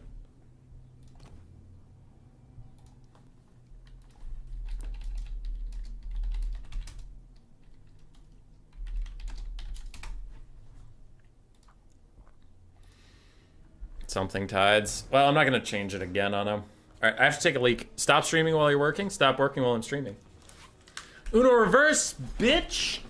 Something tides. Well, I'm not going to change it again on him. All right, I have to take a leak. Stop streaming while you're working. Stop working while I'm streaming. Uno reverse, bitch!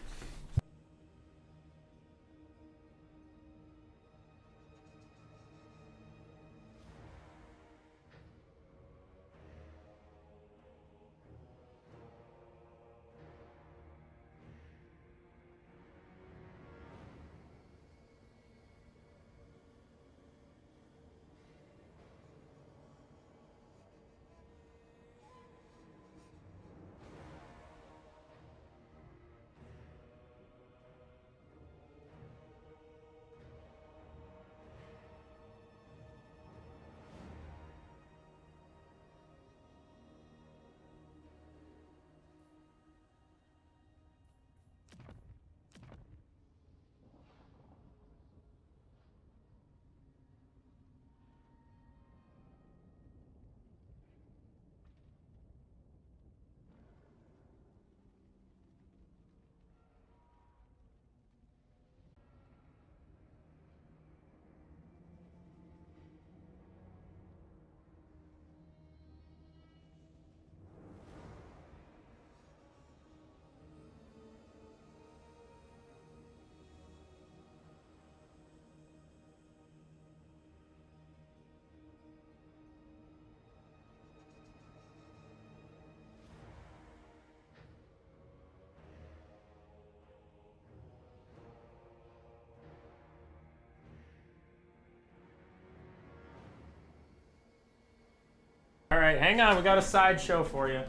All right, hang on. We got a sideshow for you.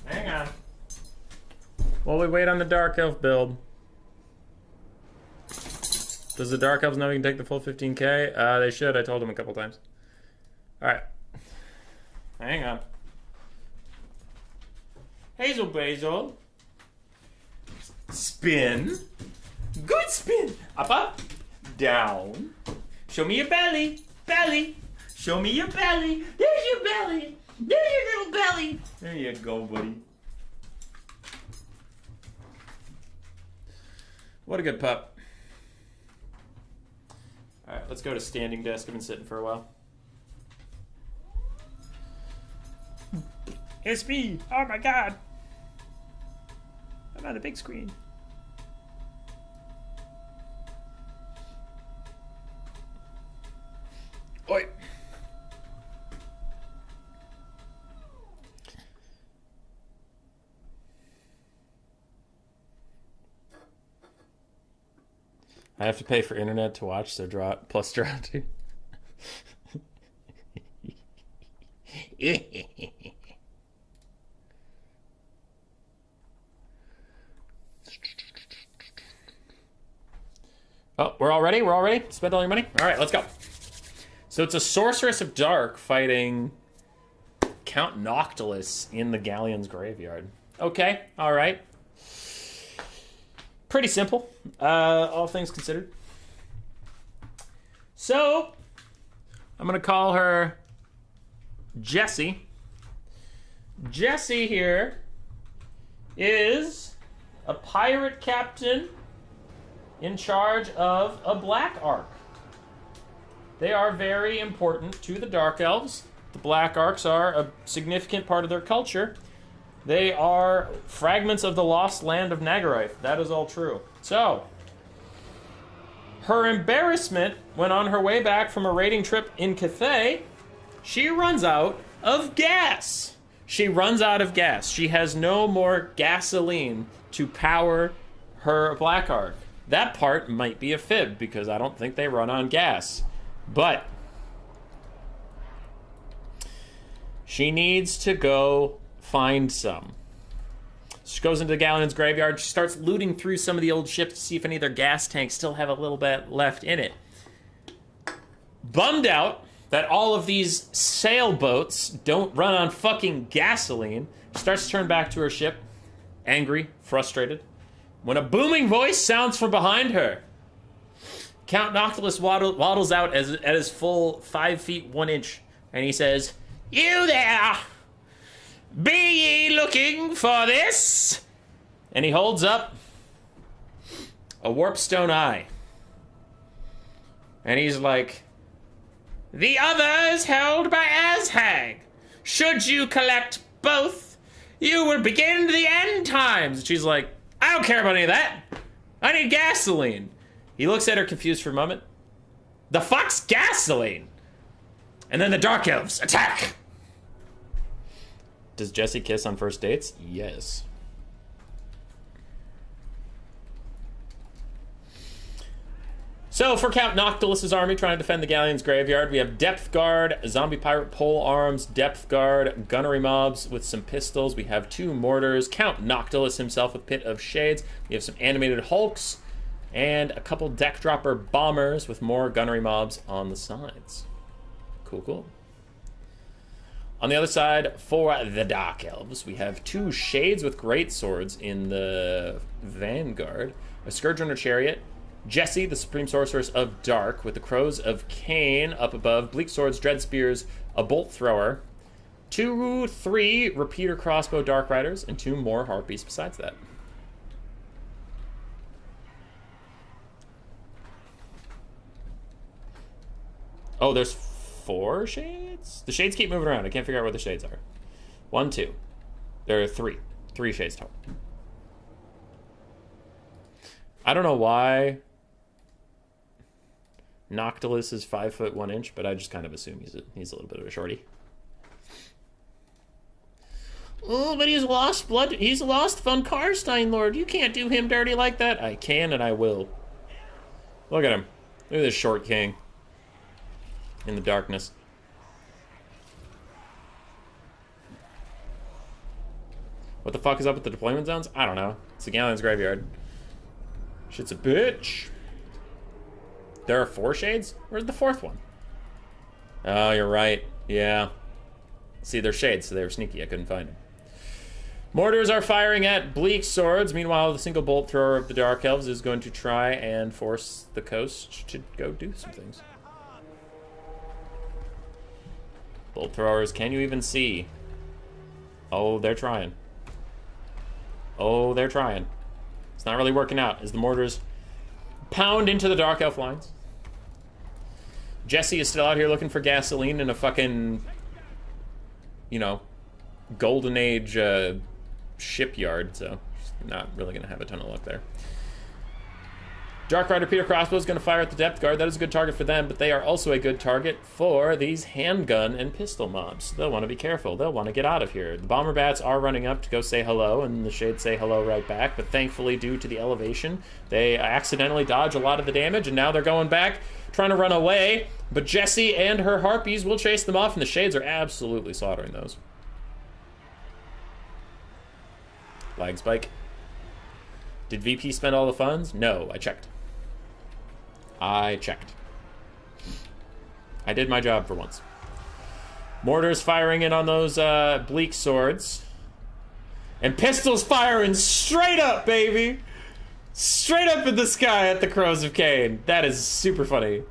Hang on. While we wait on the Dark Elf build. Does the Dark Elves know you can take the full 15k? They should. I told them a couple times. All right. Hang on. Hazel Basil. Spin. Good spin. Up. Down. Show me your belly. Belly. Show me your belly. There's your belly. There's your little belly. There you go, buddy. What a good pup. All right, let's go to standing desk. I've been sitting for a while. It's me. Oh my god. I'm on the big screen. Oi. I have to pay for internet to watch, so draw too. Oh, we're all ready? We're all ready? Spend all your money? All right, let's go. So it's a Sorceress of Dark fighting Count Noctilus in the Galleon's Graveyard. Okay, all right. Pretty simple, all things considered. So, I'm going to call her Jessie. Jessie here is a pirate captain in charge of a Black Ark. They are very important to the Dark Elves. The Black Arks are a significant part of their culture. They are fragments of the lost land of Nagaroth. That is all true. So, her embarrassment when on her way back from a raiding trip in Cathay, she runs out of gas. She runs out of gas. She has no more gasoline to power her Black Ark. That part might be a fib because I don't think they run on gas. But she needs to go find some. She goes into the Galleon's Graveyard. She starts looting through some of the old ships to see if any of their gas tanks still have a little bit left in it. Bummed out that all of these sailboats don't run on fucking gasoline, she starts to turn back to her ship, angry, frustrated, when a booming voice sounds from behind her. Count Noctilus waddles out at his full 5 feet 1 inch, and he says, "You there! Be ye looking for this?" And he holds up a warpstone eye. And he's like, "The other is held by Azhag. Should you collect both, you will begin the end times." And she's like, "I don't care about any of that. I need gasoline." He looks at her confused for a moment. "The fuck's gasoline?" And then the Dark Elves attack. Does Jessie kiss on first dates? Yes. So, for Count Noctilus's army trying to defend the Galleon's Graveyard, we have Depth Guard, Zombie Pirate Pole Arms, Depth Guard, Gunnery Mobs with some pistols. We have 2 mortars, Count Noctilus himself with Pit of Shades. We have some animated Hulks, and a couple Deck Dropper Bombers with more Gunnery Mobs on the sides. Cool, cool. On the other side, for the Dark Elves, we have 2 Shades with Great Swords in the Vanguard, a Scourgerunner Chariot, Jessie, the Supreme Sorceress of Dark, with the Crows of Cain up above, Bleak Swords, Dread Spears, a Bolt Thrower, 3 Repeater Crossbow Dark Riders, and 2 more Harpies besides that. Oh, there's 4 shades? The shades keep moving around. I can't figure out where the shades are. 1, 2. There are 3. 3 shades total. I don't know why Noctilus is 5 foot 1 inch, but I just kind of assume he's a little bit of a shorty. Oh, but he's lost blood. He's lost Von Karstein, Lord. You can't do him dirty like that. I can and I will. Look at him. Look at this short king in the darkness. What the fuck is up with the deployment zones? I don't know. It's the Galleon's graveyard. Shit's a bitch. There are 4 shades? Where's the 4th one? Oh, you're right. Yeah. See, they're shades, so they were sneaky. I couldn't find them. Mortars are firing at bleak swords. Meanwhile, the single bolt thrower of the Dark Elves is going to try and force the coast to go do some things. Bolt throwers, can you even see? Oh, they're trying. Oh, they're trying. It's not really working out as the mortars pound into the Dark Elf lines. Jesse is still out here looking for gasoline in a fucking, you know, golden age shipyard, so not really going to have a ton of luck there. Dark Rider Peter Crossbow is going to fire at the depth guard. That is a good target for them, but they are also a good target for these handgun and pistol mobs. They'll want to be careful. They'll want to get out of here. The bomber bats are running up to go say hello, and the shades say hello right back, but thankfully, due to the elevation, they accidentally dodge a lot of the damage, and now they're going back, trying to run away, but Jessie and her harpies will chase them off, and the shades are absolutely slaughtering those. Lag spike. Did VP spend all the funds? No, I checked. I did my job for once. Mortars firing in on those bleak swords. And pistols firing straight up, baby! Straight up in the sky at the Crows of Cain. That is super funny.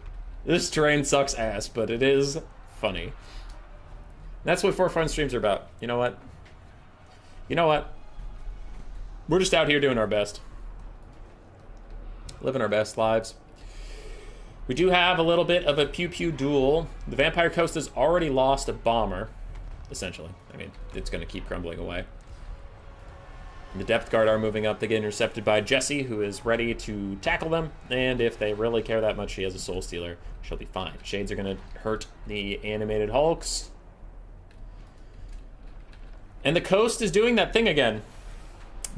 This terrain sucks ass, but it is funny. That's what 4 Fun streams are about. You know what? You know what? We're just out here doing our best. Living our best lives. We do have a little bit of a pew-pew duel. The Vampire Coast has already lost a bomber, essentially. I mean, it's going to keep crumbling away. The Depth Guard are moving up. They get intercepted by Jessie, who is ready to tackle them. And if they really care that much, she has a Soul Stealer. She'll be fine. Shades are going to hurt the animated Hulks. And the Coast is doing that thing again.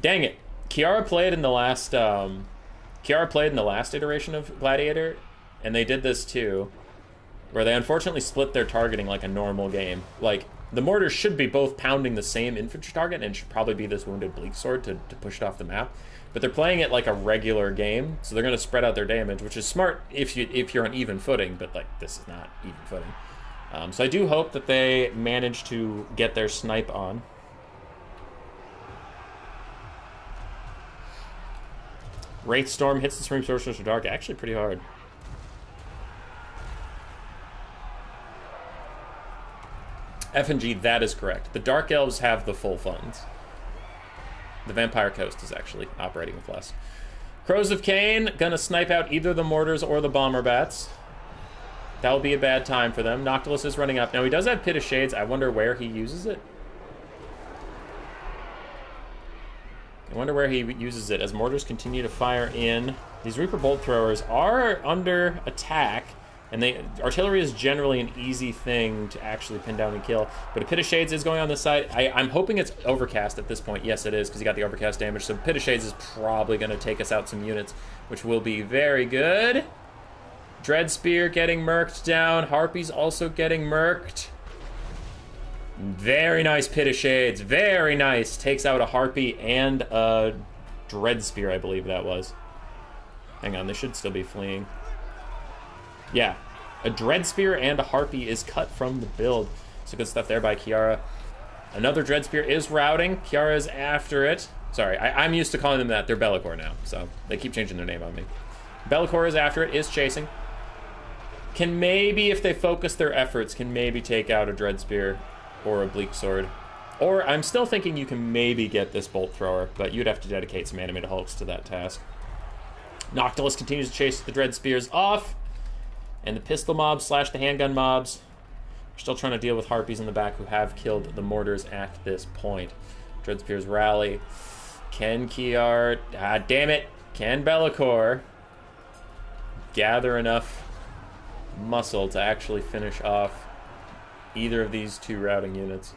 Dang it. Kiara played in the last iteration of Gladiator, and they did this too, where they unfortunately split their targeting like a normal game. Like, the mortars should be both pounding the same infantry target, and should probably be this wounded bleak sword to push it off the map. But they're playing it like a regular game, so they're going to spread out their damage, which is smart if you're on even footing, but like this is not even footing. So I do hope that they manage to get their snipe on. Wraith Storm hits the Supreme Sorceress Dark actually pretty hard. F and G, that is correct. The Dark Elves have the full funds. The Vampire Coast is actually operating with less. Crows of Cain, gonna snipe out either the mortars or the bomber bats. That will be a bad time for them. Noctilus is running up. Now, he does have Pit of Shades. I wonder where he uses it. I wonder where he uses it as mortars continue to fire in. These Reaper Bolt Throwers are under attack, and artillery is generally an easy thing to actually pin down and kill. But a Pit of Shades is going on this side. I'm hoping it's Overcast at this point. Yes, it is, because he got the Overcast damage. So Pit of Shades is probably going to take us out some units, which will be very good. Dread Spear getting murked down. Harpies also getting murked. Very nice Pit of Shades. Very nice. Takes out a Harpy and a Dread Spear, I believe that was. Hang on, they should still be fleeing. Yeah, a Dread Spear and a Harpy is cut from the build. So good stuff there by Kiara. Another Dread Spear is routing. Kiara is after it. Sorry, I'm used to calling them that. They're Be'lakor now, so they keep changing their name on me. Be'lakor is after it, is chasing. Can maybe, if they focus their efforts, can maybe take out a Dread Spear or a Bleak Sword. Or I'm still thinking you can maybe get this Bolt Thrower, but you'd have to dedicate some animated hulks to that task. Noctilus continues to chase the Dread Spears off. And the pistol mobs / the handgun mobs are still trying to deal with Harpies in the back who have killed the mortars at this point. Dread Spears rally. Can Kiara... damn it! Can Be'lakor gather enough muscle to actually finish off either of these two routing units?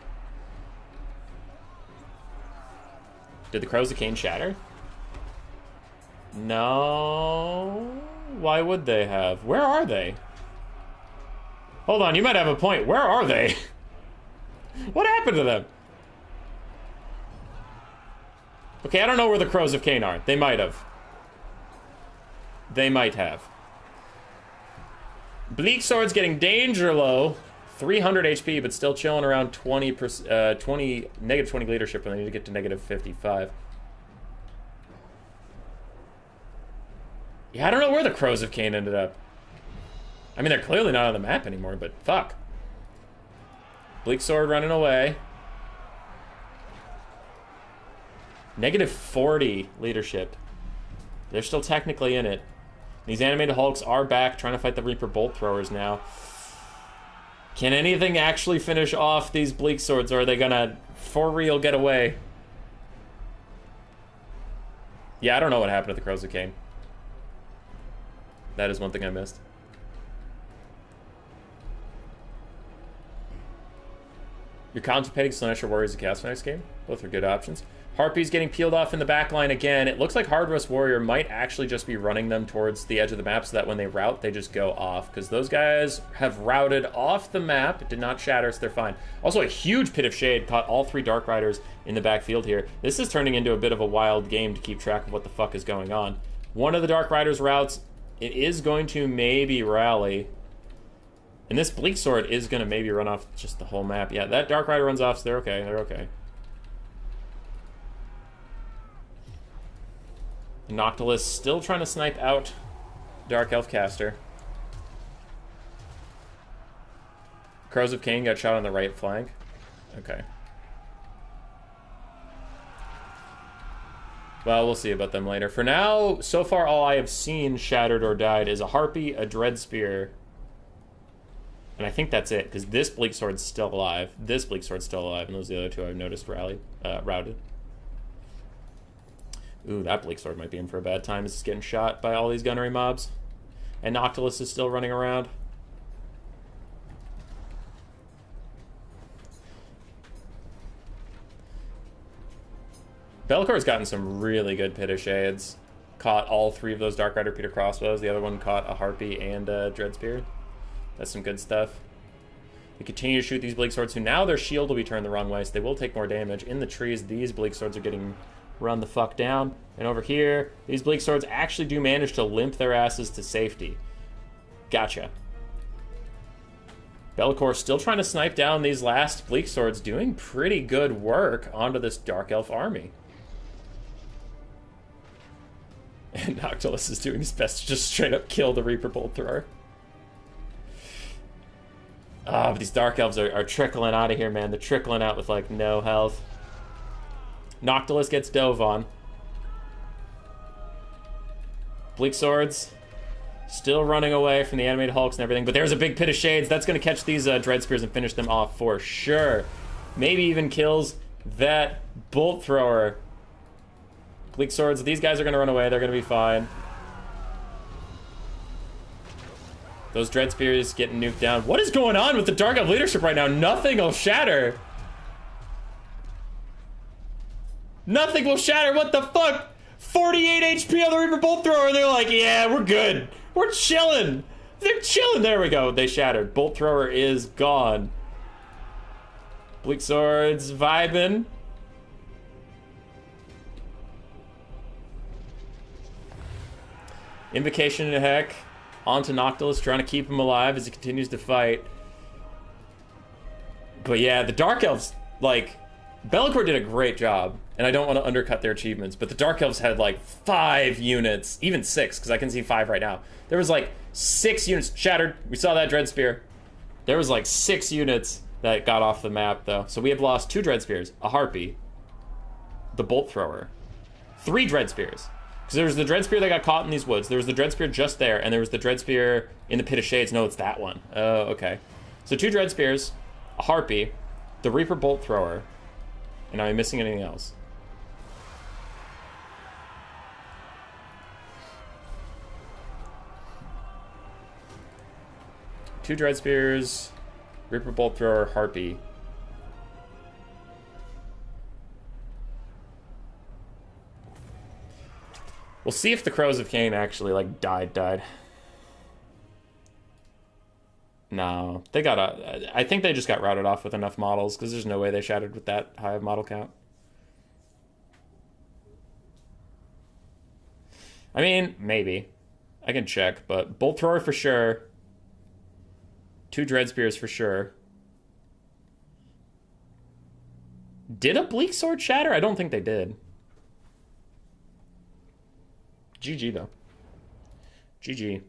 Did the Crows of Cain shatter? No... Why would they have? Where are they? Hold on, you might have a point. Where are they? What happened to them? Okay, I don't know where the Crows of Cain are. They might have. They might have. Bleak Sword's getting danger low. 300 HP, but still chilling around -20 leadership when they need to get to -55. Yeah, I don't know where the Crows of Cain ended up. I mean, they're clearly not on the map anymore, but fuck. Bleak Sword running away. -40 leadership. They're still technically in it. These animated Hulks are back, trying to fight the Reaper Bolt Throwers now. Can anything actually finish off these Bleak Swords, or are they gonna, for real, get away? Yeah, I don't know what happened to the Crows of Cain. That is one thing I missed. You're contemplating Slanesher Warriors and Chaos Knights game? Both are good options. Harpy's getting peeled off in the back line again. It looks like Hard Rust Warrior might actually just be running them towards the edge of the map so that when they route, they just go off. Because those guys have routed off the map. It did not shatter, so they're fine. Also, a huge Pit of Shade caught all 3 Dark Riders in the backfield here. This is turning into a bit of a wild game to keep track of what the fuck is going on. One of the Dark Riders routes, it is going to maybe rally. And this Bleak Sword is going to maybe run off just the whole map. Yeah, that Dark Rider runs off, so they're okay. They're okay. Noctilus still trying to snipe out Dark Elf Caster. Crows of Cain got shot on the right flank. Okay. Well, we'll see about them later. For now, so far all I have seen shattered or died is a Harpy, a Dread Spear, and I think that's it, because this Bleak Sword's still alive. This Bleak Sword's still alive, and those are the other 2 I've noticed routed. Ooh, that Bleak Sword might be in for a bad time. It's getting shot by all these gunnery mobs. And Noctilus is still running around. Belcor's gotten some really good Pit of Shades. Caught all 3 of those Dark Rider Peter Crossbows. The other one caught a Harpy and a Dread Spear. That's some good stuff. They continue to shoot these Bleak Swords, who now their shield will be turned the wrong way, so they will take more damage. In the trees, these Bleak Swords are getting run the fuck down. And over here, these Bleak Swords actually do manage to limp their asses to safety. Gotcha. Belcor still trying to snipe down these last Bleak Swords, doing pretty good work onto this Dark Elf army. And Noctilus is doing his best to just straight up kill the Reaper Bolt Thrower. Ah, but these Dark Elves are trickling out of here, man. They're trickling out with, like, no health. Noctilus gets dove on. Bleak Swords still running away from the animated Hulks and everything, but there's a big Pit of Shades. That's going to catch these Dread Spears and finish them off for sure. Maybe even kills that Bolt Thrower. Bleak Swords, these guys are going to run away. They're going to be fine. Those Dread Spears getting nuked down. What is going on with the Dark Elf leadership right now? Nothing will shatter. Nothing will shatter. What the fuck? 48 HP on the Reaper Bolt Thrower. They're like, yeah, we're good. We're chilling. They're chilling. There we go. They shattered. Bolt Thrower is gone. Bleak Swords vibing. Invocation to Heck. Onto Noctilus, trying to keep him alive as he continues to fight. But yeah, the Dark Elves, like, Bellicor did a great job, and I don't want to undercut their achievements, but the Dark Elves had like 5 units, even 6, because I can see 5 right now. There was like 6 units shattered. We saw that Dread Spear. There was like 6 units that got off the map, though. So we have lost 2 Dread Spears, a Harpy, the Bolt Thrower, 3 Dread Spears. Because there was the Dread Spear that got caught in these woods. There was the Dread Spear just there, and there was the Dread Spear in the Pit of Shades. No, it's that one. Oh, okay. So 2 Dread Spears, a Harpy, the Reaper Bolt Thrower, and am I missing anything else? Two Dread Spears, Reaper Bolt Thrower, Harpy. We'll see if the Crows of Cain actually, like, died. No, they got I think they just got routed off with enough models, because there's no way they shattered with that high of model count. I mean, maybe. I can check, but Bolt Thrower for sure. 2 Dread Spears for sure. Did a Bleak Sword shatter? I don't think they did. GG, though. GG.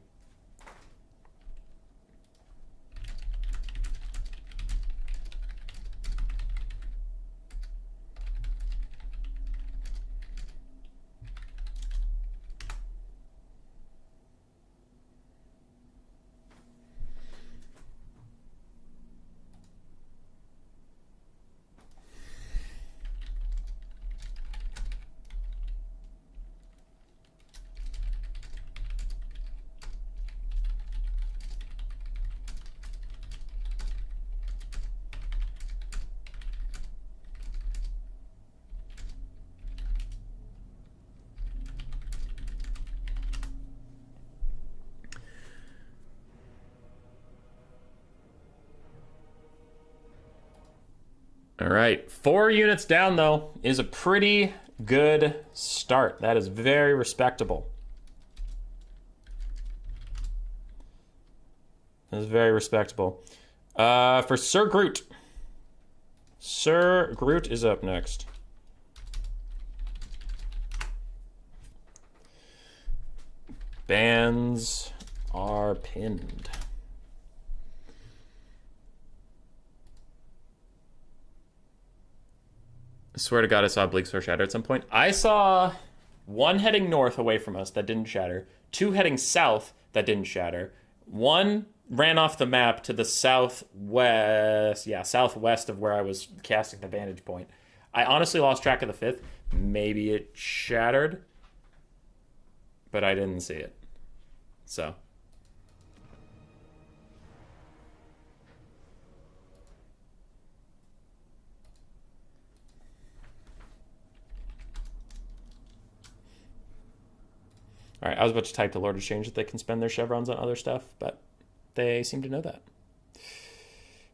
All right, 4 units down, though, is a pretty good start. That is very respectable. That is very respectable. For Sir Groot. Sir Groot is up next. Bans are pinned. I swear to God, I saw Bleak Sword shatter at some point. I saw 1 heading north away from us that didn't shatter. 2 heading south that didn't shatter. 1 ran off the map to the southwest. Yeah, southwest of where I was casting the vantage point. I honestly lost track of the 5th. Maybe it shattered, but I didn't see it. So. All right, I was about to type to Lord Exchange that they can spend their chevrons on other stuff, but they seem to know that.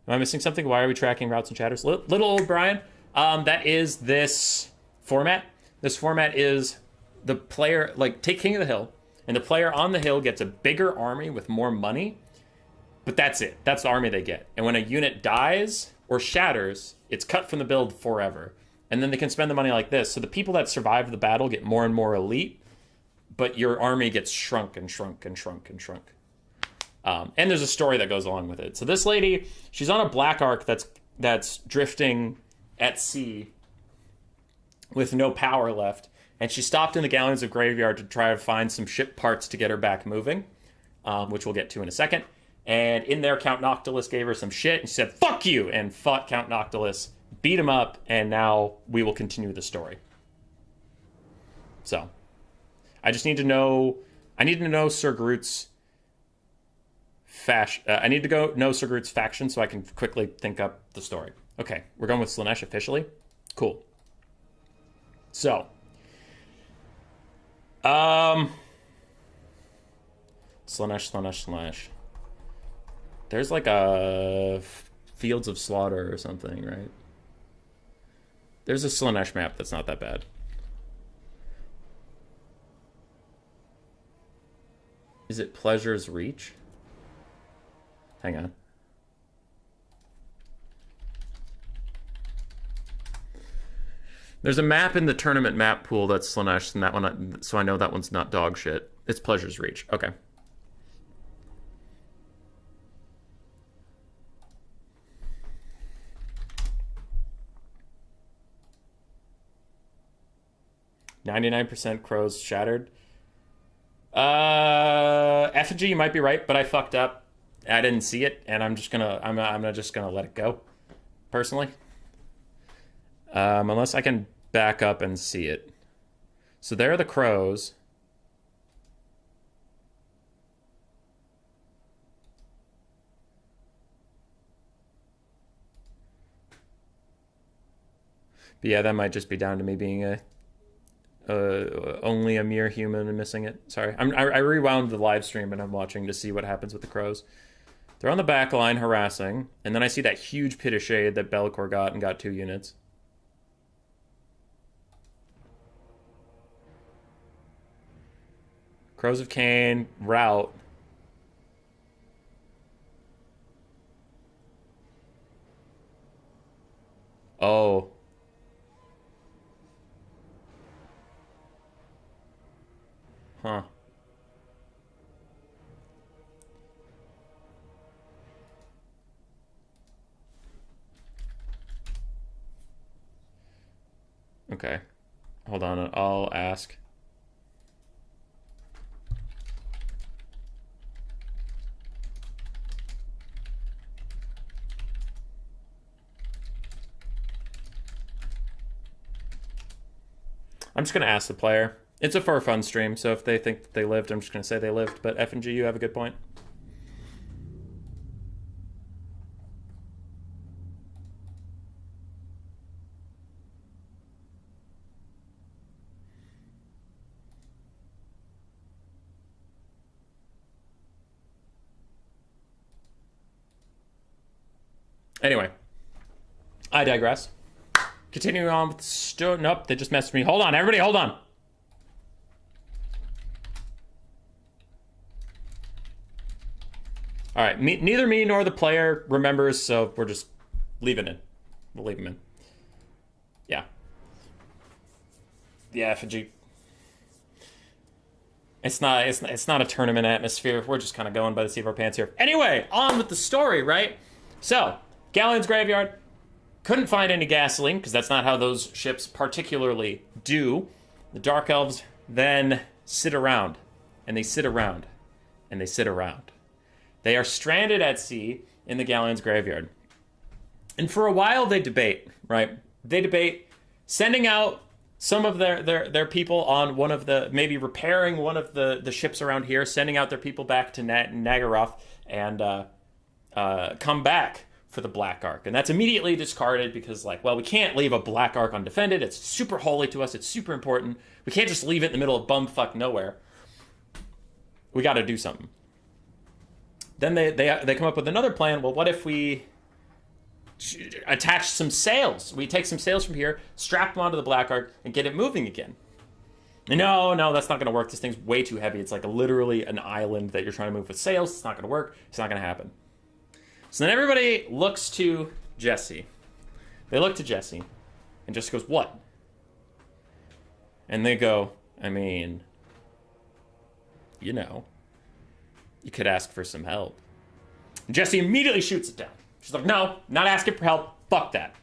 Am I missing something? Why are we tracking routes and chatters? Little old Brian, that is this format. This format is the player, like, take King of the Hill, and the player on the hill gets a bigger army with more money, but that's it. That's the army they get. And when a unit dies or shatters, it's cut from the build forever. And then they can spend the money like this. So the people that survive the battle get more and more elite, but your army gets shrunk and shrunk and shrunk and shrunk. And there's a story that goes along with it. So this lady, she's on a black arc that's drifting at sea with no power left. And she stopped in the Galleons of Graveyard to try to find some ship parts to get her back moving, which we'll get to in a second. And in there, Count Noctilus gave her some shit, and she said, "Fuck you!" and fought Count Noctilus, beat him up, and now we will continue the story. So, I just need to know... I need to know Sir Groot's I need to know Sir Groot's faction so I can quickly think up the story. Okay, we're going with Slaanesh officially. Cool. So, Slaanesh. There's like a Fields of Slaughter or something, right? There's a Slaanesh map that's not that bad. Is it Pleasure's Reach? Hang on. There's a map in the tournament map pool that's Slaanesh, and that one, so I know that one's not dog shit. It's Pleasure's Reach. Okay. %, crows shattered. Effigy, you might be right, but I fucked up. I didn't see it, and I'm just gonna let it go, personally. Unless I can back up and see it. So there are the crows. But yeah, that might just be down to me being only a mere human and missing it. Sorry. I rewound the live stream and I'm watching to see what happens with the crows. They're on the back line harassing, and then I see that huge pit of shade that Bellicor got and got 2 units. Crows of Cain, route. Oh. Huh. Okay. Hold on, I'll ask. I'm just going to ask the player. It's a for fun stream, so if they think that they lived, I'm just going to say they lived. But F and G, you have a good point. Anyway, I digress. Continuing on with nope, they just messaged me. Hold on, everybody, hold on. All right, neither me nor the player remembers, so we're just leaving it. We'll leave him in. Yeah. The effigy. It's not a tournament atmosphere. We're just kind of going by the seat of our pants here. Anyway, on with the story, right? So, Galleon's Graveyard. Couldn't find any gasoline, because that's not how those ships particularly do. The Dark Elves then sit around, and they sit around, and they sit around. They are stranded at sea in the Galleon's Graveyard. And for a while they debate, right? They debate sending out some of their people on one of the, maybe repairing one of the ships around here, sending out their people back to Nagaroth, and come back for the Black Ark. And that's immediately discarded because, like, well, we can't leave a Black Ark undefended. It's super holy to us. It's super important. We can't just leave it in the middle of bumfuck nowhere. We got to do something. Then they come up with another plan. Well, what if we attach some sails? We take some sails from here, strap them onto the Black Ark, and get it moving again. No, that's not going to work. This thing's way too heavy. It's like literally an island that you're trying to move with sails. It's not going to work. It's not going to happen. So then everybody looks to Jesse. They look to Jesse, and Jesse goes, what? And they go, I mean, you know, you could ask for some help. And Jesse immediately shoots it down. She's like, no, not asking for help. Fuck that.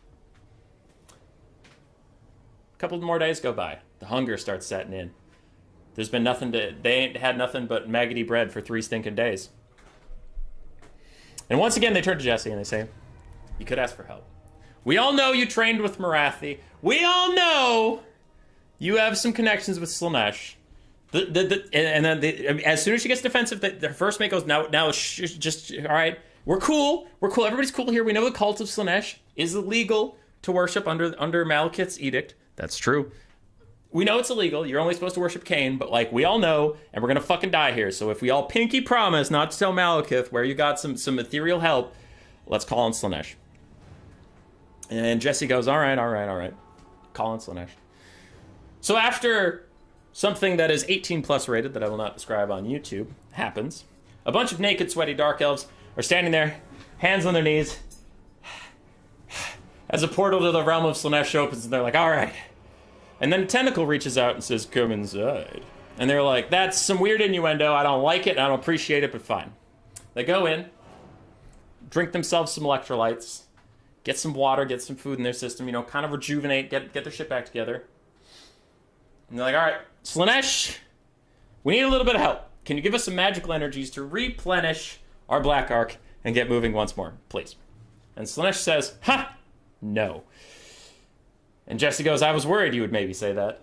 A couple more days go by. The hunger starts setting in. There's been nothing to, they ain't had nothing but maggoty bread for 3 stinking days. And once again, they turn to Jesse and they say, you could ask for help. We all know you trained with Marathi. We all know you have some connections with Slaanesh. And then as soon as she gets defensive, the first mate goes, now just, all right, we're cool. Everybody's cool here. We know the cult of Slaanesh is illegal to worship under Malekith's edict. That's true. We know it's illegal. You're only supposed to worship Cain, but, like, we all know, and we're gonna fucking die here. So if we all pinky promise not to tell Malekith where you got some ethereal help, let's call on Slaanesh. And Jesse goes, all right. Call on Slaanesh. So after something that is 18 plus rated that I will not describe on YouTube happens, a bunch of naked, sweaty Dark Elves are standing there, hands on their knees, as a portal to the realm of Slaanesh opens, and they're like, all right. And then a tentacle reaches out and says, come inside. And they're like, that's some weird innuendo. I don't like it, and I don't appreciate it, but fine. They go in, drink themselves some electrolytes, get some water, get some food in their system, you know, kind of rejuvenate, get their shit back together. And they're like, all right, Slaanesh, we need a little bit of help. Can you give us some magical energies to replenish our Black Ark and get moving once more, please? And Slaanesh says, no. And Jesse goes, I was worried you would maybe say that.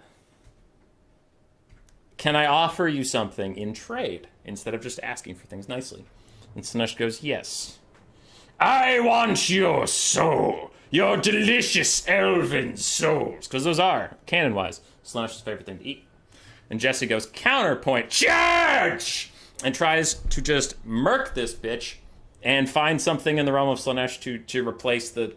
Can I offer you something in trade instead of just asking for things nicely? And Slaanesh goes, yes. I want your soul. Your delicious elven souls. Because those are, canon-wise, Slaanesh's favorite thing to eat. And Jesse goes, counterpoint, charge! And tries to just murk this bitch and find something in the realm of Slaanesh to replace the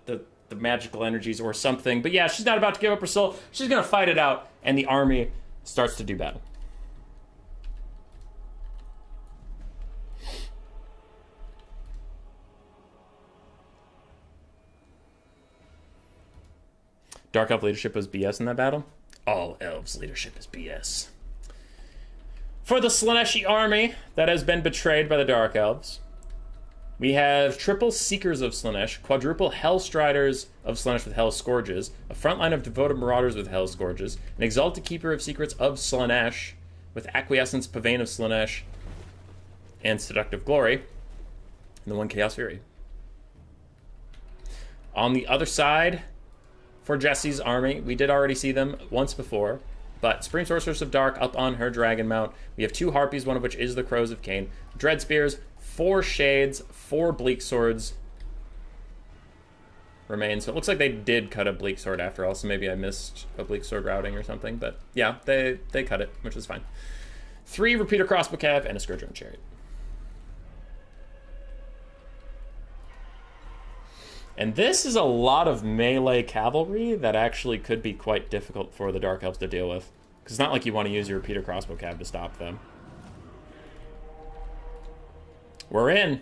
magical energies or something. But yeah, she's not about to give up her soul. She's going to fight it out, and the army starts to do battle. Dark Elf leadership was BS in that battle. All Elves leadership is BS. For the Slaaneshi army that has been betrayed by the Dark Elves, we have triple Seekers of Slaanesh, quadruple Hellstriders of Slaanesh with Hell Scourges, a front line of devoted Marauders with Hell Scourges, an Exalted Keeper of Secrets of Slaanesh with Acquiescence, Pavane of Slaanesh, and Seductive Glory, and the one Chaos Fury. On the other side, for Jesse's army, we did already see them once before, but Supreme Sorceress of Dark up on her Dragon Mount. We have 2 Harpies, one of which is the Crows of Cain. Dread Spears, 4 Shades, 4 Bleak Swords remain. So it looks like they did cut a Bleak Sword after all, so maybe I missed a Bleak Sword routing or something, but yeah, they cut it, which is fine. 3 Repeater Crossbow Cav and a Scourge on Chariot. And this is a lot of melee cavalry that actually could be quite difficult for the Dark Elves to deal with. Because it's not like you want to use your Repeater Crossbow Cav to stop them. We're in.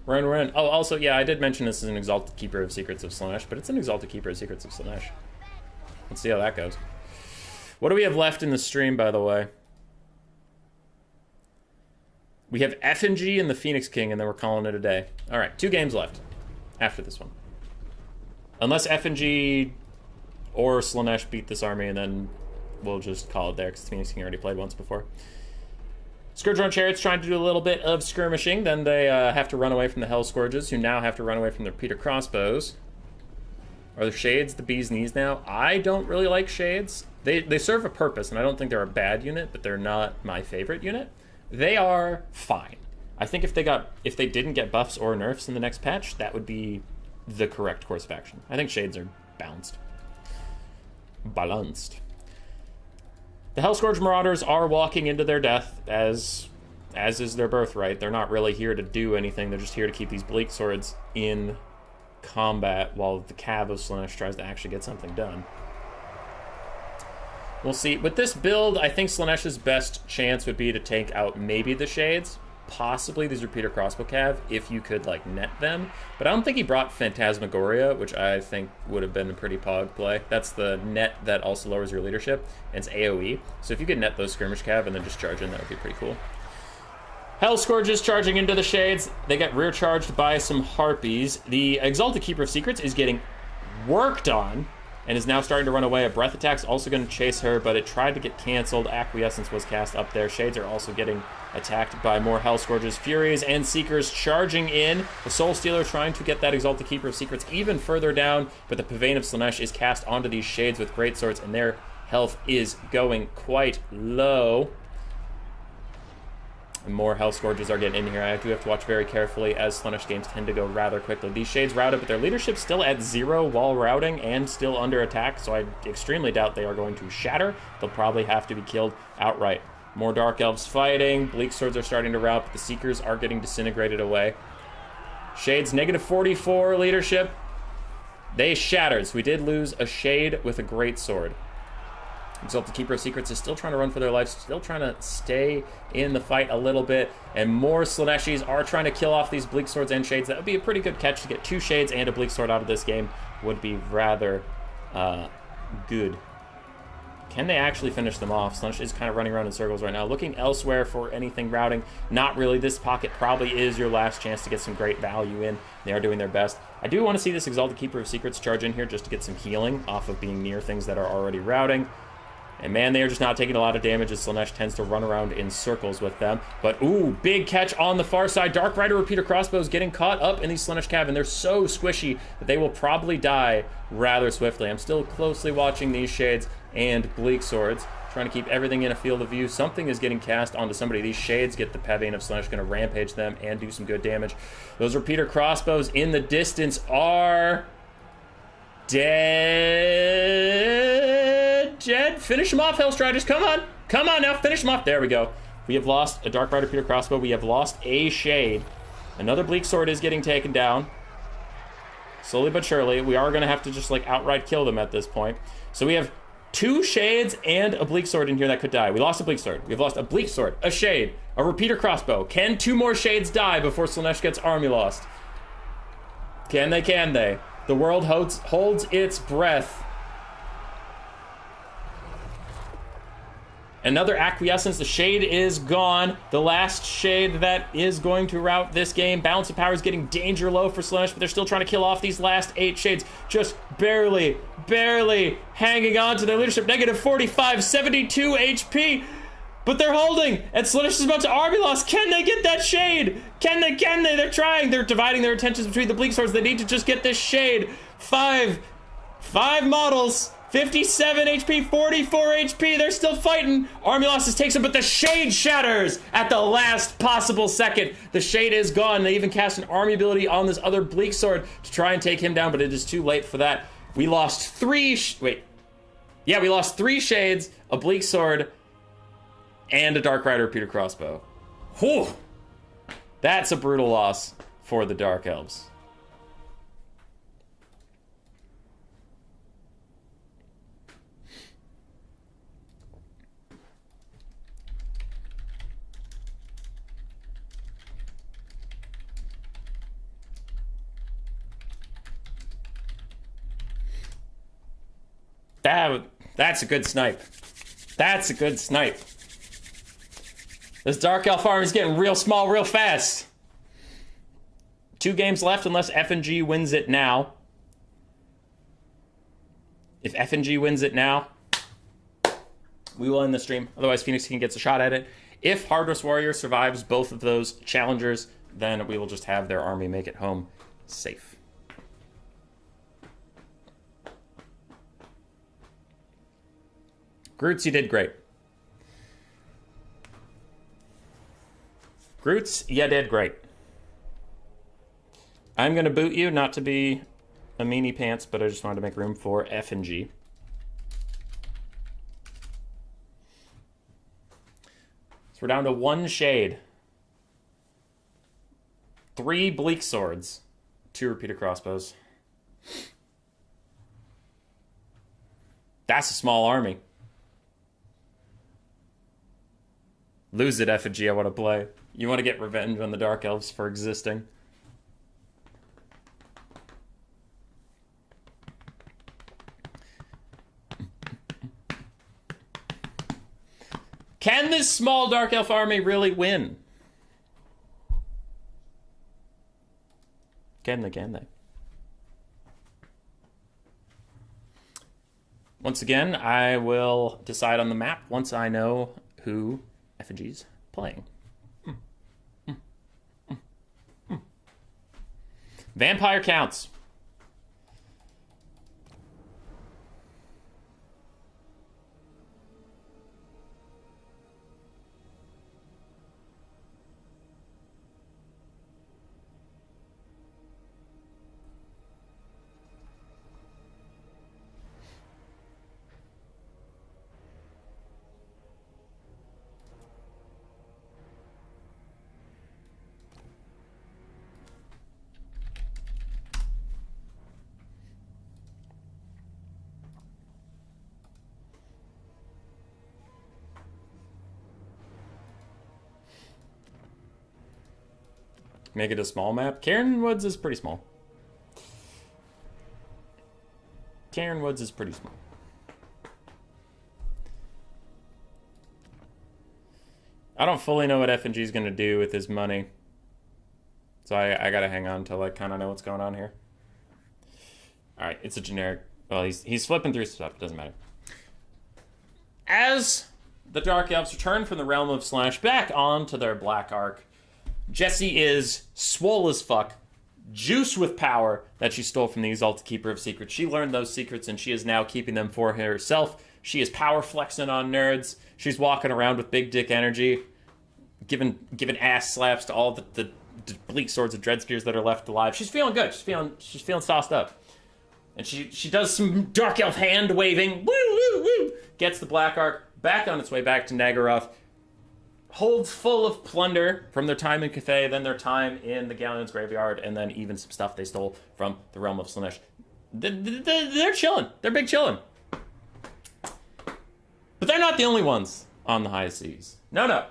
We're in. Oh, also, yeah, I did mention this is an Exalted Keeper of Secrets of Slaanesh, but it's an Exalted Keeper of Secrets of Slaanesh. Let's see how that goes. What do we have left in the stream, by the way? We have F&G and the Phoenix King, and then we're calling it a day. All right, 2 games left after this one. Unless F&G or Slaanesh beat this army, and then we'll just call it there, because the Phoenix King already played once before. Scourge on Chariots trying to do a little bit of skirmishing, then they have to run away from the Hell Scourges, who now have to run away from their Repeater Crossbows. Are the Shades the bee's knees now? I don't really like Shades. They serve a purpose, and I don't think they're a bad unit, but they're not my favorite unit. They are fine. I think if they didn't get buffs or nerfs in the next patch, that would be the correct course of action. I think Shades are balanced. Balanced. The Hellscourge Marauders are walking into their death, as is their birthright. They're not really here to do anything. They're just here to keep these Bleak Swords in combat while the Cav of Slaanesh tries to actually get something done. We'll see. With this build, I think Slaanesh's best chance would be to take out maybe the Shades, possibly these Repeater Crossbow Cav, if you could, like, net them. But I don't think he brought Phantasmagoria, which I think would have been a pretty pog play. That's the net that also lowers your leadership, and it's AoE. So if you could net those Skirmish Cav and then just charge in, that would be pretty cool. Hell Scourges charging into the Shades. They get rear charged by some Harpies. The Exalted Keeper of Secrets is getting worked on and is now starting to run away. A Breath Attack's also going to chase her, but it tried to get canceled. Acquiescence was cast up there. Shades are also getting attacked by more Hell Scourges. Furies and Seekers charging in. The Soul Stealer trying to get that Exalted Keeper of Secrets even further down, but the Pavane of Slaanesh is cast onto these Shades with greatswords, and their health is going quite low. And more Hell Scourges are getting in here. I do have to watch very carefully, as Slaanesh games tend to go rather quickly. These Shades routed, but their leadership's still at 0 while routing and still under attack, so I extremely doubt they are going to shatter. They'll probably have to be killed outright. More Dark Elves fighting. Bleak Swords are starting to rout, but the Seekers are getting disintegrated away. Shades, negative 44 leadership. They shattered, so we did lose a Shade with a greatsword. Exalted Keeper of Secrets is still trying to run for their lives, still trying to stay in the fight a little bit, and more Slaaneshis are trying to kill off these Bleak Swords and Shades. That would be a pretty good catch. To get 2 Shades and a Bleak Sword out of this game would be rather good. Can they actually finish them off? Slaanesh is kind of running around in circles right now, looking elsewhere for anything routing. Not really. This pocket probably is your last chance to get some great value in. They are doing their best. I do want to see this Exalted Keeper of Secrets charge in here just to get some healing off of being near things that are already routing. And man, they are just not taking a lot of damage as Slaanesh tends to run around in circles with them. But ooh, big catch on the far side. Dark Rider Repeater Crossbows getting caught up in these Slaanesh Cav, and they're so squishy that they will probably die rather swiftly. I'm still closely watching these Shades and Bleak Swords, trying to keep everything in a field of view. Something is getting cast onto somebody. These Shades get the Pavane of Slaanesh, going to rampage them and do some good damage. Those Repeater Crossbows in the distance are dead. Jed, finish him off, Hellstriders. Come on. Come on now, finish him off. There we go. We have lost a Dark Rider Repeater Crossbow. We have lost a Shade. Another Bleak Sword is getting taken down. Slowly but surely. We are going to have to just, like, outright kill them at this point. So we have 2 Shades and a Bleak Sword in here that could die. We lost a Bleak Sword. We've lost a Bleak Sword, a Shade, a Repeater Crossbow. Can 2 more Shades die before Slaanesh gets army lost? Can they? Can they? The world holds its breath Another acquiescence. The shade is gone. The last shade that is going to rout this game. Balance of power is getting danger low for Slaanesh, but they're still trying to kill off these last 8 shades. Just barely hanging on to their leadership. Negative 45, 72 HP. But they're holding, and Slaanesh is about to army loss. Can they get that shade? Can they? They're trying. They're dividing their attentions between the Bleak Swords. They need to just get this shade. Five models. 57 HP, 44 HP. They're still fighting. Army losses takes them, but the shade shatters at the last possible second. The shade is gone. They even cast an army ability on this other Bleak Sword to try and take him down, but it is too late for that. We lost 3 we lost 3 shades, a Bleak Sword, and a Dark Rider repeater crossbow. Whew. That's a brutal loss for the Dark Elves. That's a good snipe. That's a good snipe. This Dark Elf army is getting real small real fast. 2 games left unless F&G wins it now. If F&G wins it now, we will end the stream. Otherwise, Phoenix King gets a shot at it. If Hardress Warrior survives both of those challengers, then we will just have their army make it home safe. Groots, you did great. Groots, you did great. I'm going to boot you, not to be a meanie pants, but I just wanted to make room for F and G. So we're down to 1 shade. 3 Bleak Swords. 2 repeater crossbows. That's a small army. Lose it, Effigy, I want to play. You want to get revenge on the Dark Elves for existing. Can this small Dark Elf army really win? Can they? Once again, I will decide on the map once I know who Effigy's playing. Vampire counts. Make it a small map. Cairn Woods is pretty small. Cairn Woods is pretty small. I don't fully know what F&G is going to do with his money. So I got to hang on till I kind of know what's going on here. Alright, it's a generic... Well, he's flipping through stuff. It doesn't matter. As the Dark Elves return from the realm of Slaanesh back onto their Black Ark, Jessie is swole as fuck, juiced with power that she stole from the Exalted Keeper of Secrets. She learned those secrets and she is now keeping them for herself. She is power flexing on nerds. She's walking around with big dick energy, giving ass slaps to all the Bleak Swords and Dreadspears that are left alive. She's feeling good. She's feeling sauced up. And she does some Dark Elf hand waving. Woo, woo, woo. Gets the Black Ark back on its way back to Nagaroth. Holds full of plunder from their time in Cathay, then their time in the Galleon's Graveyard, and then even some stuff they stole from the realm of Slaanesh. They're chilling. They're big chilling. But they're not the only ones on the high seas. No.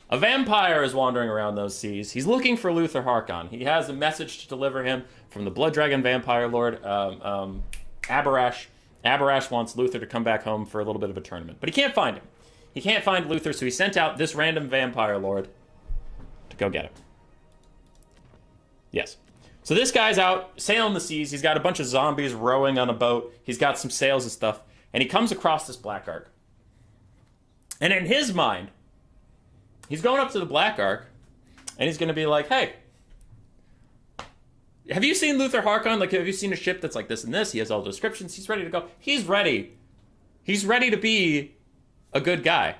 A vampire is wandering around those seas. He's looking for Luther Harkon. He has a message to deliver him from the Blood Dragon Vampire Lord, Abarash, Aberash wants Luther to come back home for a little bit of a tournament, but he can't find him. He can't find Luther, so he sent out this random vampire lord to go get him. Yes. So this guy's out sailing the seas. He's got a bunch of zombies rowing on a boat. He's got some sails and stuff. And he comes across this Black Ark. And in his mind, he's going up to the Black Ark, and he's going to be like, hey, have you seen Luther Harkon? Like, have you seen a ship that's like this and this? He has all the descriptions. He's ready to go. He's ready. He's ready to be a good guy.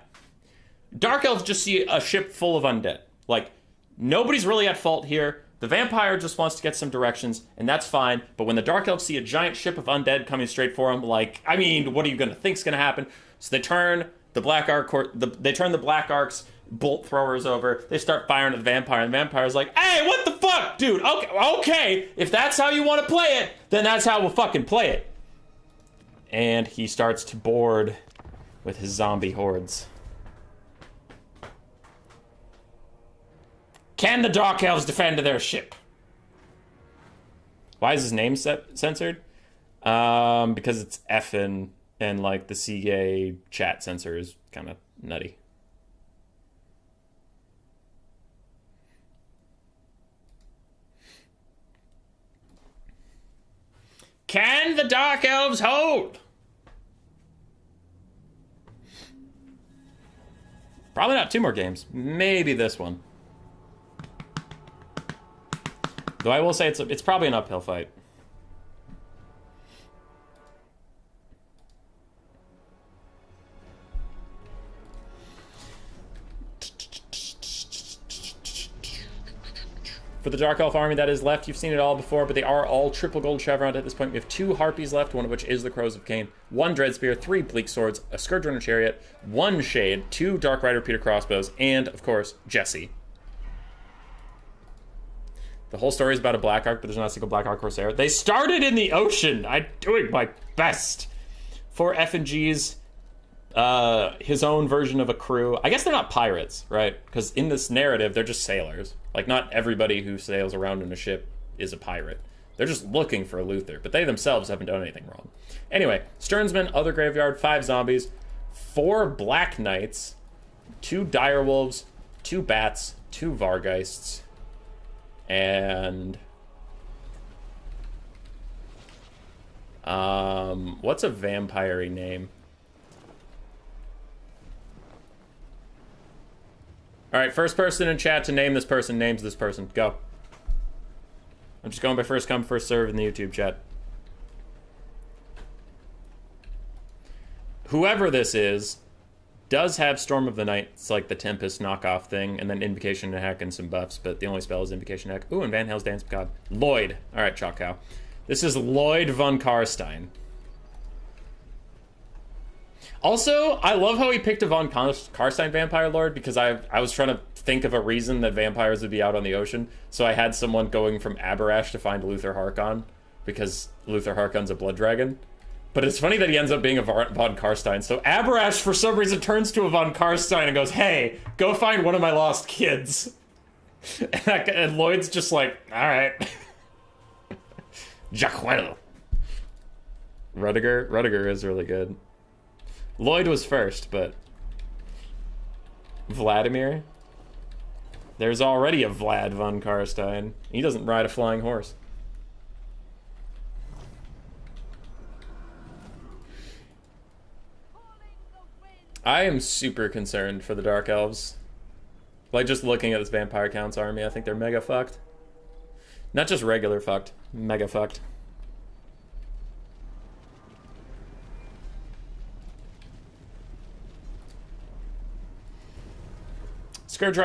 Dark Elves just see a ship full of undead. Like, nobody's really at fault here. The vampire just wants to get some directions, and that's fine. But when the Dark Elves see a giant ship of undead coming straight for them, like, I mean, what are you going to think's going to happen? So they turn the Black Ark, they turn the Black Ark's bolt throwers over. They start firing at the vampire, and the vampire's like, hey, what the fuck, dude? Okay, if that's how you want to play it, then that's how we'll fucking play it. And he starts to board with his zombie hordes. Can the Dark Elves defend their ship? Why is his name censored? Because it's effin', and like the CA chat censor is kind of nutty. Can the Dark Elves hold? Probably not 2 more games. Maybe this one. Though I will say it's probably an uphill fight. For the Dark Elf army that is left, you've seen it all before, but they are all triple gold chevrons at this point. We have 2 Harpies left, one of which is the Crows of Cain, 1 Dreadspear, 3 Bleak Swords, a Scourge Runner Chariot, 1 Shade, 2 Dark Rider Peter Crossbows, and, of course, Jesse. The whole story is about a Black Ark, but there's not a single Black Ark Corsair. They started in the ocean! I'm doing my best! For F&G's, his own version of a crew. I guess they're not pirates, right? Because in this narrative, they're just sailors. Like, not everybody who sails around in a ship is a pirate. They're just looking for Luther, but they themselves haven't done anything wrong. Anyway, Stearnsman, other graveyard, 5 zombies, 4 Black Knights, 2 Direwolves, 2 Bats, 2 Vargeists, and what's a vampire-y name? Alright, first person in chat to name this person names this person. Go. I'm just going by first come, first serve in the YouTube chat. Whoever this is does have Storm of the Night. It's like the Tempest knockoff thing, and then Invocation and Heck and some buffs, but the only spell is Invocation and Heck. Ooh, and Van Hale's Dance of God. Lloyd. Alright, Chalk Cow. This is Lloyd von Karstein. Also, I love how he picked a von Karstein Vampire Lord, because I was trying to think of a reason that vampires would be out on the ocean, so I had someone going from Aberash to find Luther Harkon, because Luther Harkon's a blood dragon. But it's funny that he ends up being a von Karstein. So Aberash, for some reason, turns to a von Karstein and goes, hey, go find one of my lost kids. And Lloyd's just like, all right. Jaquel. Rudiger is really good. Lloyd was first, but Vladimir? There's already a Vlad von Karstein. He doesn't ride a flying horse. I am super concerned for the Dark Elves. Like, just looking at this Vampire Count's army, I think they're mega fucked. Not just regular fucked, mega fucked. Scourge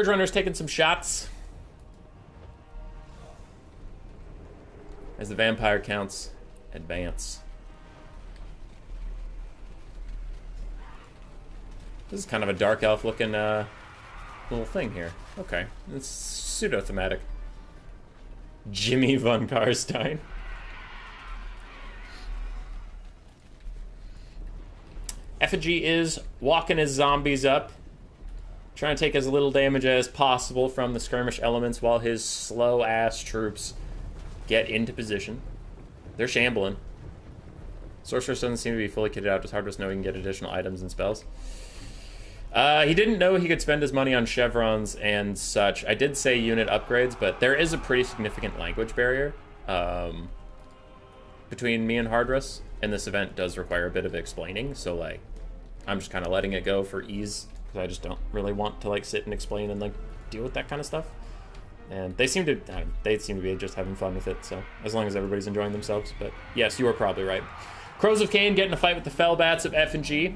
Runner's taking some shots as the Vampire Counts advance. This is kind of a Dark Elf looking little thing here. Okay, it's pseudo-thematic. Jimmy von Karstein. Effigy is walking his zombies up, trying to take as little damage as possible from the skirmish elements while his slow-ass troops get into position. They're shambling. Sorceress doesn't seem to be fully kitted out. Does Hardress know he can get additional items and spells? He didn't know he could spend his money on chevrons and such. I did say unit upgrades, but there is a pretty significant language barrier between me and Hardress, and this event does require a bit of explaining, so, like, I'm just kind of letting it go for ease, because I just don't really want to, like, sit and explain and, like, deal with that kind of stuff. And they seem to be just having fun with it, so as long as everybody's enjoying themselves. But yes, you are probably right. Crows of Cain get in a fight with the Fellbats of F and G.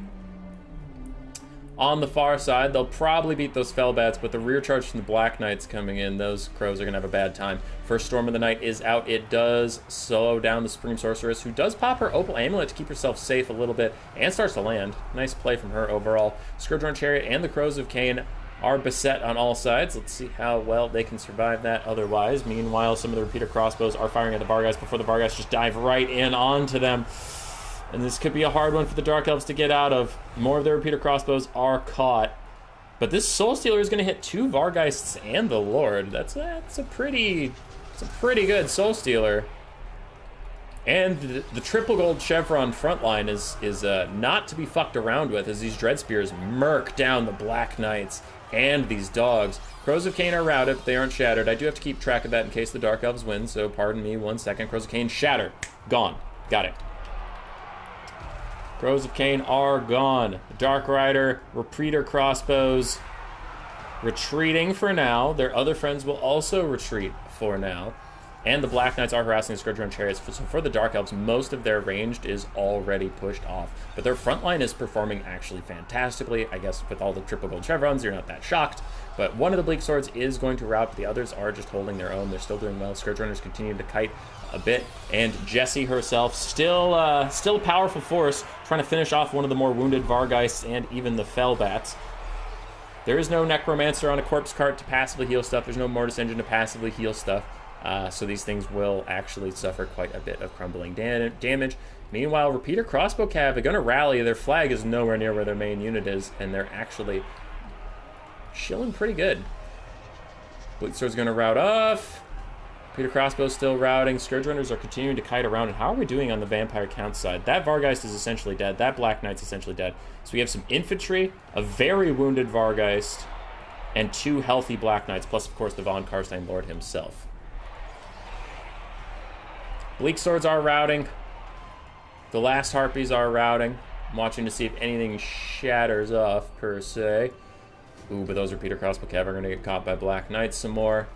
On the far side, they'll probably beat those Fellbats, but the rear charge from the Black Knights coming in, those Crows are going to have a bad time. First Storm of the Night is out. It does slow down the Supreme Sorceress, who does pop her Opal Amulet to keep herself safe a little bit, and starts to land. Nice play from her overall. Scourge Chariot and the Crows of Cain are beset on all sides. Let's see how well they can survive that otherwise. Meanwhile, some of the repeater crossbows are firing at the Vargheists before the Vargheists just dive right in onto them. And this could be a hard one for the Dark Elves to get out of. More of their repeater crossbows are caught. But this Soul Stealer is going to hit 2 Vargheists and the Lord. That's a pretty good Soul Stealer. And the triple gold chevron frontline is not to be fucked around with, as these Dread Spears murk down the Black Knights and these dogs. Crows of Cain are routed, but they aren't shattered. I do have to keep track of that in case the Dark Elves win, so pardon me 1 second. Crows of Cain shatter. Gone. Got it. Crows of Cain are gone. Dark Rider, repeater crossbows, retreating for now. Their other friends will also retreat for now. And the Black Knights are harassing the Scourge Chariots. So for the Dark Elves, most of their ranged is already pushed off. But their front line is performing actually fantastically. I guess with all the triple gold chevrons, you're not that shocked. But one of the Bleak Swords is going to rout, but the others are just holding their own. They're still doing well. Scourge Runners continue to kite a bit. And Jessie herself, still a powerful force, trying to finish off one of the more wounded Vargheists and even the Fellbats. There is no Necromancer on a Corpse Cart to passively heal stuff. There's no Mortis Engine to passively heal stuff. So these things will actually suffer quite a bit of crumbling damage. Meanwhile, Repeater Crossbow Cav are going to rally. Their flag is nowhere near where their main unit is, and they're actually chilling pretty good. Bleak Sword's going to rout off. Repeater Crossbow's still routing. Scourge Runners are continuing to kite around. And how are we doing on the Vampire Count side? That Vargheist is essentially dead. That Black Knight's essentially dead. So we have some infantry, a very wounded Vargheist, and 2 healthy Black Knights, plus, of course, the Von Karstein Lord himself. Bleak Swords are routing. The last Harpies are routing. I'm watching to see if anything shatters off, per se. Ooh, but those Repeater Crossbow Cav are going to get caught by Black Knights some more.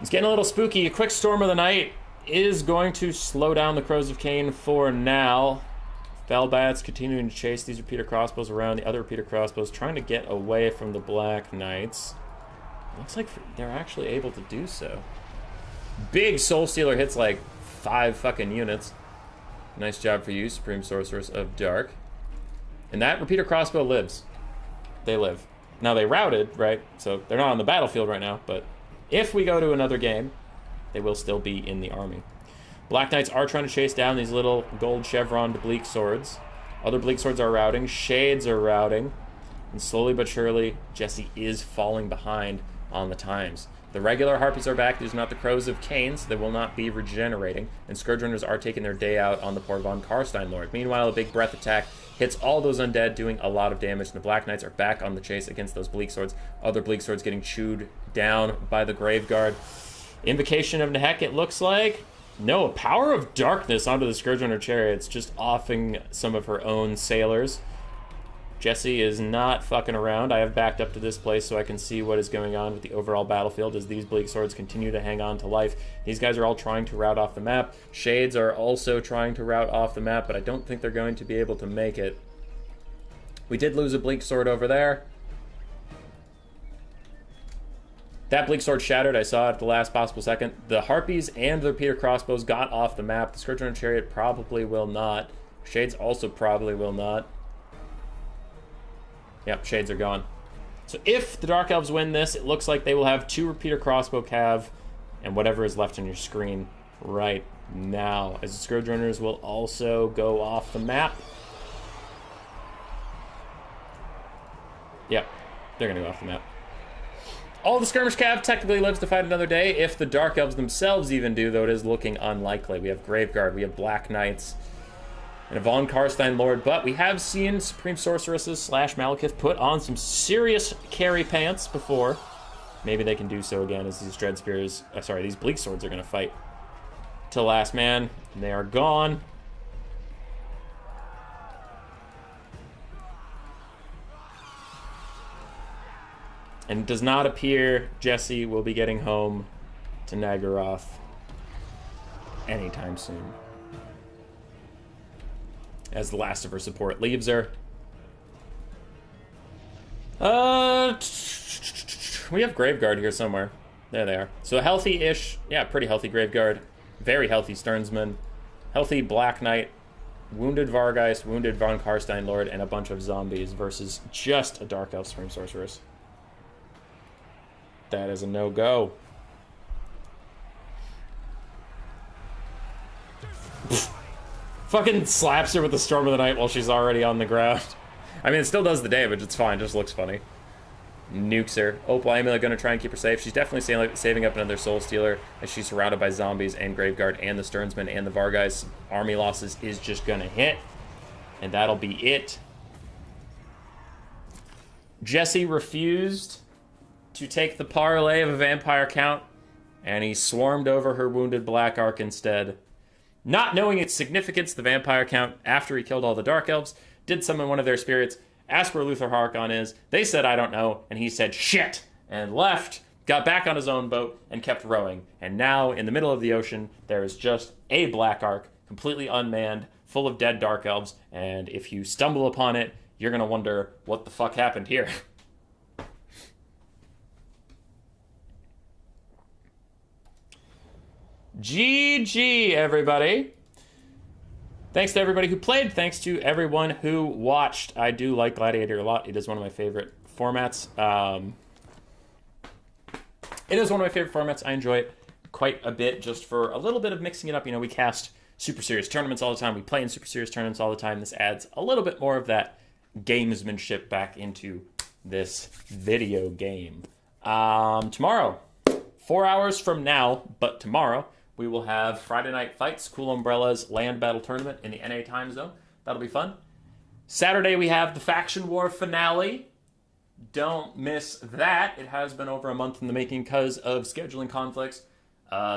It's getting a little spooky. A quick Storm of the Night is going to slow down the Crows of Cain for now. Fellbats continuing to chase these Repeater Crossbows around. The other Repeater Crossbows trying to get away from the Black Knights. Looks like they're actually able to do so. Big Soul Stealer hits like 5 fucking units. Nice job for you, Supreme Sorceress of Dark. And that Repeater Crossbow lives. They live. Now they routed, right? So they're not on the battlefield right now, but if we go to another game, they will still be in the army. Black Knights are trying to chase down these little gold chevron Bleak Swords. Other Bleak Swords are routing. Shades are routing. And slowly but surely, Jessie is falling behind on the times. The regular Harpies are back. These are not the Crows of Cain, so they will not be regenerating. And Scourge Runners are taking their day out on the poor Von Karstein Lord. Meanwhile, a big breath attack hits all those undead, doing a lot of damage. And the Black Knights are back on the chase against those Bleak Swords. Other Bleak Swords getting chewed down by the Graveguard. Invocation of Nehek, it looks like. No, Power of Darkness onto the Scourge Runner Chariots, just offing some of her own sailors. Jessie is not fucking around. I have backed up to this place so I can see what is going on with the overall battlefield as these Bleak Swords continue to hang on to life. These guys are all trying to rout off the map. Shades are also trying to rout off the map, but I don't think they're going to be able to make it. We did lose a Bleak Sword over there. That Bleak Sword shattered. I saw it at the last possible second. The Harpies and the Repeater Crossbows got off the map. The Scourge Runner Chariot probably will not. Shades also probably will not. Yep, Shades are gone. So if the Dark Elves win this, it looks like they will have 2 Repeater Crossbow Cav and whatever is left on your screen right now. As the Scourge Runners will also go off the map. Yep, they're going to go off the map. All the Skirmish Cav technically lives to fight another day. If the Dark Elves themselves even do, though it is looking unlikely. We have Graveguard, we have Black Knights, and a Von Karstein Lord. But we have seen Supreme Sorceresses / Malekith put on some serious carry pants before. Maybe they can do so again as these Dread Spears, these Bleak Swords are going to fight till last man. And they are gone. And it does not appear Jesse will be getting home to Nagaroth anytime soon, as the last of her support leaves her. We have Graveguard here somewhere. There they are. So a healthy-ish, yeah, pretty healthy Graveguard. Very healthy Stearnsman. Healthy Black Knight. Wounded Vargeist, wounded Von Karstein Lord, and a bunch of zombies versus just a Dark Elf Supreme Sorceress. That is a no-go. Fucking slaps her with the Storm of the Night while she's already on the ground. I mean, it still does the damage. It's fine. Just looks funny. Nukes her. Opal Amulet gonna try and keep her safe. She's definitely saving up another Soul Stealer as she's surrounded by zombies and Graveguard and the Stearnsman and the Vargeist. Army losses is just gonna hit. And that'll be it. Jesse refused to take the parlay of a vampire count, and he swarmed over her wounded Black Ark instead. Not knowing its significance, the vampire count, after he killed all the Dark Elves, did summon one of their spirits, asked where Luther Harkon is. They said, I don't know, and he said, shit, and left, got back on his own boat, and kept rowing. And now, in the middle of the ocean, there is just a Black Ark, completely unmanned, full of dead Dark Elves, and if you stumble upon it, you're gonna wonder what the fuck happened here. GG, everybody. Thanks to everybody who played. Thanks to everyone who watched. I do like Gladiator a lot. It is one of my favorite formats. It is one of my favorite formats. I enjoy it quite a bit just for a little bit of mixing it up. You know, we cast super serious tournaments all the time. We play in super serious tournaments all the time. This adds a little bit more of that gamesmanship back into this video game. Tomorrow, 4 hours from now, but tomorrow, we will have Friday Night Fights, Cool Umbrella's Land Battle Tournament in the NA time zone. That'll be fun. Saturday, we have the Faction War finale. Don't miss that. It has been over a month in the making because of scheduling conflicts.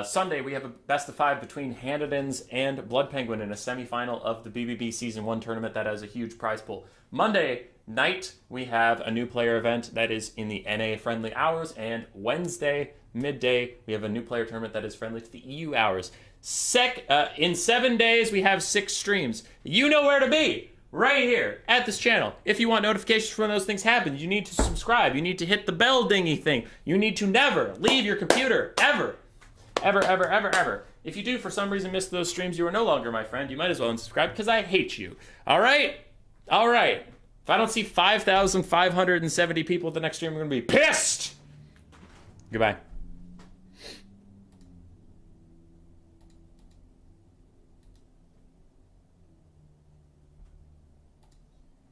Sunday, we have a best of 5 between Handedens and Blood Penguin in a semifinal of the BBB Season 1 tournament that has a huge prize pool. Monday night, we have a new player event that is in the NA friendly hours, and Wednesday midday, we have a new player tournament that is friendly to the EU hours. In 7 days, we have 6 streams. You know where to be, right here at this channel. If you want notifications for when those things happen, you need to subscribe. You need to hit the bell dingy thing. You need to never leave your computer, ever. Ever, ever, ever, ever. If you do, for some reason, miss those streams, you are no longer my friend. You might as well unsubscribe, because I hate you. All right? All right. If I don't see 5,570 people at the next stream, I'm going to be pissed. Goodbye.